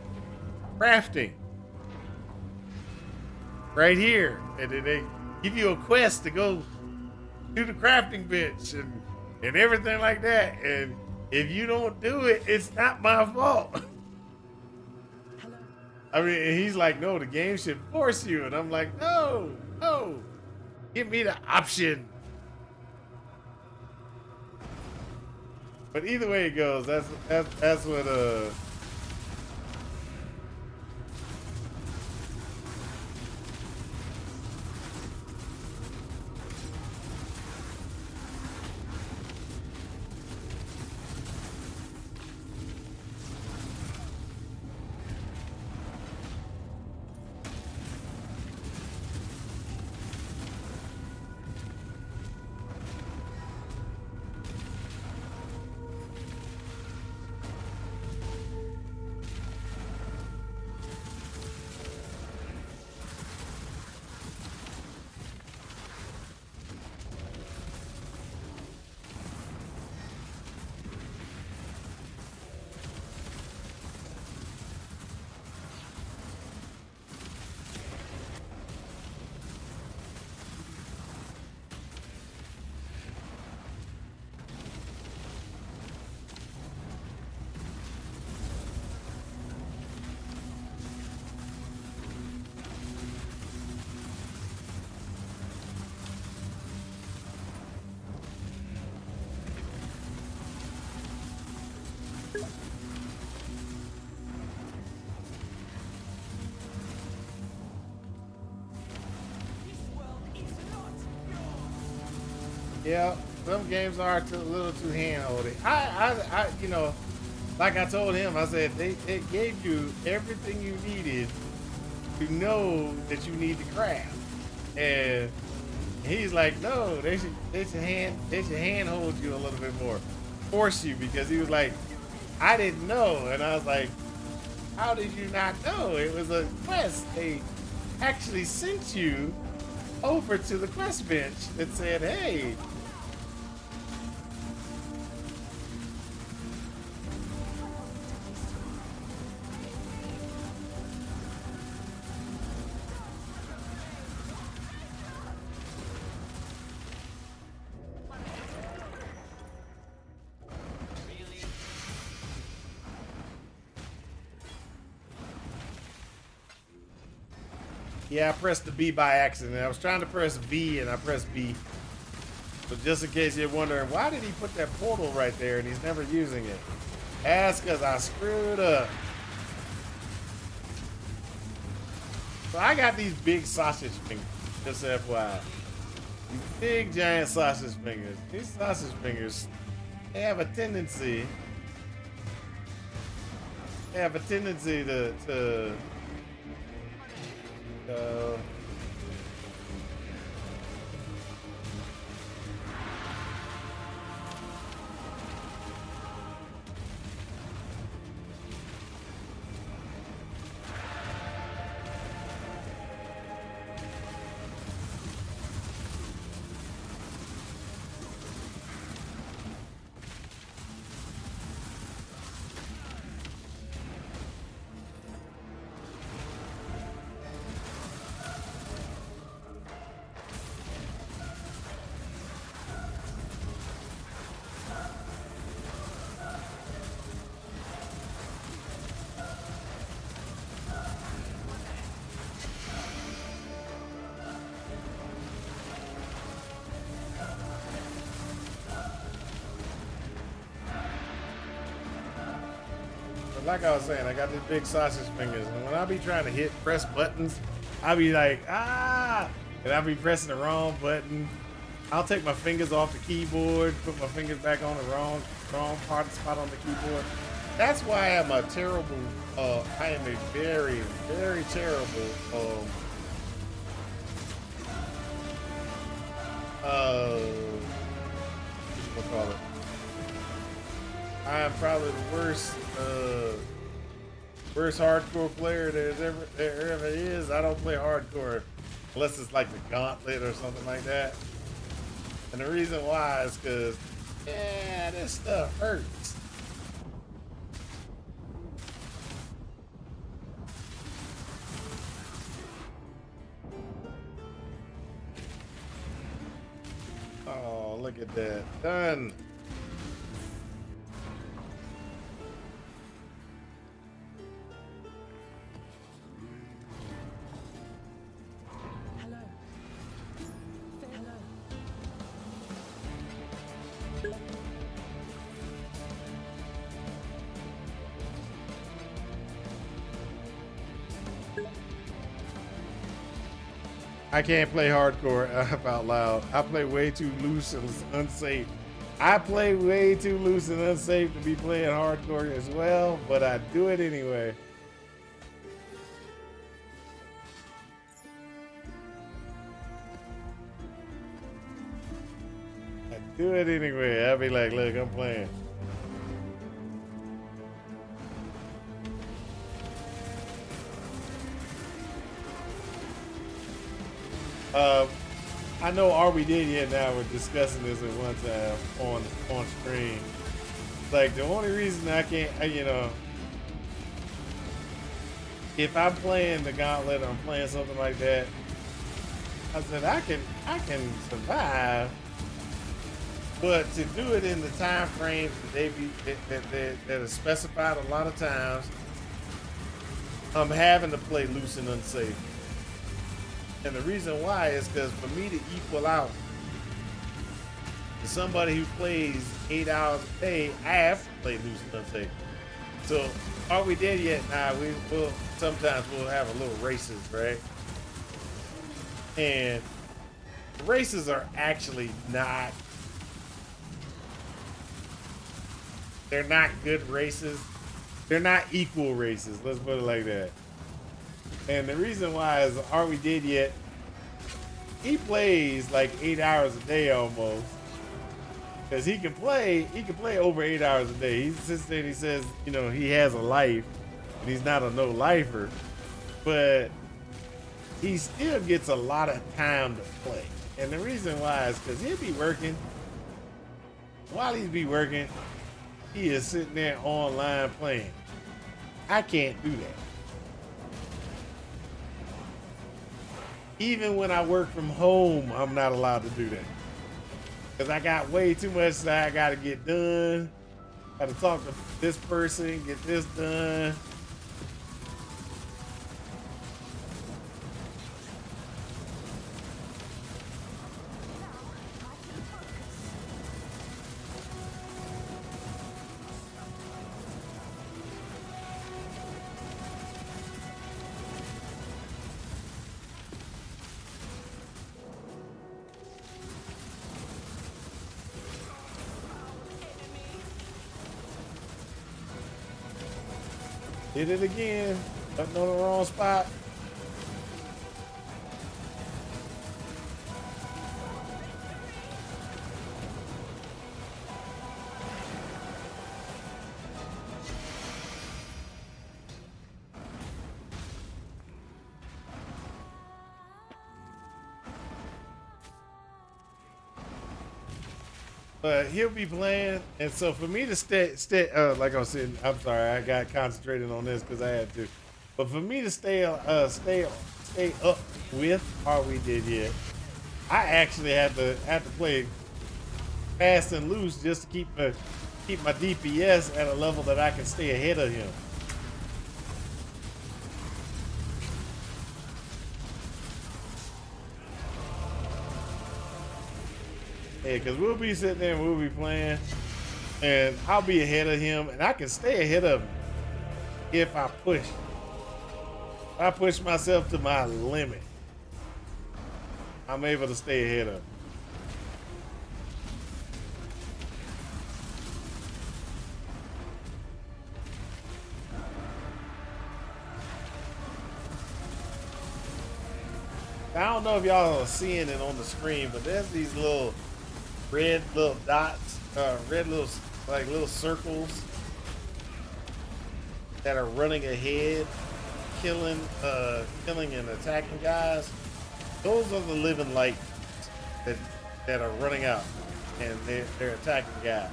crafting. Right here. And then they give you a quest to go do the crafting bench and everything like that. And if you don't do it, it's not my fault. I mean, and he's like, no, the game should force you. And I'm like, no, give me the option. But either way it goes, that's what yeah, some games are a little too hand-holdy. I like I told him, I said they gave you everything you needed to know that you need to craft, and he's like, no, they should handhold you a little bit more, force you, because he was like, I didn't know, and I was like, how did you not know? It was a quest. They actually sent you over to the quest bench that said, hey. Yeah, I pressed the B by accident. I was trying to press V and I pressed B. But just in case you're wondering, why did he put that portal right there and he's never using it? That's because I screwed up. So I got these big sausage fingers, just FYI. These big giant sausage fingers. These sausage fingers, they have a tendency to like I was saying, I got these big sausage fingers, and when I be trying to press buttons, I be like, ah, and I be pressing the wrong button. I'll take my fingers off the keyboard, put my fingers back on the wrong spot on the keyboard. That's why I'm a terrible, I am a very, very terrible, what you call it? I am probably the worst hardcore player there ever is. I don't play hardcore unless it's like the Gauntlet or something like that. And the reason why is because, yeah, this stuff hurts. Oh, look at that. Done. Hello. Hello. I can't play hardcore out loud. I play way too loose and unsafe. I play way too loose and unsafe to be playing hardcore as well, but I do it anyway. I do it anyway. I'll be like, look, I'm playing. I know Are We Dead Yet Now we're discussing this at one time on stream. Like the only reason I can't, you know, if I'm playing the Gauntlet or I'm playing something like that, I said I can survive, but to do it in the time frame that is specified a lot of times, I'm having to play loose and unsafe. And the reason why is because for me to equal out to somebody who plays 8 hours a day, I have to play loose and unsafe. So, Are We Dead Yet? Nah, sometimes we'll have a little races, right? And the races are actually not, they're not good races. They're not equal races, let's put it like that. And the reason why is Are We Dead Yet? He plays like 8 hours a day almost. Because he can play over 8 hours a day. He sits there and he says, you know, he has a life and he's not a no-lifer. But he still gets a lot of time to play. And the reason why is because he'll be working. While he's be working, he is sitting there online playing. I can't do that. Even when I work from home, I'm not allowed to do that. Because I got way too much that I got to get done. Got to talk to this person, get this done. Did it again. Up on the wrong spot. But he'll be playing, and so for me to stay, like I was saying, I'm sorry, I got concentrated on this because I had to. But for me to stay up with Are We Dead Yet, I actually had to play fast and loose just to keep my DPS at a level that I can stay ahead of him. Yeah, because we'll be sitting there and we'll be playing, and I'll be ahead of him, and I can stay ahead of him. if I push. If I push myself to my limit, I'm able to stay ahead of it. I don't know if y'all are seeing it on the screen, but there's these little red little dots, red little like little circles that are running ahead, killing and attacking guys. Those are the living light that are running out and they're attacking guys.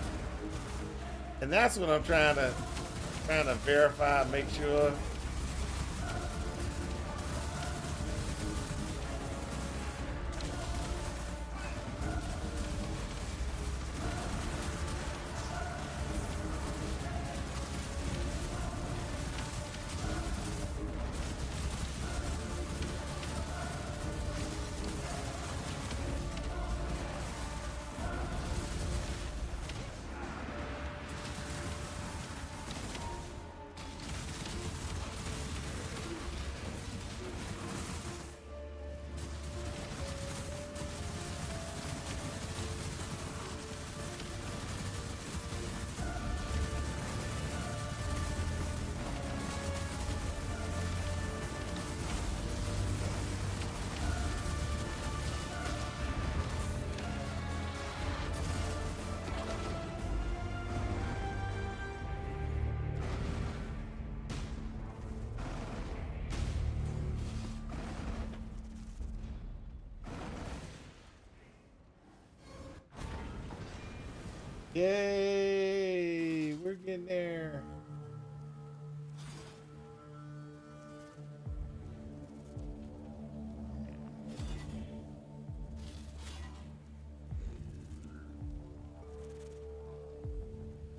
And that's what I'm trying to verify, make sure. Yay, we're getting there.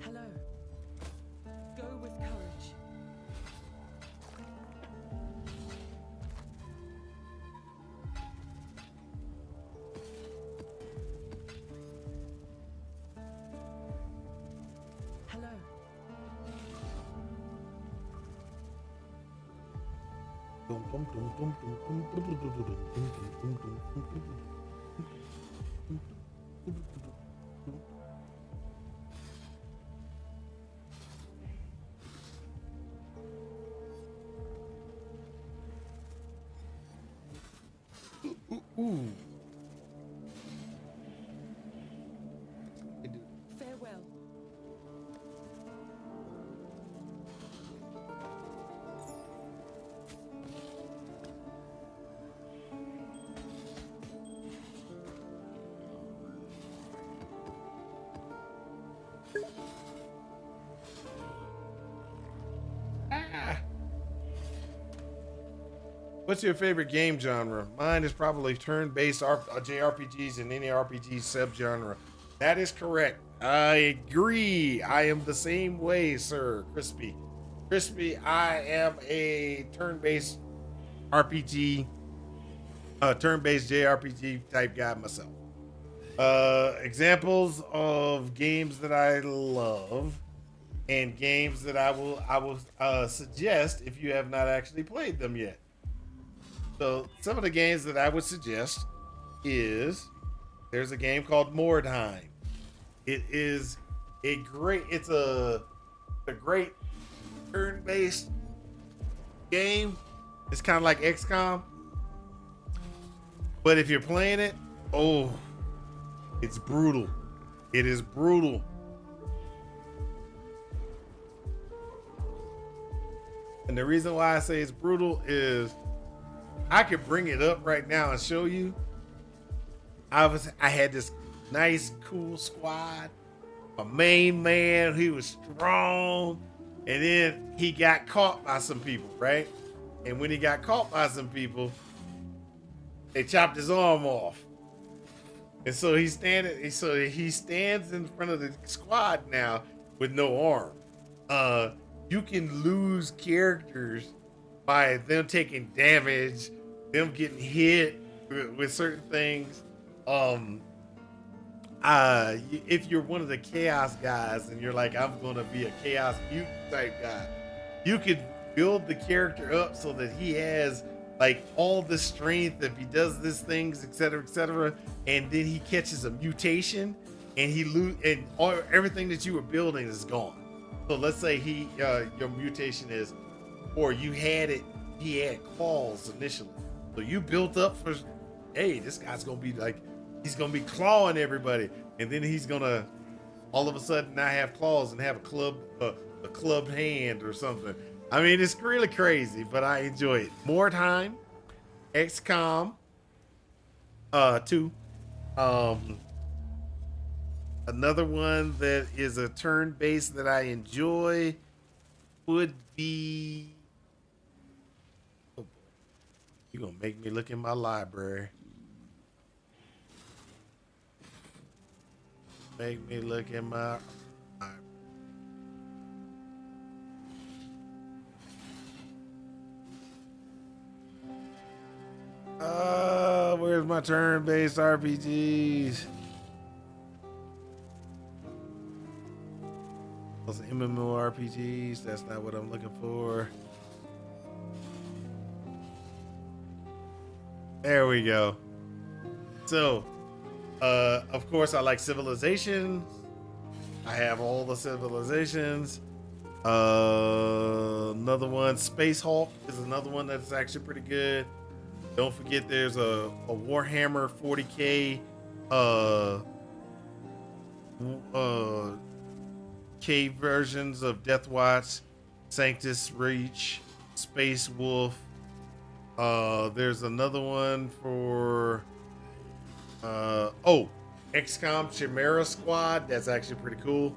Hello. Go with courage. Hello. Ooh. Farewell. What's your favorite game genre? Mine is probably turn-based JRPGs and any RPG subgenre. That is correct. I agree. I am the same way, sir. Crispy. Crispy, I am a turn-based RPG, turn-based JRPG type guy myself. Examples of games that I love and games that I will suggest if you have not actually played them yet. So some of the games that I would suggest is there's a game called Mordheim. It is a great turn-based game. It's kind of like XCOM, but if you're playing it, oh, it's brutal. It is brutal. And the reason why I say it's brutal is I could bring it up right now and show you. I had this nice, cool squad. My main man, he was strong, and then he got caught by some people, right? And when he got caught by some people, they chopped his arm off. And so he stands in front of the squad now with no arm. You can lose characters by them taking damage, them getting hit with certain things. If you're one of the chaos guys and you're like, I'm gonna be a chaos mutant type guy, you could build the character up so that he has like all the strength if he does these things, etc., and then he catches a mutation and everything that you were building is gone. So let's say your mutation is, or you had it, he had claws initially, so you built up for, hey, this guy's gonna be like, he's gonna be clawing everybody, and then he's gonna all of a sudden not have claws and have a clubbed hand or something. I mean, it's really crazy, but I enjoy it. More time, XCOM 2. Another one that is a turn-based that I enjoy would be, oh boy, you're gonna make me look in my library. Make me look in my where's my turn-based RPGs? Those MMORPGs, that's not what I'm looking for. There we go. So, of course, I like Civilization. I have all the Civilizations. Another one, Space Hulk, is another one that's actually pretty good. Don't forget, there's a Warhammer 40K K versions of Death Watch, Sanctus Reach, Space Wolf. There's another one for XCOM Chimera Squad. That's actually pretty cool.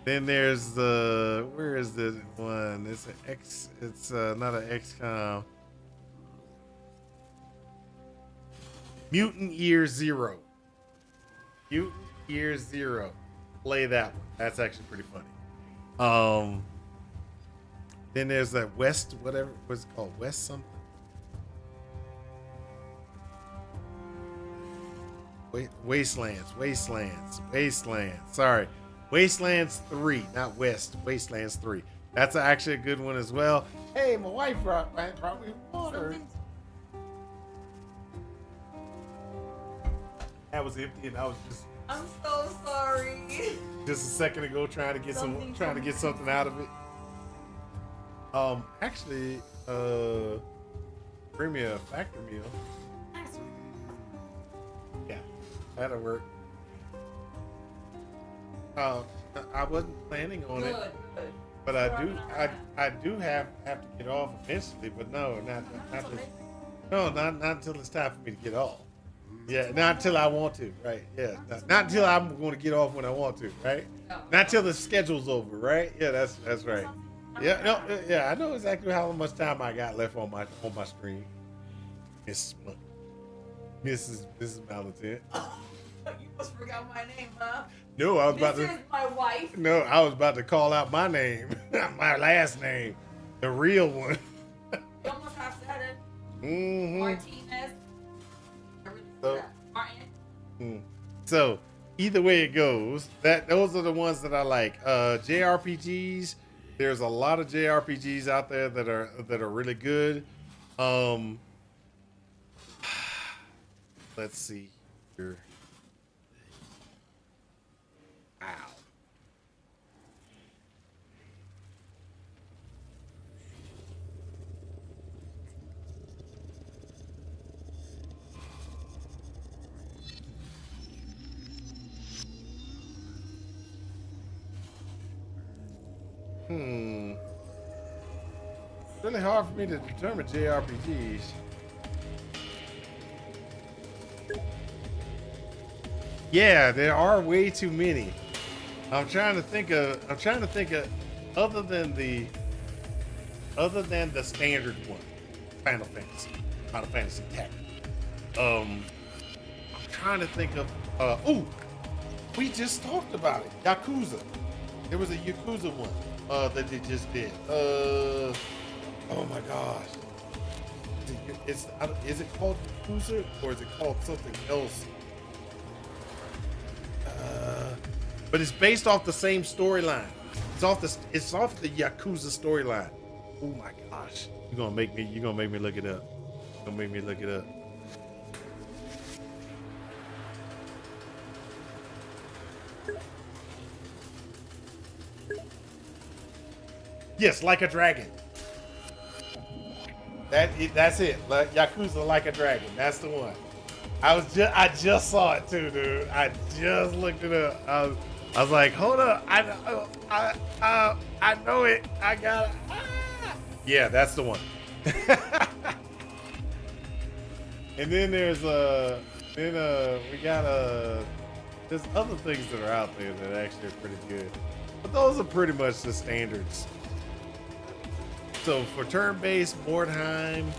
Then there's where is the one? It's not an XCOM. Mutant Year Zero. Mutant Year Zero. Play that one. That's actually pretty funny. Then there's that West, whatever was it called, West something. Wastelands. Sorry. Wastelands 3, not West. Wastelands 3. That's actually a good one as well. Hey, my wife brought me water. That was empty, and I was just. I'm so sorry. Just a second ago, trying to get something out of it. Actually, bring me a factor meal. Yeah, that'll work. I wasn't planning on it, but I do have to get off eventually. But no, not until it's time for me to get off. Yeah, not until I want to, right? Yeah, not until I'm going to get off when I want to, right? Not until the schedule's over, right? Yeah, that's right. Yeah, no, yeah, I know exactly how much time I got left on my stream. Mrs. Malatan. You just forgot my name, huh? No, I was about to. This is my wife. No, I was about to call out my name, my last name, the real one. You almost have said it. Mm-hmm. Martinez. Martin. So either way it goes, those are the ones that I like. JRPGs. There's a lot of JRPGs out there that are really good. Let's see here. Ow. Really hard for me to determine JRPGs. Yeah, there are way too many. I'm trying to think of other than the standard one, Final Fantasy Tactics. I'm trying to think of we just talked about it. Yakuza. There was a Yakuza one that they just did. Oh my gosh. Is it called Yakuza or is it called something else? But it's based off the same storyline. It's off the Yakuza storyline. Oh my gosh. You're gonna make me look it up. You're gonna make me look it up. Yes, Like a Dragon. That's it. Yakuza Like a Dragon. That's the one. I just saw it too, dude. I just looked it up. I was like, hold up. I know it. I got it. Ah! Yeah, that's the one. And then there's we got there's other things that are out there that actually are pretty good. But those are pretty much the standards. So for turn-based, Mordheim,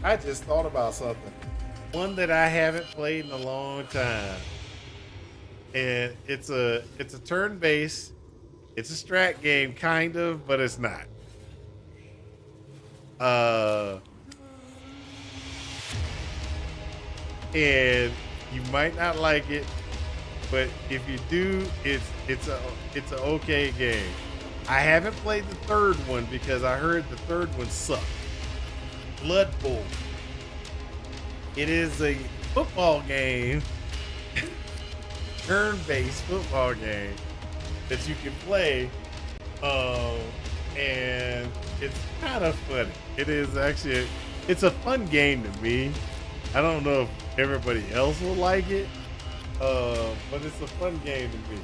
I just thought about something. One that I haven't played in a long time. And it's a turn-based, it's a strat game, kind of, but it's not. And you might not like it, but if you do, it's an okay game. I haven't played the third one because I heard the third one sucked. Blood Bowl. It is a football game, turn-based football game that you can play, and it's kind of funny. It is actually, it's a fun game to me. I don't know if everybody else will like it, but it's a fun game to me.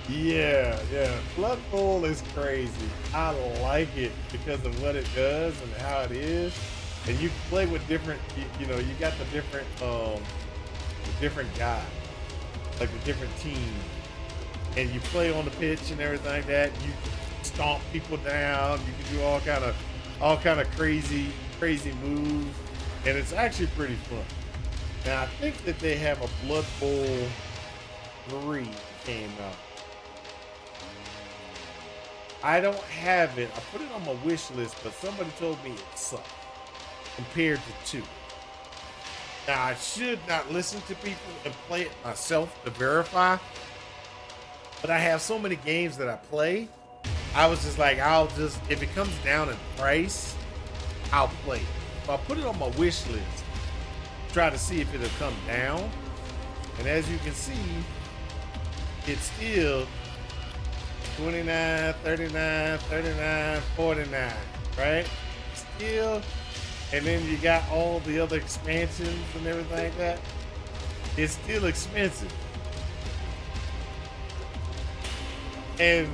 Yeah. Blood Bowl is crazy. I like it because of what it does and how it is. And you play with different, you got the different guys, like the different teams. And you play on the pitch and everything like that. You stomp people down. You can do all kind of crazy moves. And it's actually pretty fun. Now I think that they have a Blood Bowl 3 came out. I don't have it. I put it on my wish list, but somebody told me it sucked compared to 2. Now, I should not listen to people and play it myself to verify, but I have so many games that I play. I was just like, if it comes down in price, I'll play it. So I put it on my wish list, try to see if it'll come down. And as you can see, it's still 29, 39, 39, 49, right? Still, and then you got all the other expansions and everything like that. It's still expensive. And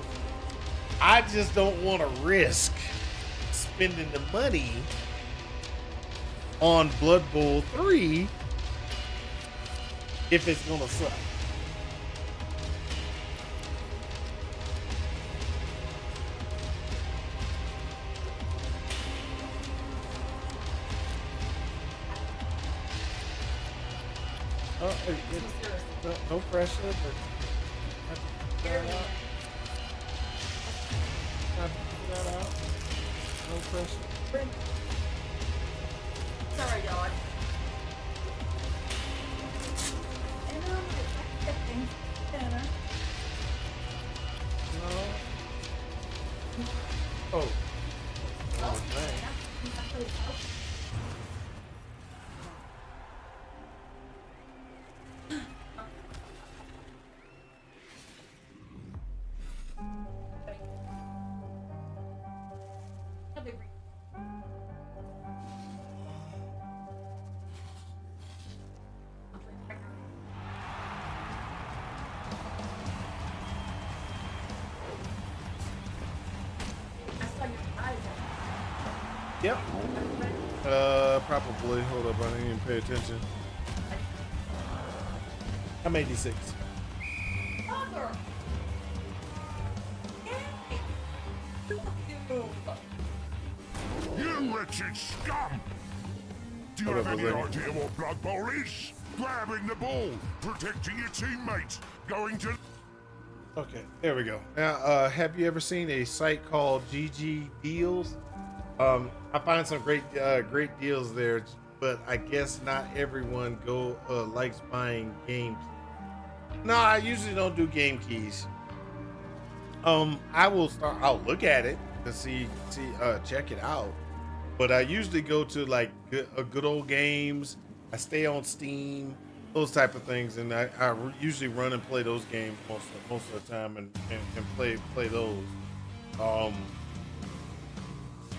I just don't want to risk spending the money on Blood Bowl 3 if it's gonna suck. No pressure, but have to figure that out. No pressure. Sorry, dog. No. Oh. Oh, man. Yep. Probably. Hold up, I didn't even pay attention. I'm 86. You wretched scum! Do you Hold have up, any hold up. idea what Blood Bowl is? Grabbing the ball, protecting your teammates, going to... Okay, there we go. Now, have you ever seen a site called GG Deals? I find some great deals there, but I guess not everyone likes buying games. No, I usually don't do game keys. I'll look at it to check it out. But I usually go to like good old games. I stay on Steam, those type of things, and I usually run and play those games most of the time and play those. Let's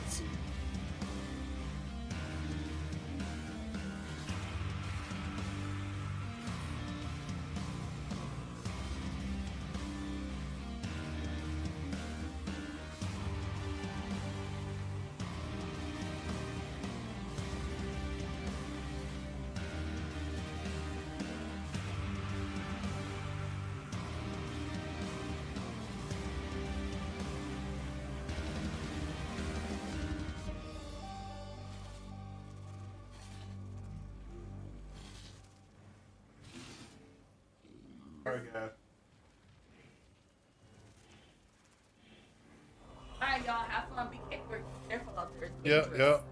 see. All right, guys. All right, y'all. Have fun. Be careful out there. Yep.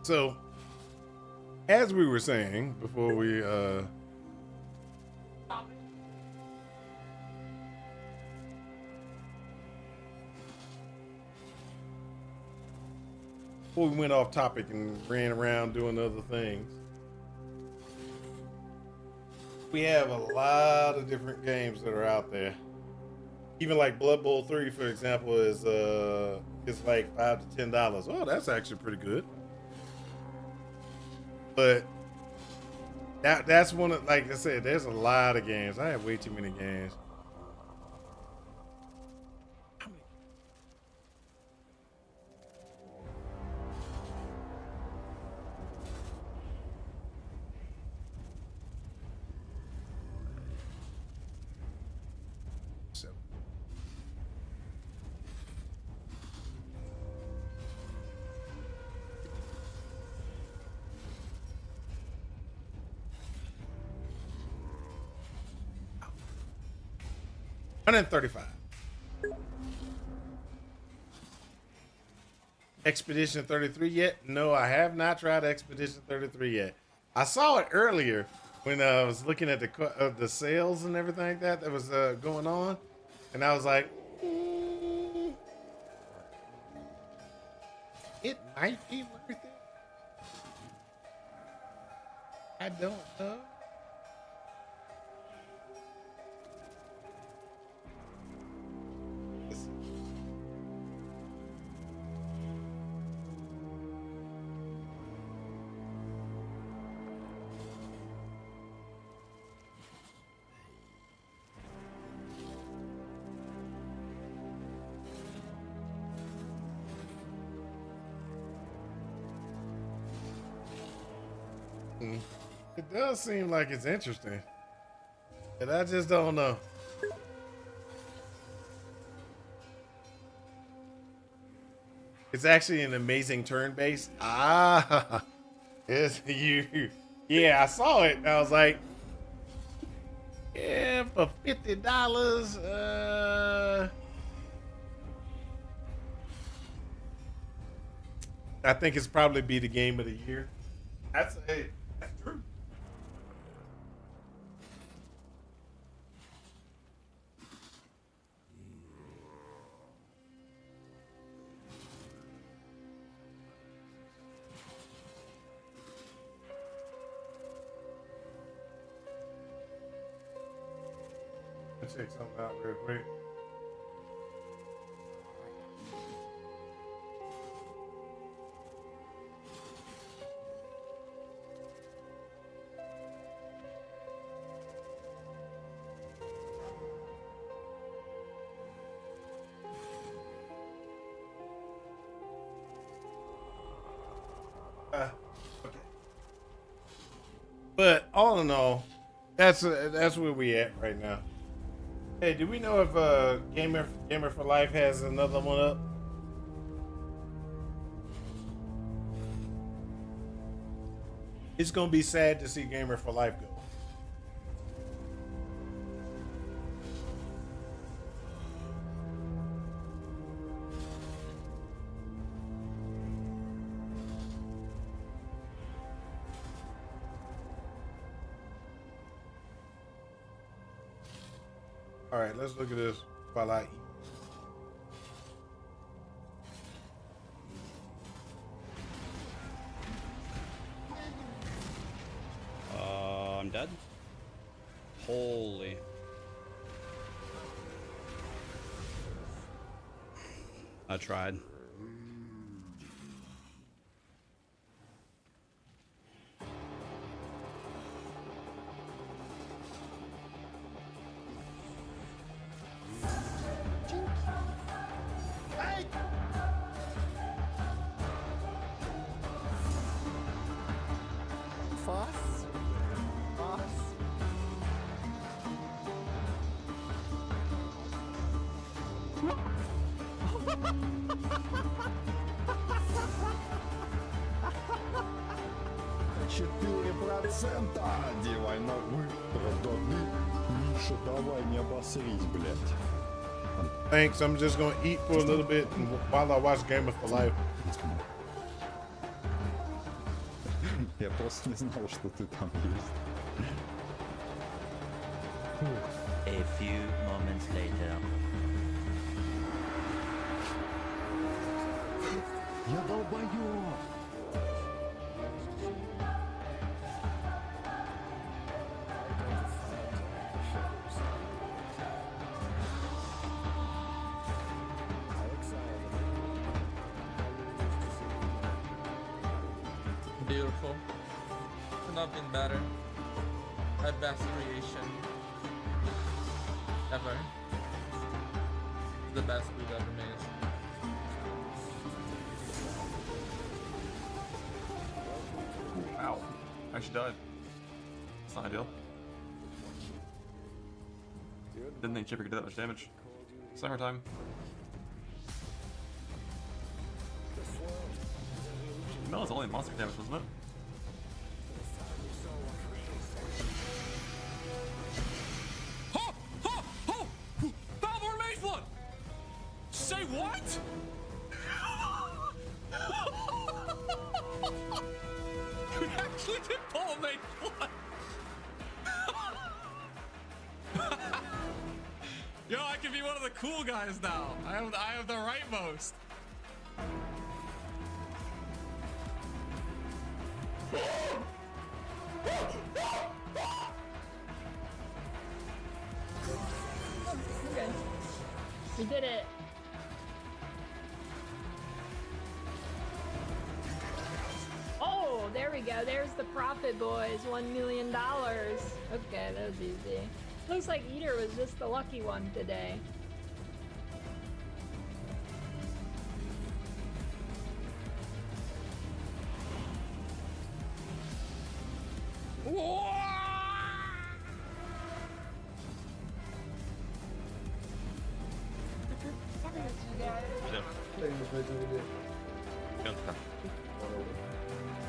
So, as we were saying before we went off topic and ran around doing other things, we have a lot of different games that are out there. Even like Blood Bowl 3, for example, is like $5 to $10. Oh, that's actually pretty good. But that's one of, like I said, there's a lot of games. I have way too many games. How many? Seven. $135. Expedition 33 yet? No, I have not tried Expedition 33 yet. I saw it earlier when I was looking at the sales and everything like that was going on, and I was like, it might be worth it. I don't know. It does seem like it's interesting, but I just don't know. It's actually an amazing turn base. It's you. Yeah, I saw it. I was like, yeah, for $50. I think it's probably be the game of the year. That's true. Let's check something out real quick. Okay. But all in all, that's where we at right now. Hey, do we know if Gamer for Life has another one up? It's gonna be sad to see Gamer for Life go. All right, let's look at this while I eat. I'm dead. Holy. I tried. Одевай на вы, проданы. Миша, давай не обосрись, блядь. Thanks. I'm just gonna eat for a little bit while I watch Gamer for Life. Я просто не знал, что ты там есть. A few moments later. Я долбоёб! Beautiful. Could not been better. Best creation ever. The best we've ever made. Ow. I actually died. It's not ideal. Didn't think Chipper could do that much damage. Summertime. No, it's only monster damage, wasn't it? Say what? You actually did pull a mate blood. Yo, I can be one of the cool guys now. I have the rightmost. Okay. We did it. Oh, there we go. There's the profit, boys. $1 million. Okay, that was easy. Looks like Eater was just the lucky one today.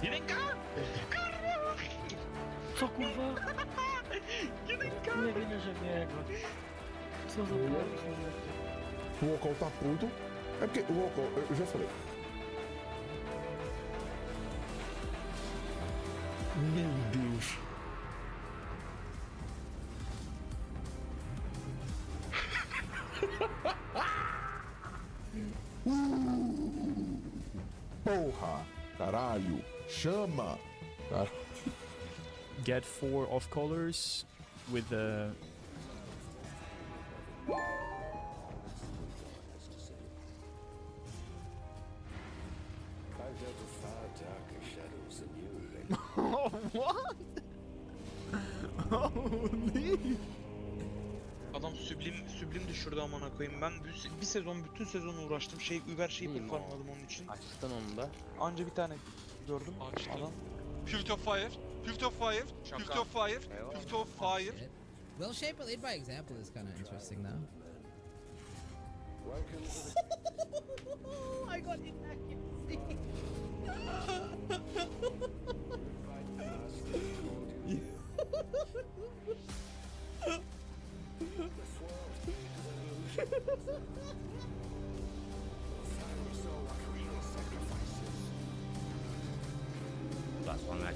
Jedynka! Co kurwa? Jedynka! Nie wierzę, że biegł. Co za błąd? O Wokal tá puto. É porque o Wokal, eu já falei. Meu Deus. Porra! Caralho! Chama! Get 4 off colors with the. Oh, what? Holy! Adam süblim düşürdü amına koyayım. Ben bir sezon bütün sezon uğraştım. Uber şeyi farmladım onun için. Açtın onu da. Anca bir tane gördüm. Adam. Purity of fire. Purity of fire. Purity of fire. Purity of fire. Well shape lead by example is kind of interesting though. I got inaccuracy.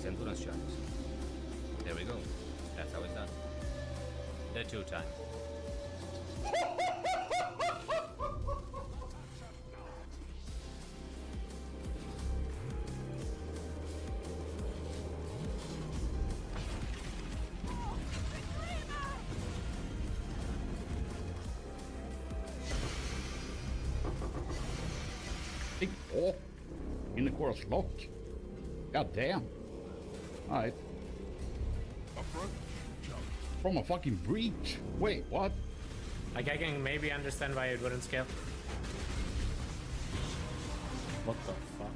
nice endurance charges. There we go. That's how it's done. The 2 times. Oh, intercourse lock. God damn. Alright. From a fucking breach. Wait, what? Like, I can maybe understand why it wouldn't scale. What the fuck?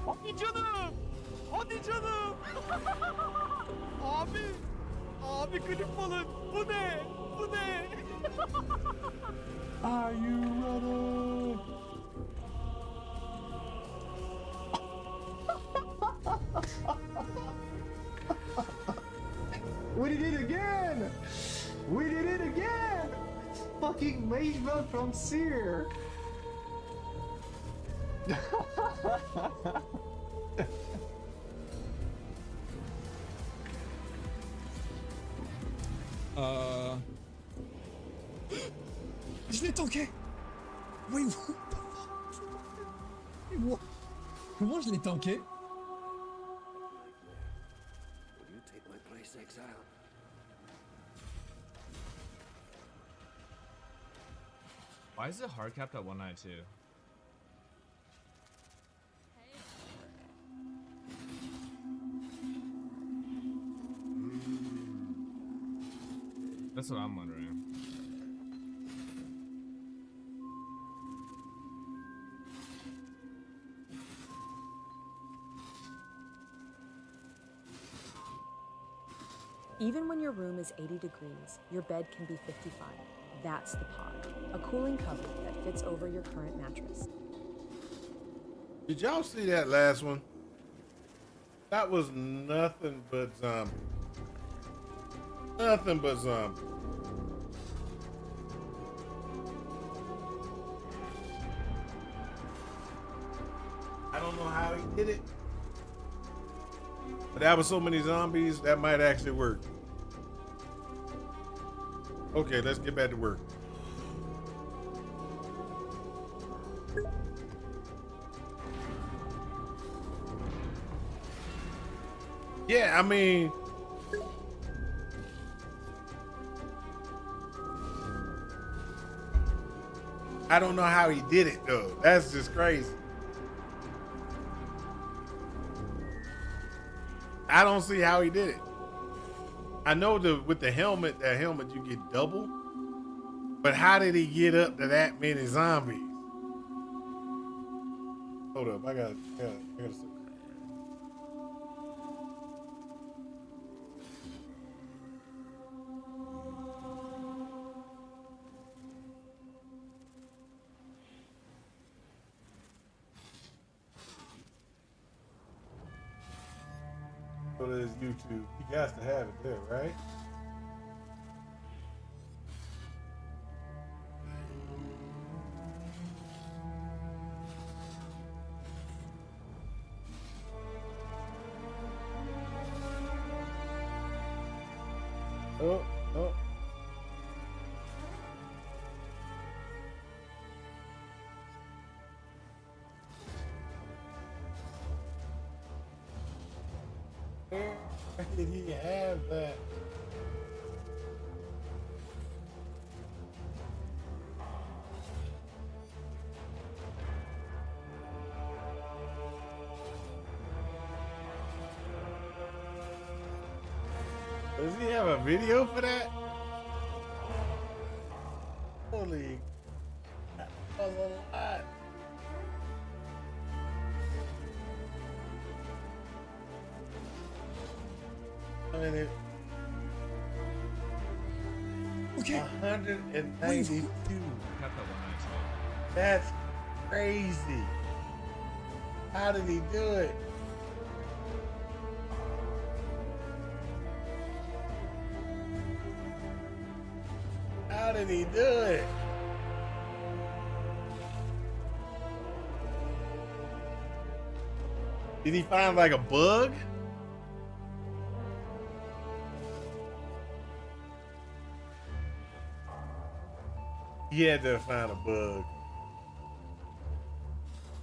Hadi canım! Hadi canım! Abi! Abi klip alın! Bu ne? Bu ne? Are you ready? We did it again! We did it again! Fucking mage belt from Seer! Je l'ai tanké! Wait, what the fuck? What? Comment je l'ai tanké? Will you take my place, exile? Why is it hard capped at 192? That's what I'm wondering. Even when your room is 80 degrees, your bed can be 55. That's the pod, a cooling cover that fits over your current mattress. Did y'all see that last one? That was nothing but zombie. Nothing but zombie. I don't know how he did it. But that was so many zombies, that might actually work. Okay, let's get back to work. Yeah, I mean, I don't know how he did it though. That's just crazy. I don't see how he did it. I know with the helmet, that helmet you get double, but how did he get up to that many zombies? Hold up, I gotta see. Go to his YouTube. He got to have it there, right? Oh, oh. Where did he have that? Does he have a video for that? Holy, that was a lot. I mean, it. Okay. 192. That's crazy. How did he do it? Why did he do it? Did he find like a bug? He had to find a bug.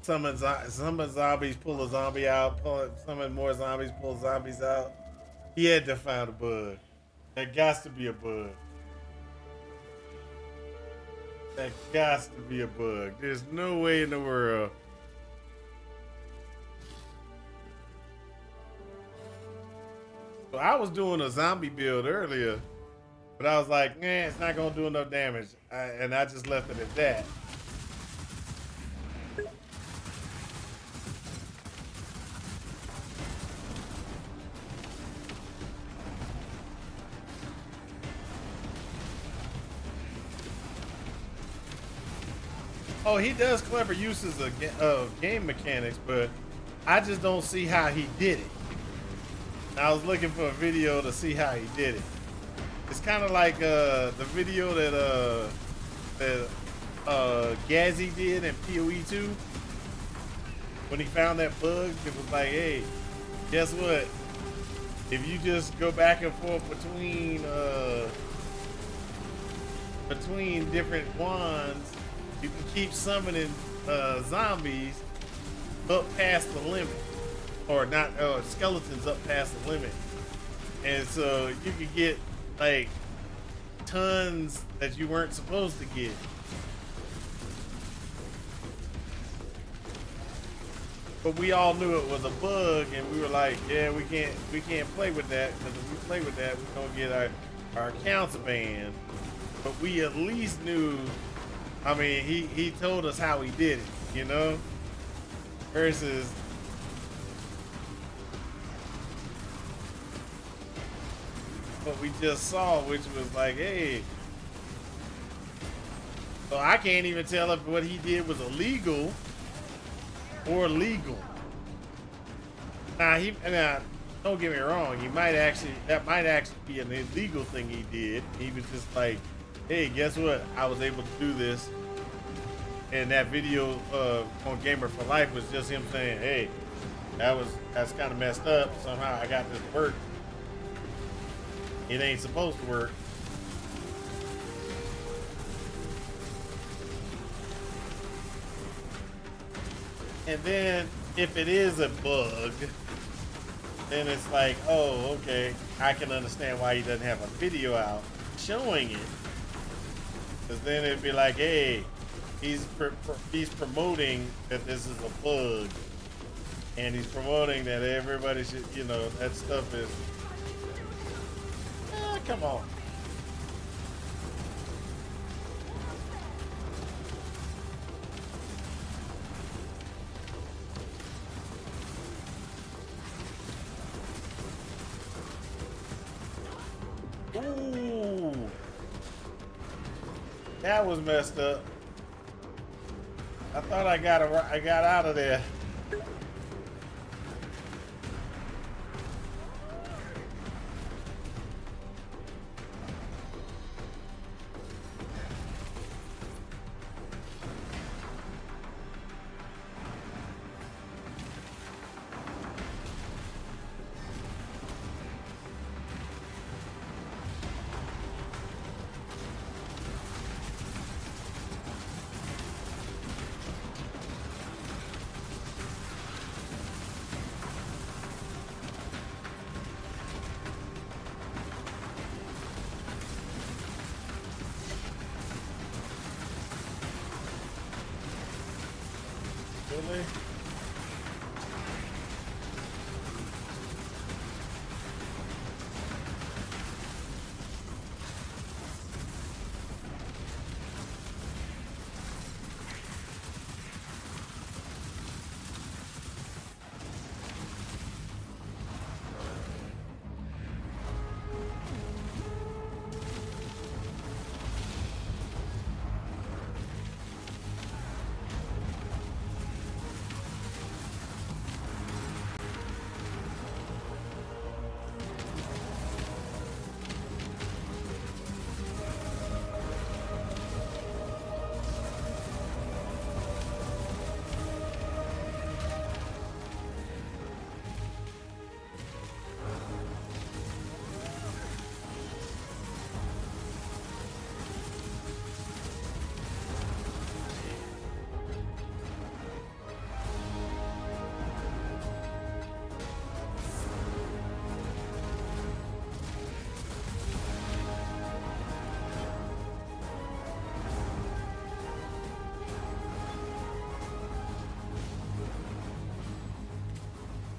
Summon zombies, pull a zombie out. Summon more zombies, pull zombies out. He had to find a bug. There got to be a bug. That got to be a bug. There's no way in the world. So I was doing a zombie build earlier, but I was like, it's not gonna do enough damage, and I just left it at that. Oh, he does clever uses of game mechanics, but I just don't see how he did it. I was looking for a video to see how he did it. It's kind of like the video that Gazzy did in PoE 2 when he found that bug. It was like, hey, guess what? If you just go back and forth between different wands, you can keep summoning zombies up past the limit, or not skeletons up past the limit, and so you could get like tons that you weren't supposed to get. But we all knew it was a bug, and we were like, yeah, we can't play with that, because if we play with that, we're gonna get our accounts banned. But we at least knew. I mean, he told us how he did it, you know, versus what we just saw, which was like, hey. So I can't even tell if what he did was illegal or legal. Now, don't get me wrong, that might actually be an illegal thing he did. He was just like, hey, guess what? I was able to do this. And that video on Gamer for Life was just him saying, hey, that's kind of messed up. Somehow I got this to work. It ain't supposed to work. And then if it is a bug, then it's like, oh, okay, I can understand why he doesn't have a video out showing it. Because then it'd be like, hey, he's promoting that this is a bug, and he's promoting that everybody should, you know, that stuff is. Come on. Ooh. That was messed up. I thought I got out of there. Really?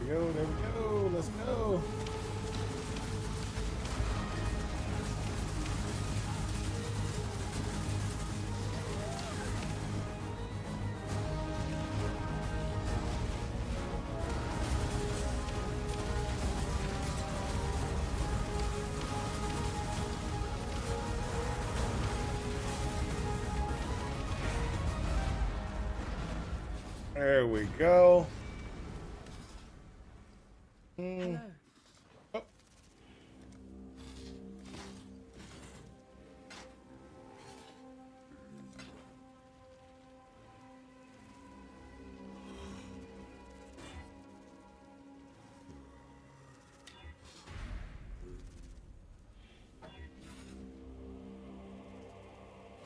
go. There we go. Let's go. There we go. Hello. Oh.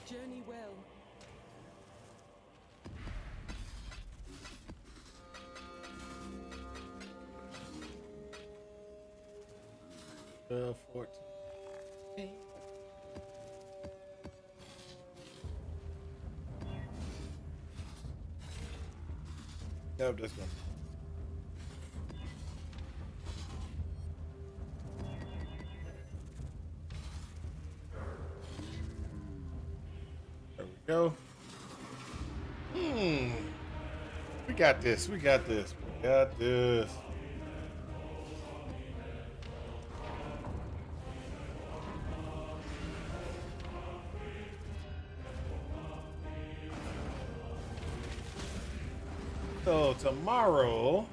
Journey well. 14. Yep, that's good. There we go. We got this. We got this. We got this. So tomorrow,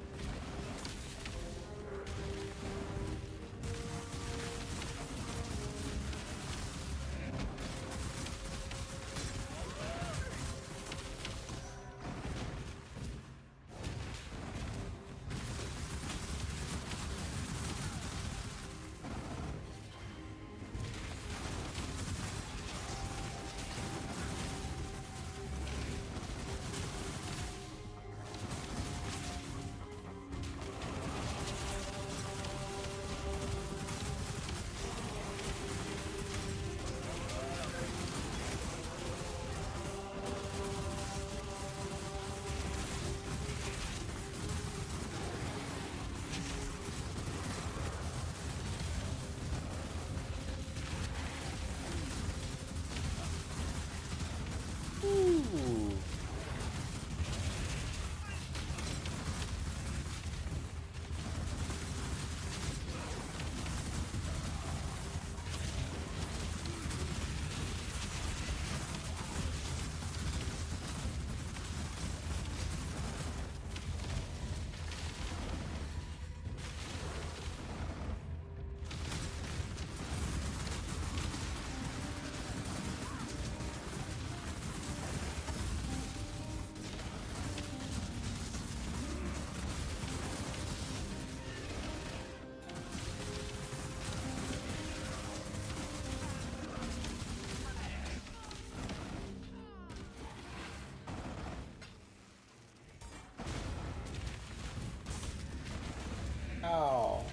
oh,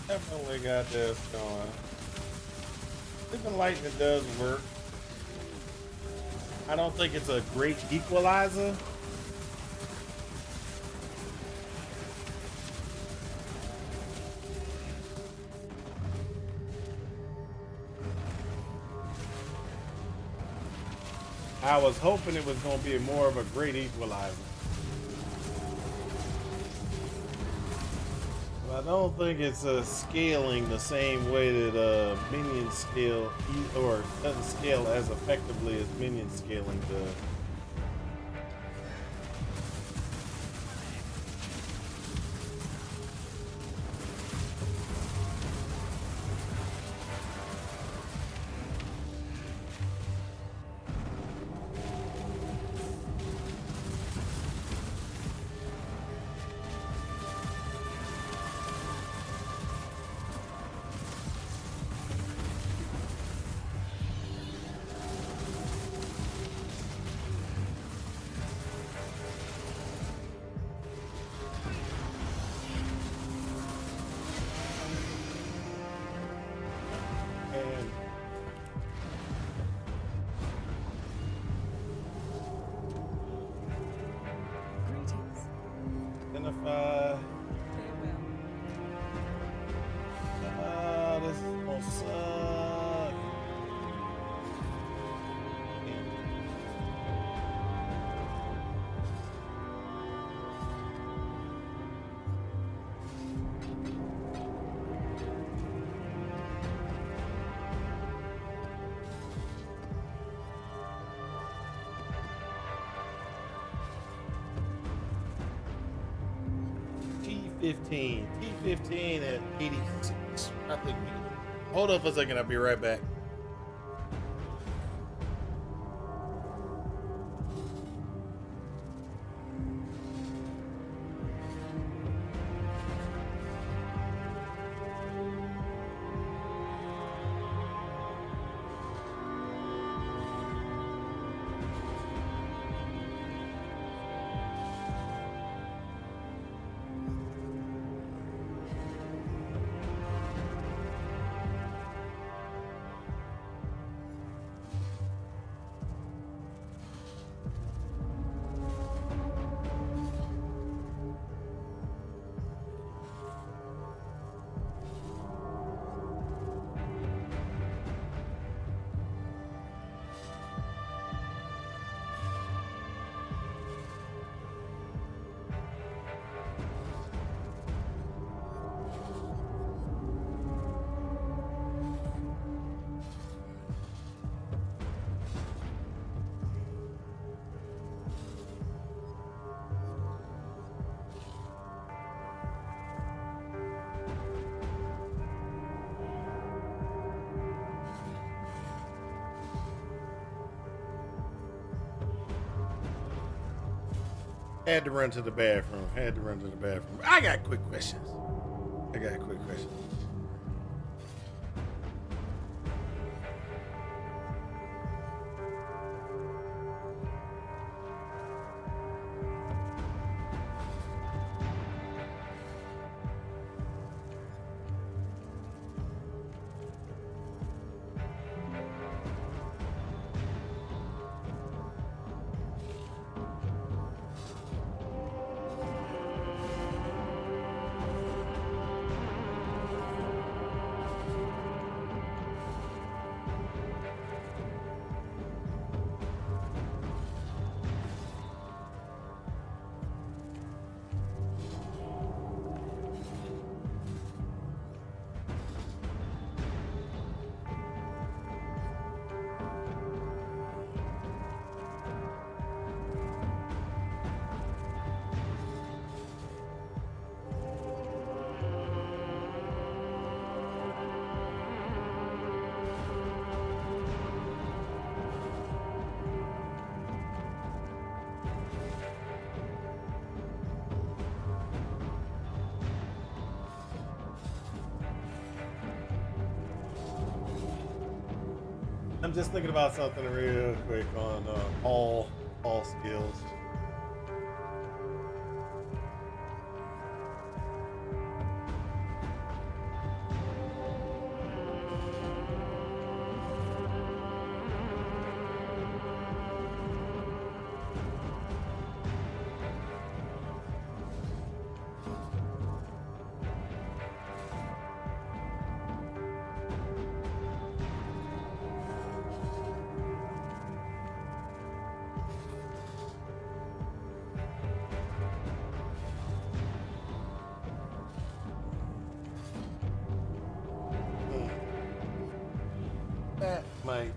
definitely got this going. Sleeping lightning does work. I don't think it's a great equalizer. I was hoping it was going to be more of a great equalizer. But I don't think it's scaling the same way that minion scale, or doesn't scale as effectively as minion scaling does. T15. T15 at 86. I think we can. Hold up a second. I'll be right back. Had to run to the bathroom. I got quick questions. I'm just thinking about something real quick on all skills. That might.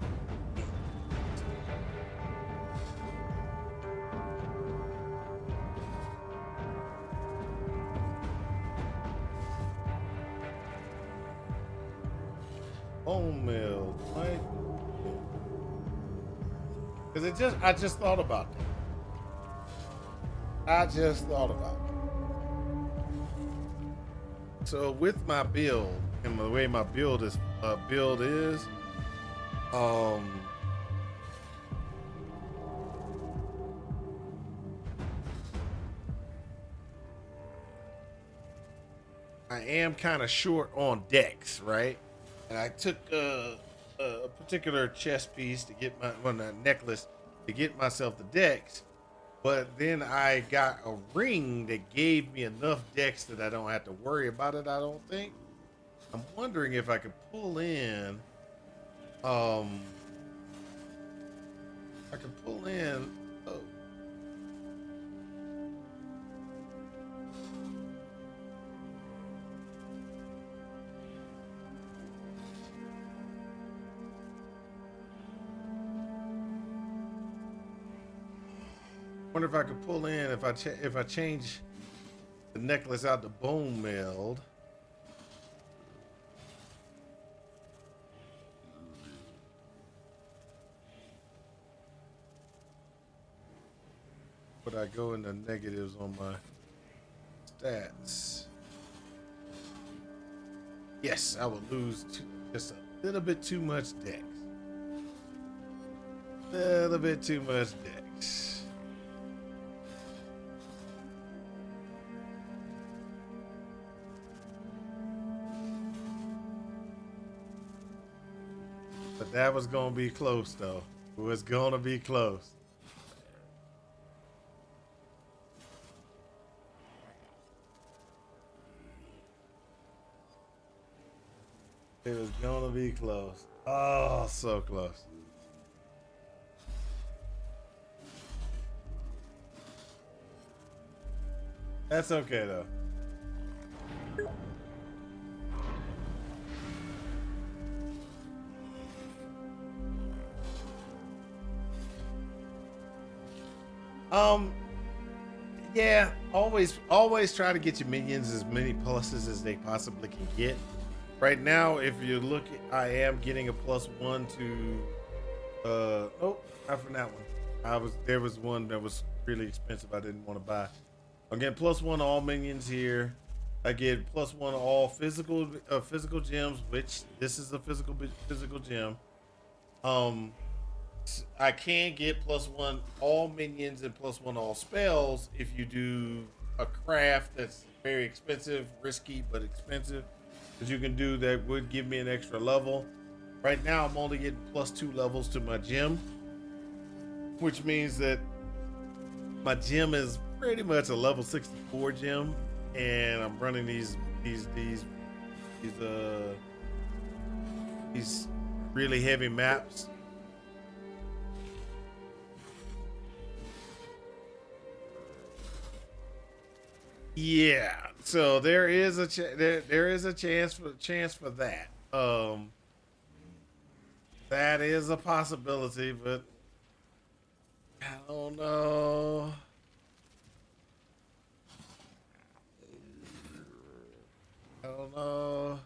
Bone meal, right? Because I just thought about that. So with my build and the way my build is, I am kind of short on decks, right? And I took a particular chest piece to get a necklace to get myself the decks, but then I got a ring that gave me enough decks that I don't have to worry about it. I don't think. I'm wondering if I could pull in. I could pull in. Oh. Wonder if I could pull in if I change the necklace out the bone meld. But I go in the negatives on my stats. Yes, I will lose just a little bit too much dex. Little bit too much dex. But that was gonna be close though. It was gonna be close. It was gonna be close. Oh, so close. That's okay though. Yeah, always try to get your minions as many pluses as they possibly can get. Right now, if you look, I am getting a +1 to, oh, not from that one. There was one that was really expensive. I didn't want to buy. I'm getting +1 to all minions here. I get +1 to all physical gems, which this is a physical gem. I can get +1 all minions and +1 all spells if you do a craft that's very expensive, risky but expensive. That you can do that would give me an extra level. Right now I'm only getting +2 levels to my gem, which means that my gem is pretty much a level 64 gem, and I'm running these really heavy maps. Yeah, so there is a there is a chance for that. That is a possibility, but I don't know. I don't know.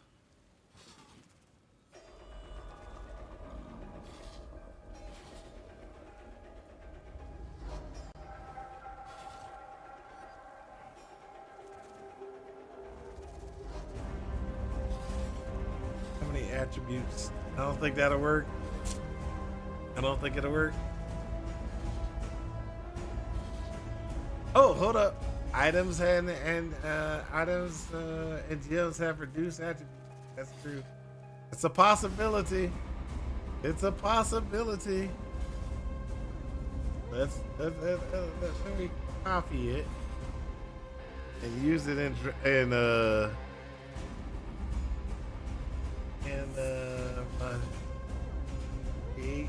How many attributes? I don't think that'll work. I don't think it'll work. Oh, hold up. Items and gems have reduced attributes. That's true. It's a possibility. It's a possibility. Let me copy it and use it in my 8.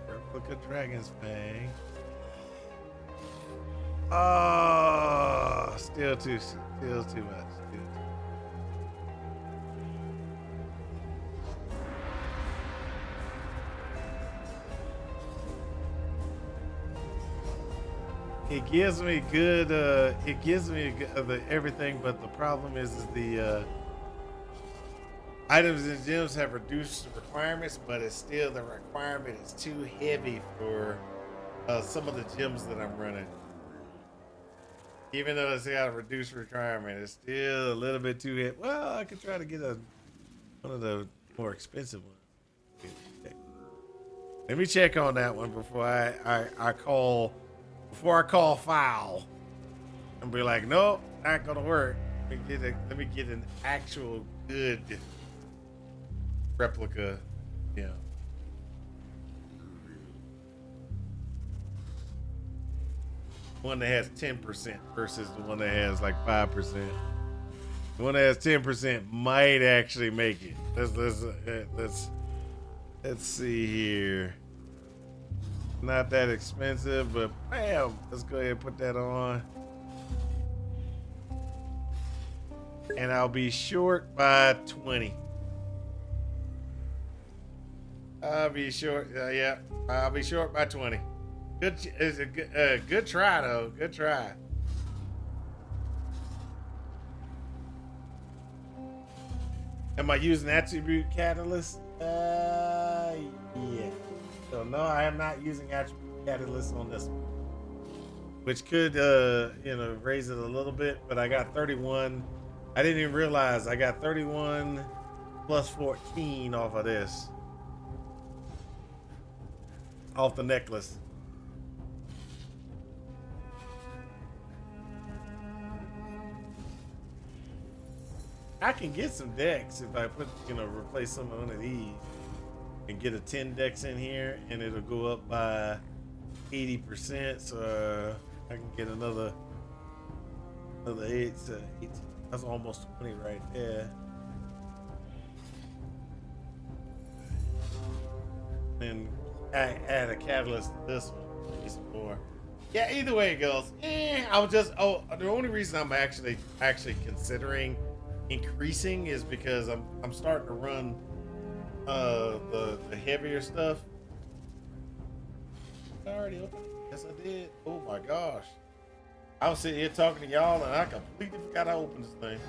Replica Dragon's Fang. Oh, still too much. It gives me good. It gives me everything, but the problem is the items and gems have reduced the requirements, but it's still the requirement is too heavy for some of the gems that I'm running. Even though it's got a reduced requirement, it's still a little bit too heavy. Well, I could try to get one of the more expensive ones. Let me check on that one before I call foul and be like, nope, not gonna work. Let me get an actual good replica, yeah. One that has 10% versus the one that has like 5%. The one that has 10% might actually make it. Let's see here. Not that expensive, but bam, let's go ahead and put that on. And I'll be short by 20. I'll be short. Yeah, I'll be short by 20. Good, is a good try though. Good try. Am I using attribute catalyst? Yeah. So no, I am not using attribute catalyst on this one, which could, raise it a little bit. But I got 31. I didn't even realize I got 31 plus 14 off of this, off the necklace. I can get some decks if I put, replace some of one of these and get a 10 decks in here, and it'll go up by 80%. So I can get another 8. That's almost 20 right there. And I add a catalyst to this one. Get some more. Yeah, either way it goes. The only reason I'm actually considering increasing is because I'm starting to run the heavier stuff. I already opened it. Yes, I did. Oh my gosh. I was sitting here talking to y'all and I completely forgot I opened this thing.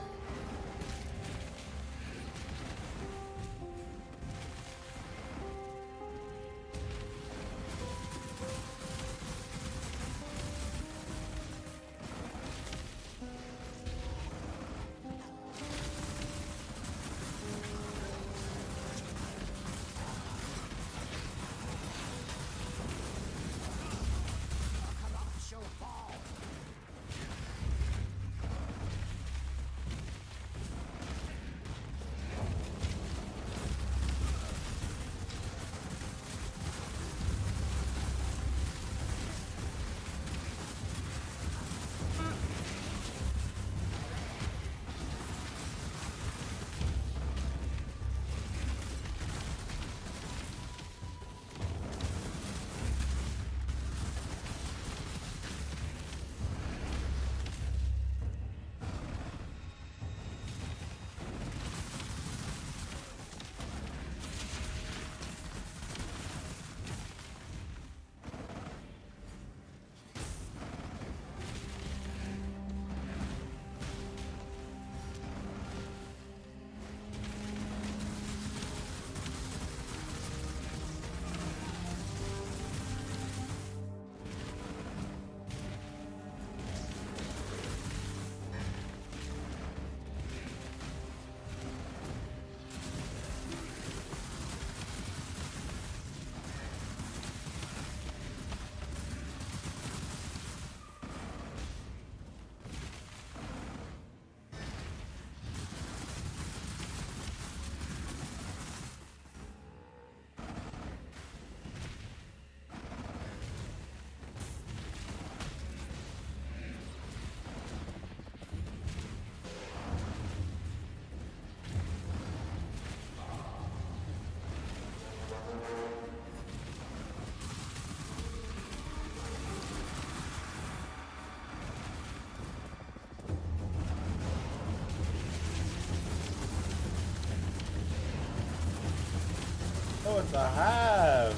Oh, it's a hive.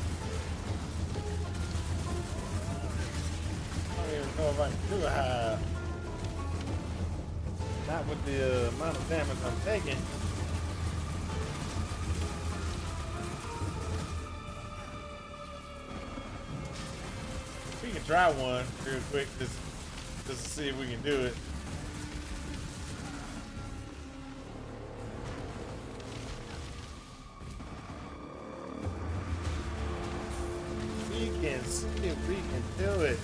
I don't even know if I can do a hive. Not with the amount of damage I'm taking. We can try one real quick just to see if we can do it. See if we can do it.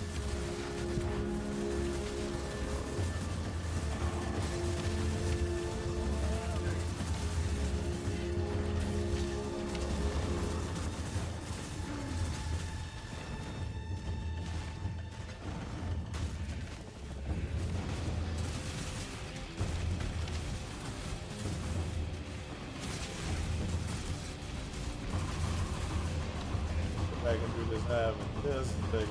I can do this having this thing.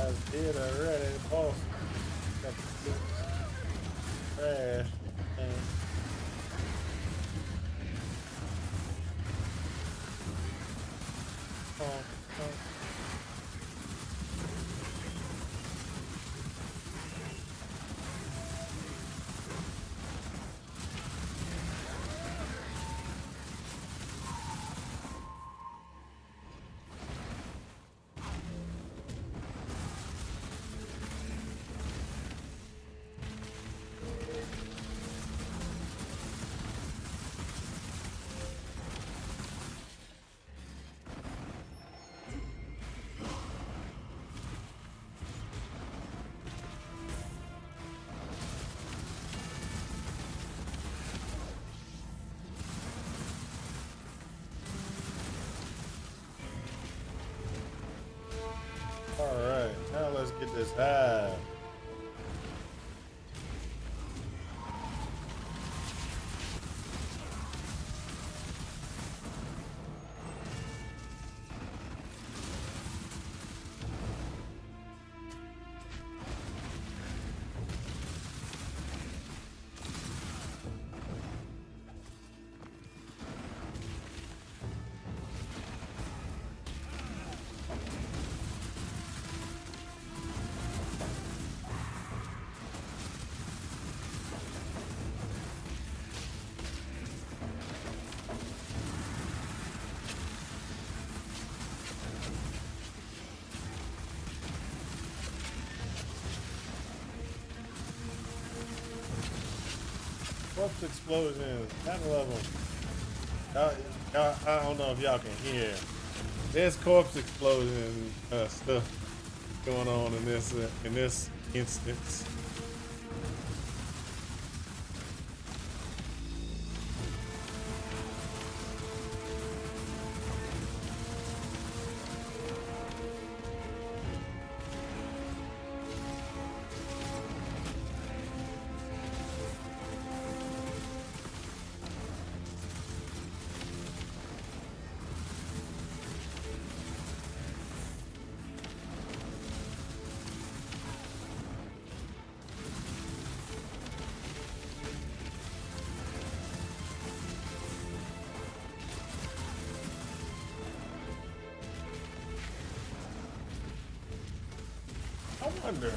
guy's dead already. The boss got the trash. And all right, now let's get this hive. Corpse explosions. I love them. I don't know if y'all can hear. There's corpse explosion stuff going on in this instance. I wonder.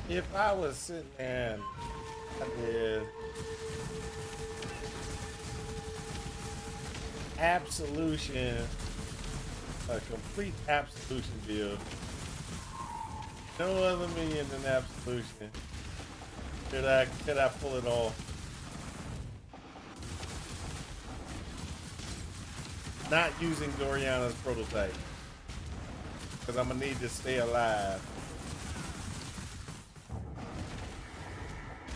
If I was sitting there and I did absolution, a complete absolution build, no other minion than absolution, could I pull it off? Not using Doriana's prototype, because I'm gonna need to stay alive.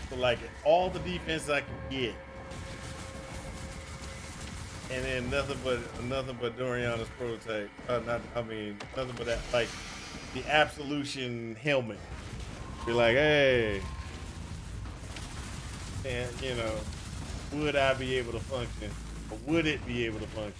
So like all the defense I can get, and then nothing but Doriana's prototype. Nothing but that, like the absolution helmet. Be like, hey, and you know, would I be able to function, or would it be able to function?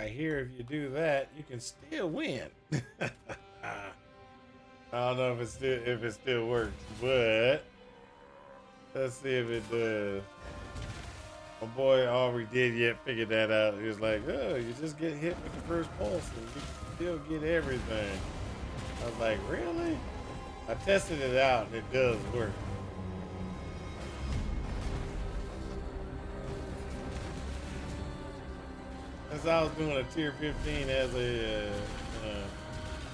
I hear if you do that, you can still win. I don't know if it still works, but let's see if it does. My boy already did figured that out. He was like, oh, you just get hit with the first pulse and you can still get everything. I was like, really? I tested it out and it does work. Since I was doing a tier 15 as a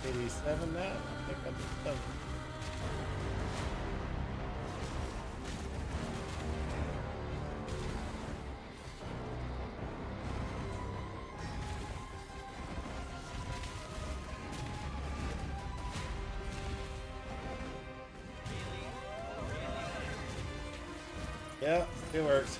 87 now, I think I did something. Yeah, it works.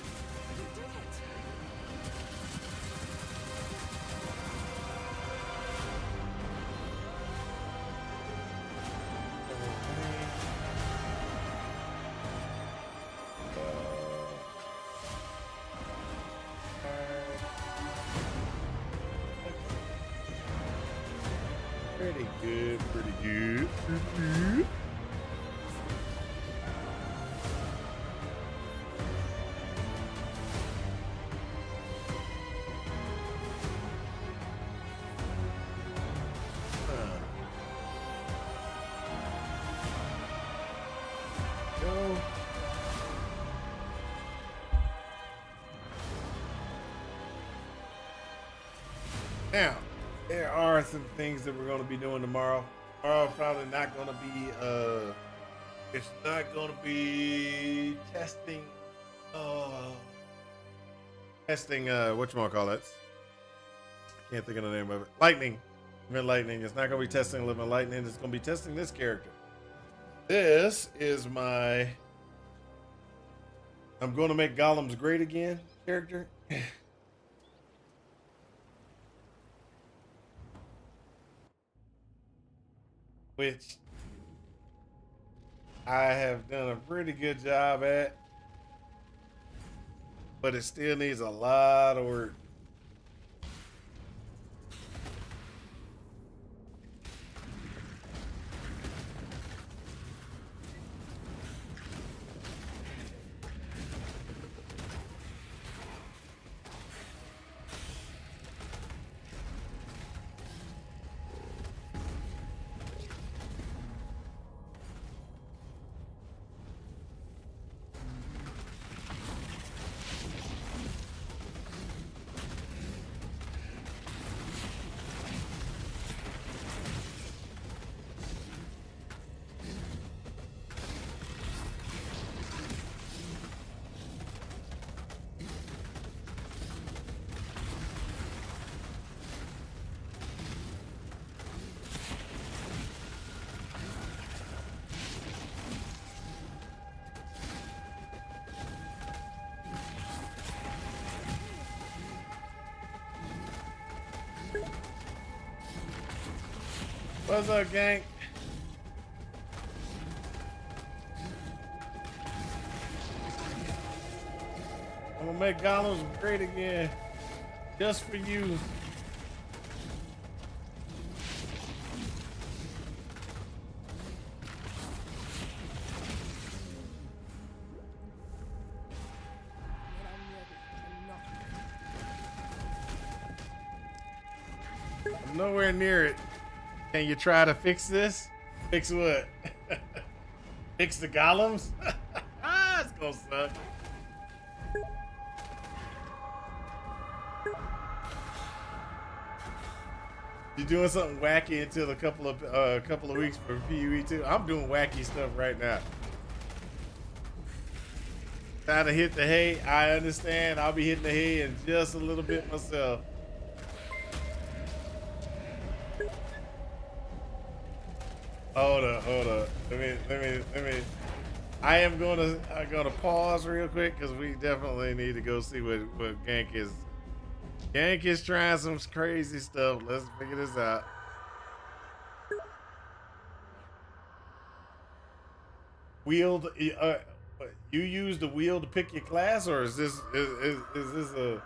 Pretty good, pretty good, pretty good. Go. Now, there are some things that we're going to be doing tomorrow. Tomorrow probably not going to be it's not going to be testing whatchamacallit. I can't think of the name of it. Lightning. Event Lightning. It's not going to be testing Living Lightning. It's going to be testing this character. This is my I'm going to make Golems great again character. Which I have done a pretty good job at, but it still needs a lot of work. What's up, gang? I'm gonna make Golems great again, just for you. I'm nowhere near it. Can you try to fix this? Fix what? Fix the Golems? It's gonna suck. You doing something wacky until a couple of weeks for PUE 2? I'm doing wacky stuff right now. Trying to hit the hay. I understand. I'll be hitting the hay in just a little bit myself. Hold up. Let me. I'm gonna pause real quick because we definitely need to go see what Gank is. Gank is trying some crazy stuff. Let's figure this out. Wheel. You use the wheel to pick your class, or is this a?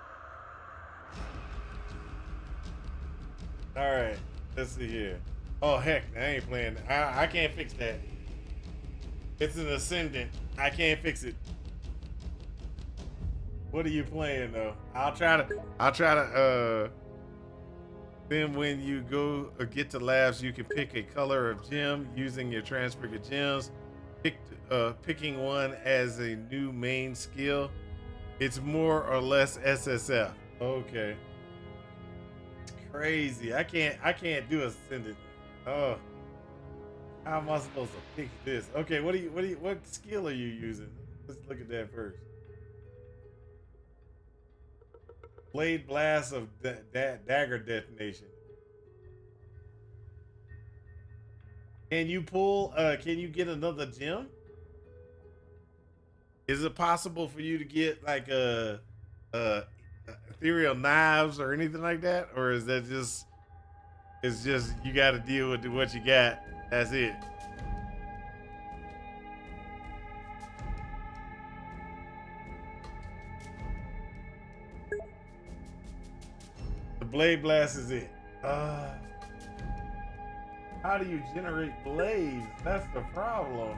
All right, let's see here. Oh heck, I ain't playing. I can't fix that. It's an ascendant. I can't fix it. What are you playing though? I'll try to. Then when you go or get to labs, you can pick a color of gem using your transfigured gems. Picking one as a new main skill. It's more or less SSF. Okay. It's crazy. I can't do ascendant. Oh. How am I supposed to pick this? Okay, what skill are you using? Let's look at that first. Blade blast of dagger detonation. Can you pull? Can you get another gem? Is it possible for you to get like ethereal knives or anything like that, or is that just? It's just you got to deal with what you got. That's it. The blade blast is it. How do you generate blades? That's the problem.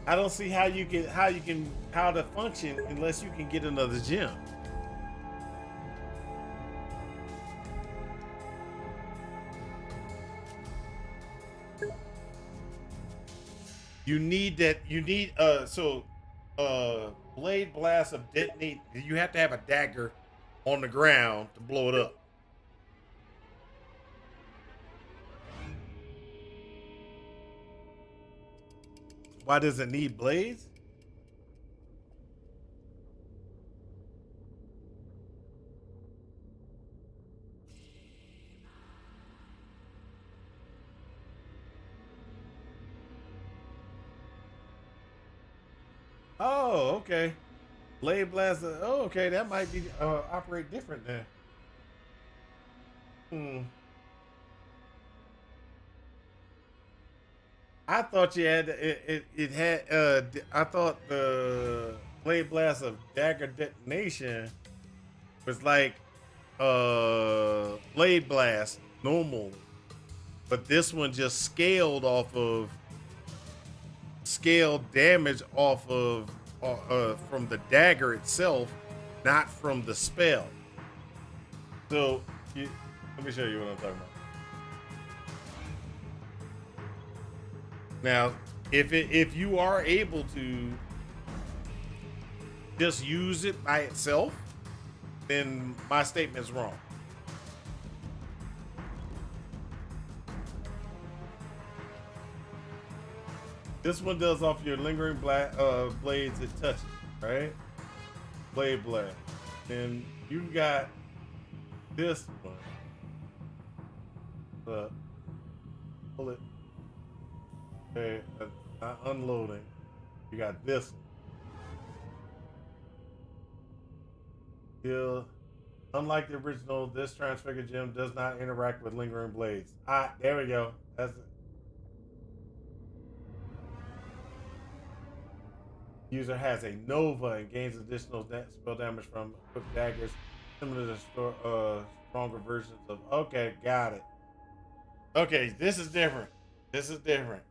I don't see how to function unless you can get another gem. You need that. You need blade blast of detonate. You have to have a dagger on the ground to blow it up. Why does it need blades? Oh, okay. Blade blast. Oh, okay. That might be operate different then. I thought you had it had. I thought the blade blast of dagger detonation was like blade blast normal, but this one just scaled damage off of from the dagger itself, not from the spell. So let me show you what I'm talking about. Now, if you are able to just use it by itself, then my statement's wrong. This one does off your lingering blades it touches, right? Blade blast. Then you got this one. Pull it. Okay, not unloading. You got this one. Still, unlike the original, this transfigured gem does not interact with lingering blades. There we go. That's it. User has a Nova and gains additional spell damage from equipped daggers, similar to stronger versions of. Okay, got it. Okay, this is different. This is different.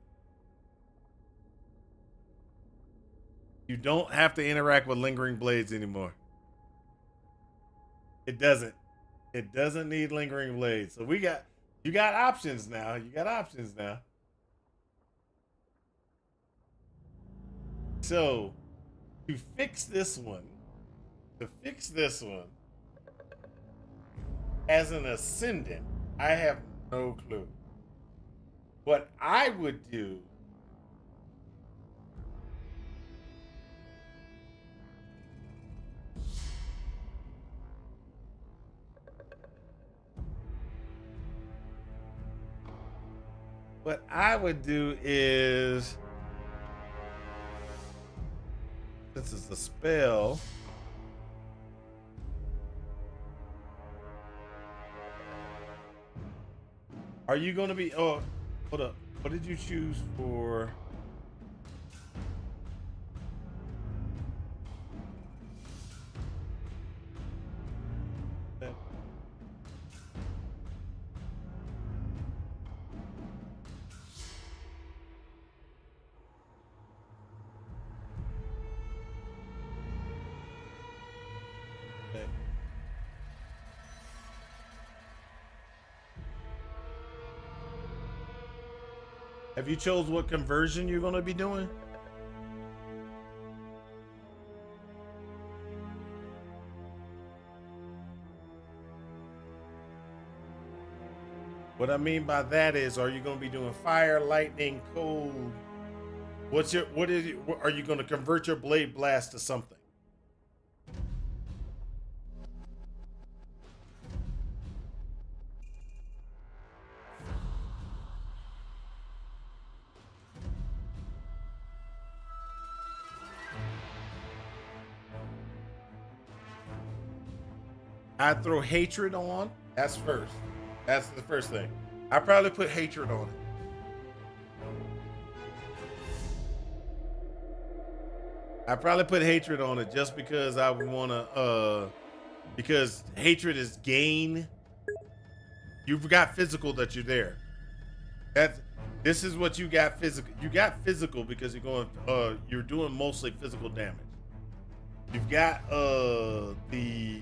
You don't have to interact with lingering blades anymore. It doesn't. It doesn't need lingering blades. So you got options now. You got options now. So to fix this one, as an ascendant, I have no clue. What I would do is, since it's a spell, Are you going to be? Oh, hold up. What did you choose for? Have you chose what conversion you're going to be doing? What I mean by that is, are you going to be doing fire, lightning, cold? What is it? Are you going to convert your blade blast to something? I throw hatred on. That's first. That's the first thing. I probably put hatred on it. I probably put hatred on it just because I would want to, because hatred is gain. You've got physical that you're there. This is what you got physical. You got physical because you're doing mostly physical damage. You've got the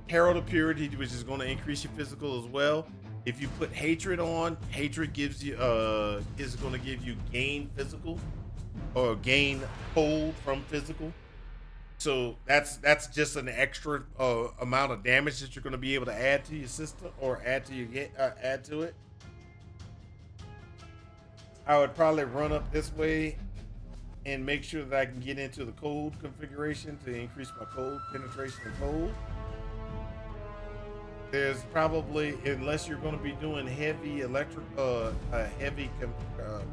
Herald of Purity, which is going to increase your physical as well. If you put hatred on, hatred gives you is going to give you gain physical or gain cold from physical. So that's just an extra amount of damage that you're going to be able to add to your system or add to it. I would probably run up this way and make sure that I can get into the cold configuration to increase my cold penetration and cold. There's probably, unless you're going to be doing heavy electric,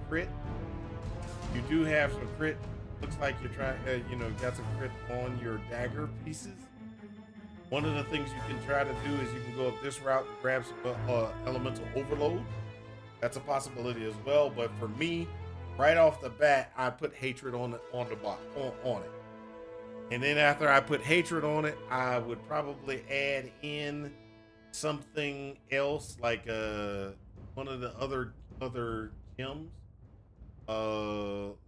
crit, you do have some crit. Looks like you're trying, got some crit on your dagger pieces. One of the things you can try to do is you can go up this route and grab some elemental overload. That's a possibility as well. But for me, right off the bat, I put hatred on it. And then after I put hatred on it, I would probably add in something else like one of the other gems,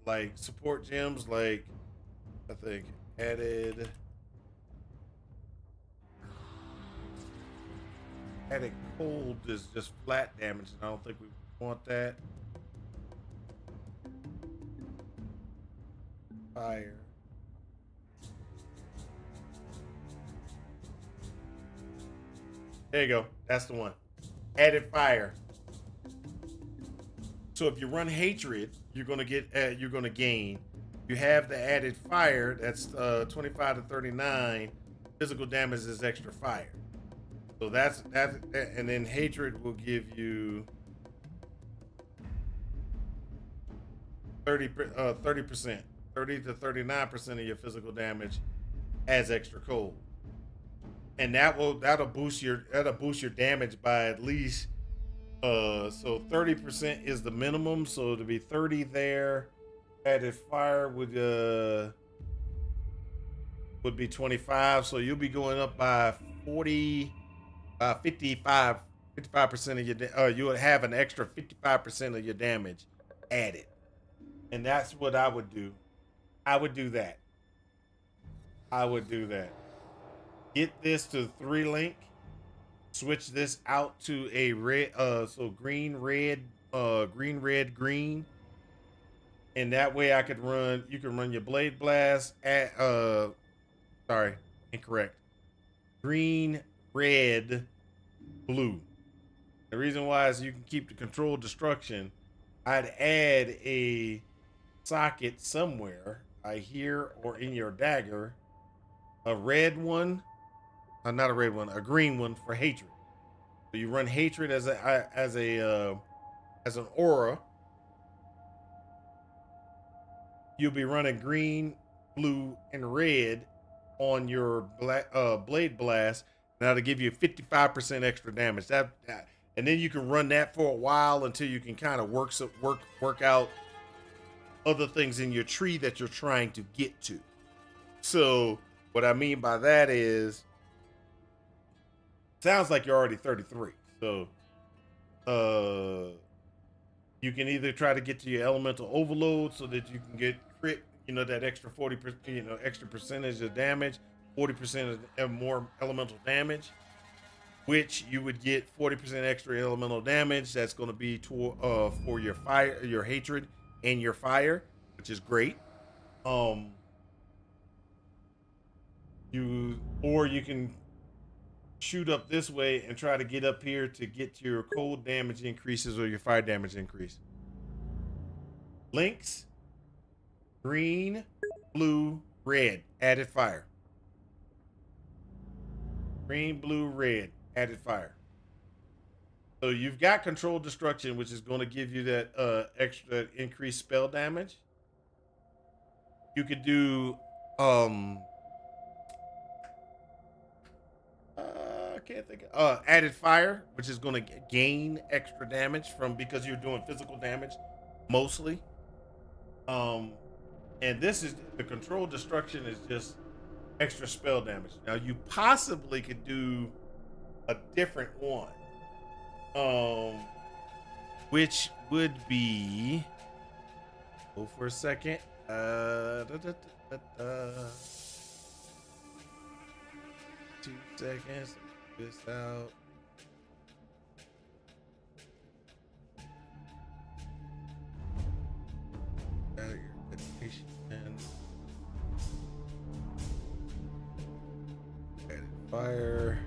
like support gems, like I think added cold is just flat damage, and I don't think we want that. Fire. There you go. That's the one. Added fire. So if you run hatred, you're gonna gain. You have the added fire. That's 25 to 39. Physical damage is extra fire. So that's and then hatred will give you 30%, 30 to 39% of your physical damage as extra cold. And that'll boost your damage by at least so 30% is the minimum, so to be 30 there. Added fire would be 25, so you'll be going up by 55% of your you would have an extra 55% of your damage added. And that's what I would do. I would do that. Get this to 3-link. Switch this out to a red, so green, red, green. And that way you can run your blade blast at, sorry, incorrect. Green, red, blue. The reason why is you can keep the controlled destruction. I'd add a socket somewhere, here or in your dagger, a red one. Not a red one, a green one for hatred. So you run hatred as an aura. You'll be running green, blue, and red on your blade blast. And that'll give you 55% extra damage. and then you can run that for a while until you can kind of work out other things in your tree that you're trying to get to. So what I mean by that is, sounds like you're already 33. So you can either try to get to your elemental overload so that you can get crit, that extra 40%, extra percentage of damage, 40% of more elemental damage, which you would get 40% extra elemental damage. That's going to be for your fire, your hatred, and your fire, which is great. You can shoot up this way and try to get up here to get your cold damage increases or your fire damage increase. Links: green, blue, red, added fire. Green, blue, red, added fire. So you've got controlled destruction, which is going to give you that extra increased spell damage. You could do I can't think of added fire, which is going to gain extra damage because you're doing physical damage mostly. And this is the controlled destruction is just extra spell damage. Now you possibly could do a different one, which would be, hold for a second. 2 seconds. This out. Out of your education. Added fire.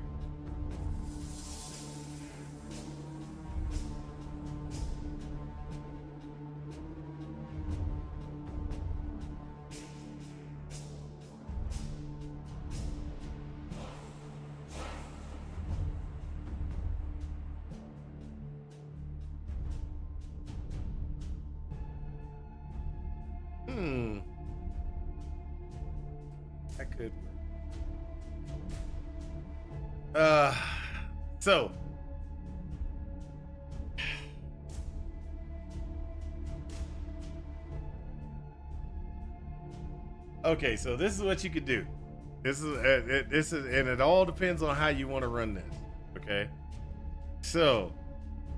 That could work. So okay, so this is what you could do. This is, and it all depends on how you want to run this. Okay, so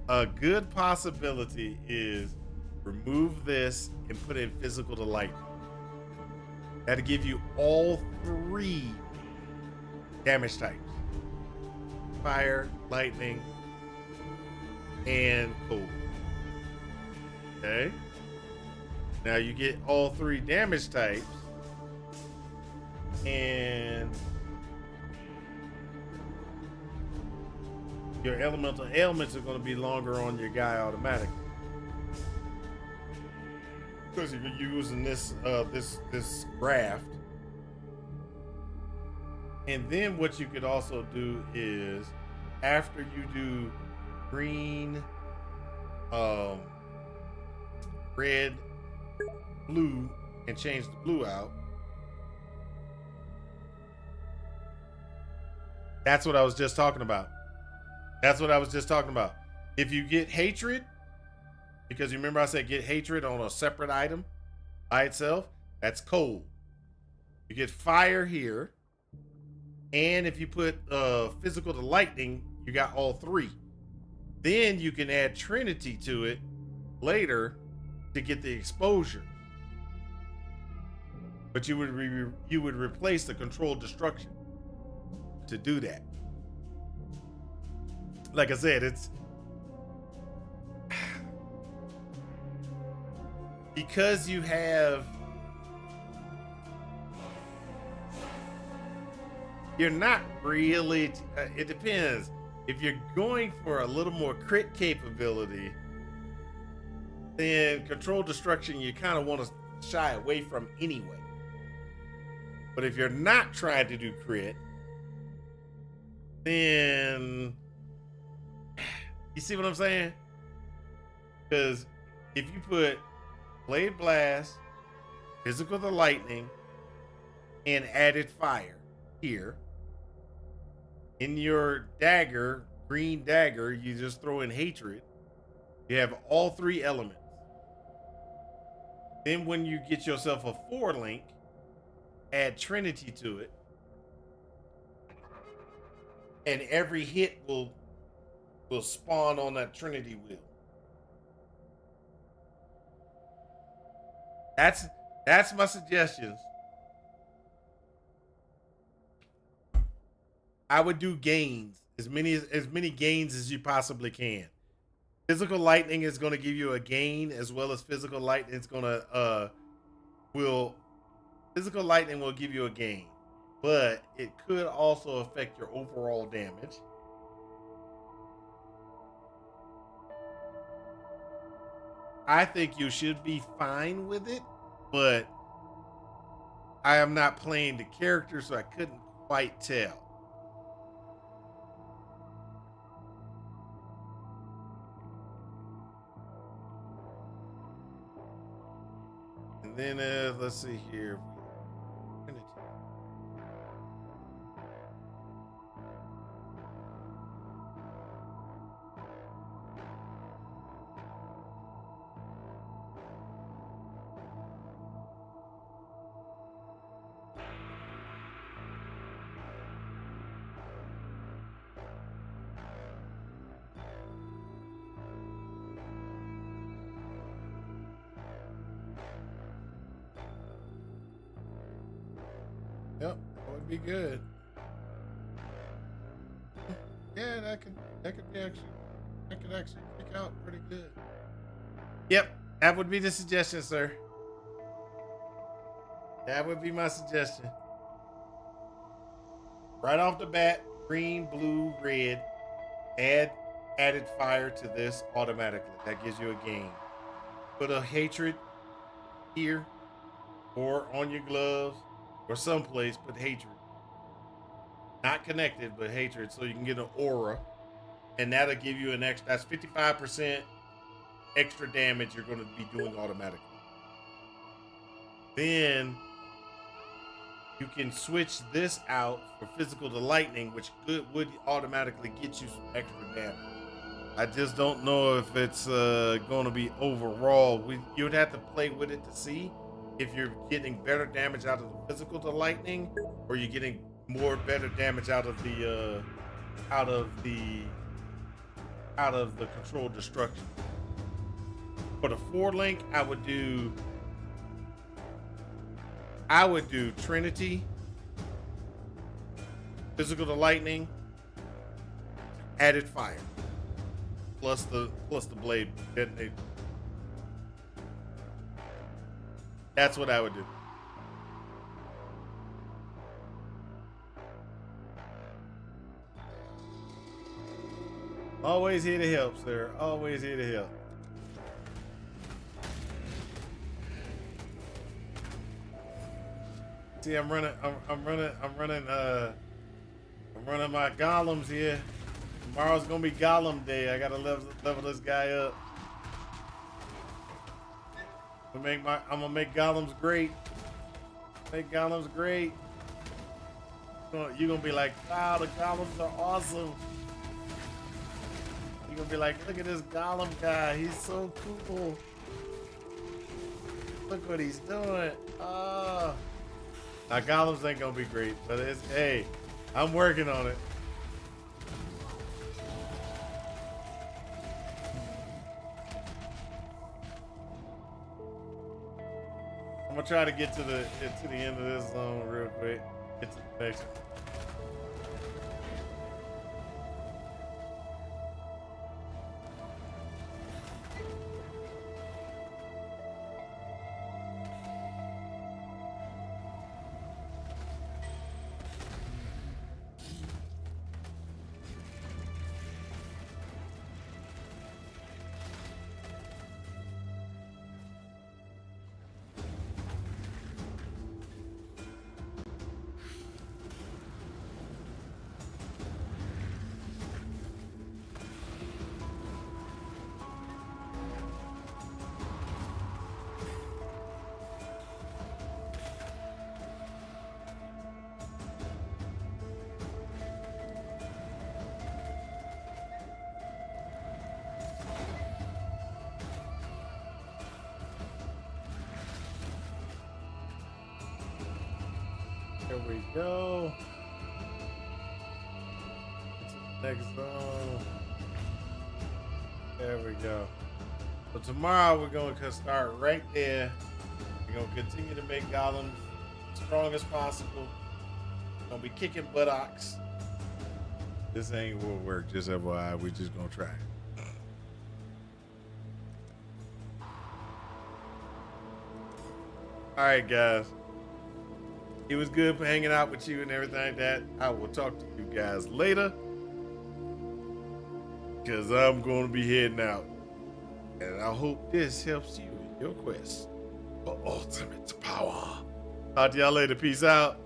a good possibility is remove this and put in physical to lightning. That'll give you all 3 damage types: fire, lightning, and cold. Okay. Now you get all 3 damage types, and your elemental ailments are going to be longer on your guy automatically, because if you're using this this graft. And then what you could also do is, after you do green, red, blue, and change the blue out. That's what I was just talking about. If you get hatred, because you remember I said get hatred on a separate item by itself, that's cold. You get fire here. And if you put physical to lightning, you got all 3. Then you can add Trinity to it later to get the exposure. But you would replace the controlled destruction to do that. Like I said, it's because you have, you're not really, it depends. If you're going for a little more crit capability, then controlled destruction you kind of want to shy away from anyway. But if you're not trying to do crit, then you see what I'm saying? Because if you put Blade Blast, Physical to Lightning, and added fire here, in your dagger, green dagger, you just throw in hatred. You have all three elements. Then when you get yourself a 4-link, add Trinity to it. And every hit will spawn on that Trinity wheel. That's my suggestions. I would do gains, as many gains as you possibly can. Physical lightning is going to give you a gain, as well as physical lightning is going to physical lightning will give you a gain, but it could also affect your overall damage. I think you should be fine with it, but I am not playing the character, so I couldn't quite tell. And then let's see here. Yep, that would be good. Yeah, that could actually kick out pretty good. Yep, that would be the suggestion, sir. That would be my suggestion. Right off the bat, green, blue, red. Added fire to this automatically. That gives you a gain. Put a hatred here, or on your gloves, or someplace. Put hatred. Not connected, but hatred, so you can get an aura, and that'll give you an extra. That's 55% extra damage you're going to be doing automatically. Then you can switch this out for physical to lightning, which would automatically get you some extra damage. I just don't know if it's going to be overall. You would have to play with it to see if you're getting better damage out of the physical to lightning, or you're getting better damage out of the controlled destruction. For the 4-link, I would do Trinity, physical to lightning, added fire, plus the blade detonate. That's what I would do. Always here to help, sir. Always here to help. See, I'm running my golems here. Tomorrow's gonna be golem day. I gotta level this guy up. I'm gonna make golems great. Make golems great. You're gonna be like, wow, the golems are awesome. You're gonna be like, look at this golem guy. He's so cool. Look what he's doing. Now golems ain't gonna be great, but hey, I'm working on it. I'm gonna try to get to the end of this zone real quick. Get to the next one. There we go. Next zone. There we go. So tomorrow we're going to start right there. We're going to continue to make golems as strong as possible. We're going to be kicking buttocks. This ain't will work, just FYI. We're just going to try. All right, guys. It was good for hanging out with you and everything like that. I will talk to you guys later. Because I'm going to be heading out. And I hope this helps you in your quest for ultimate power. Talk to y'all later. Peace out.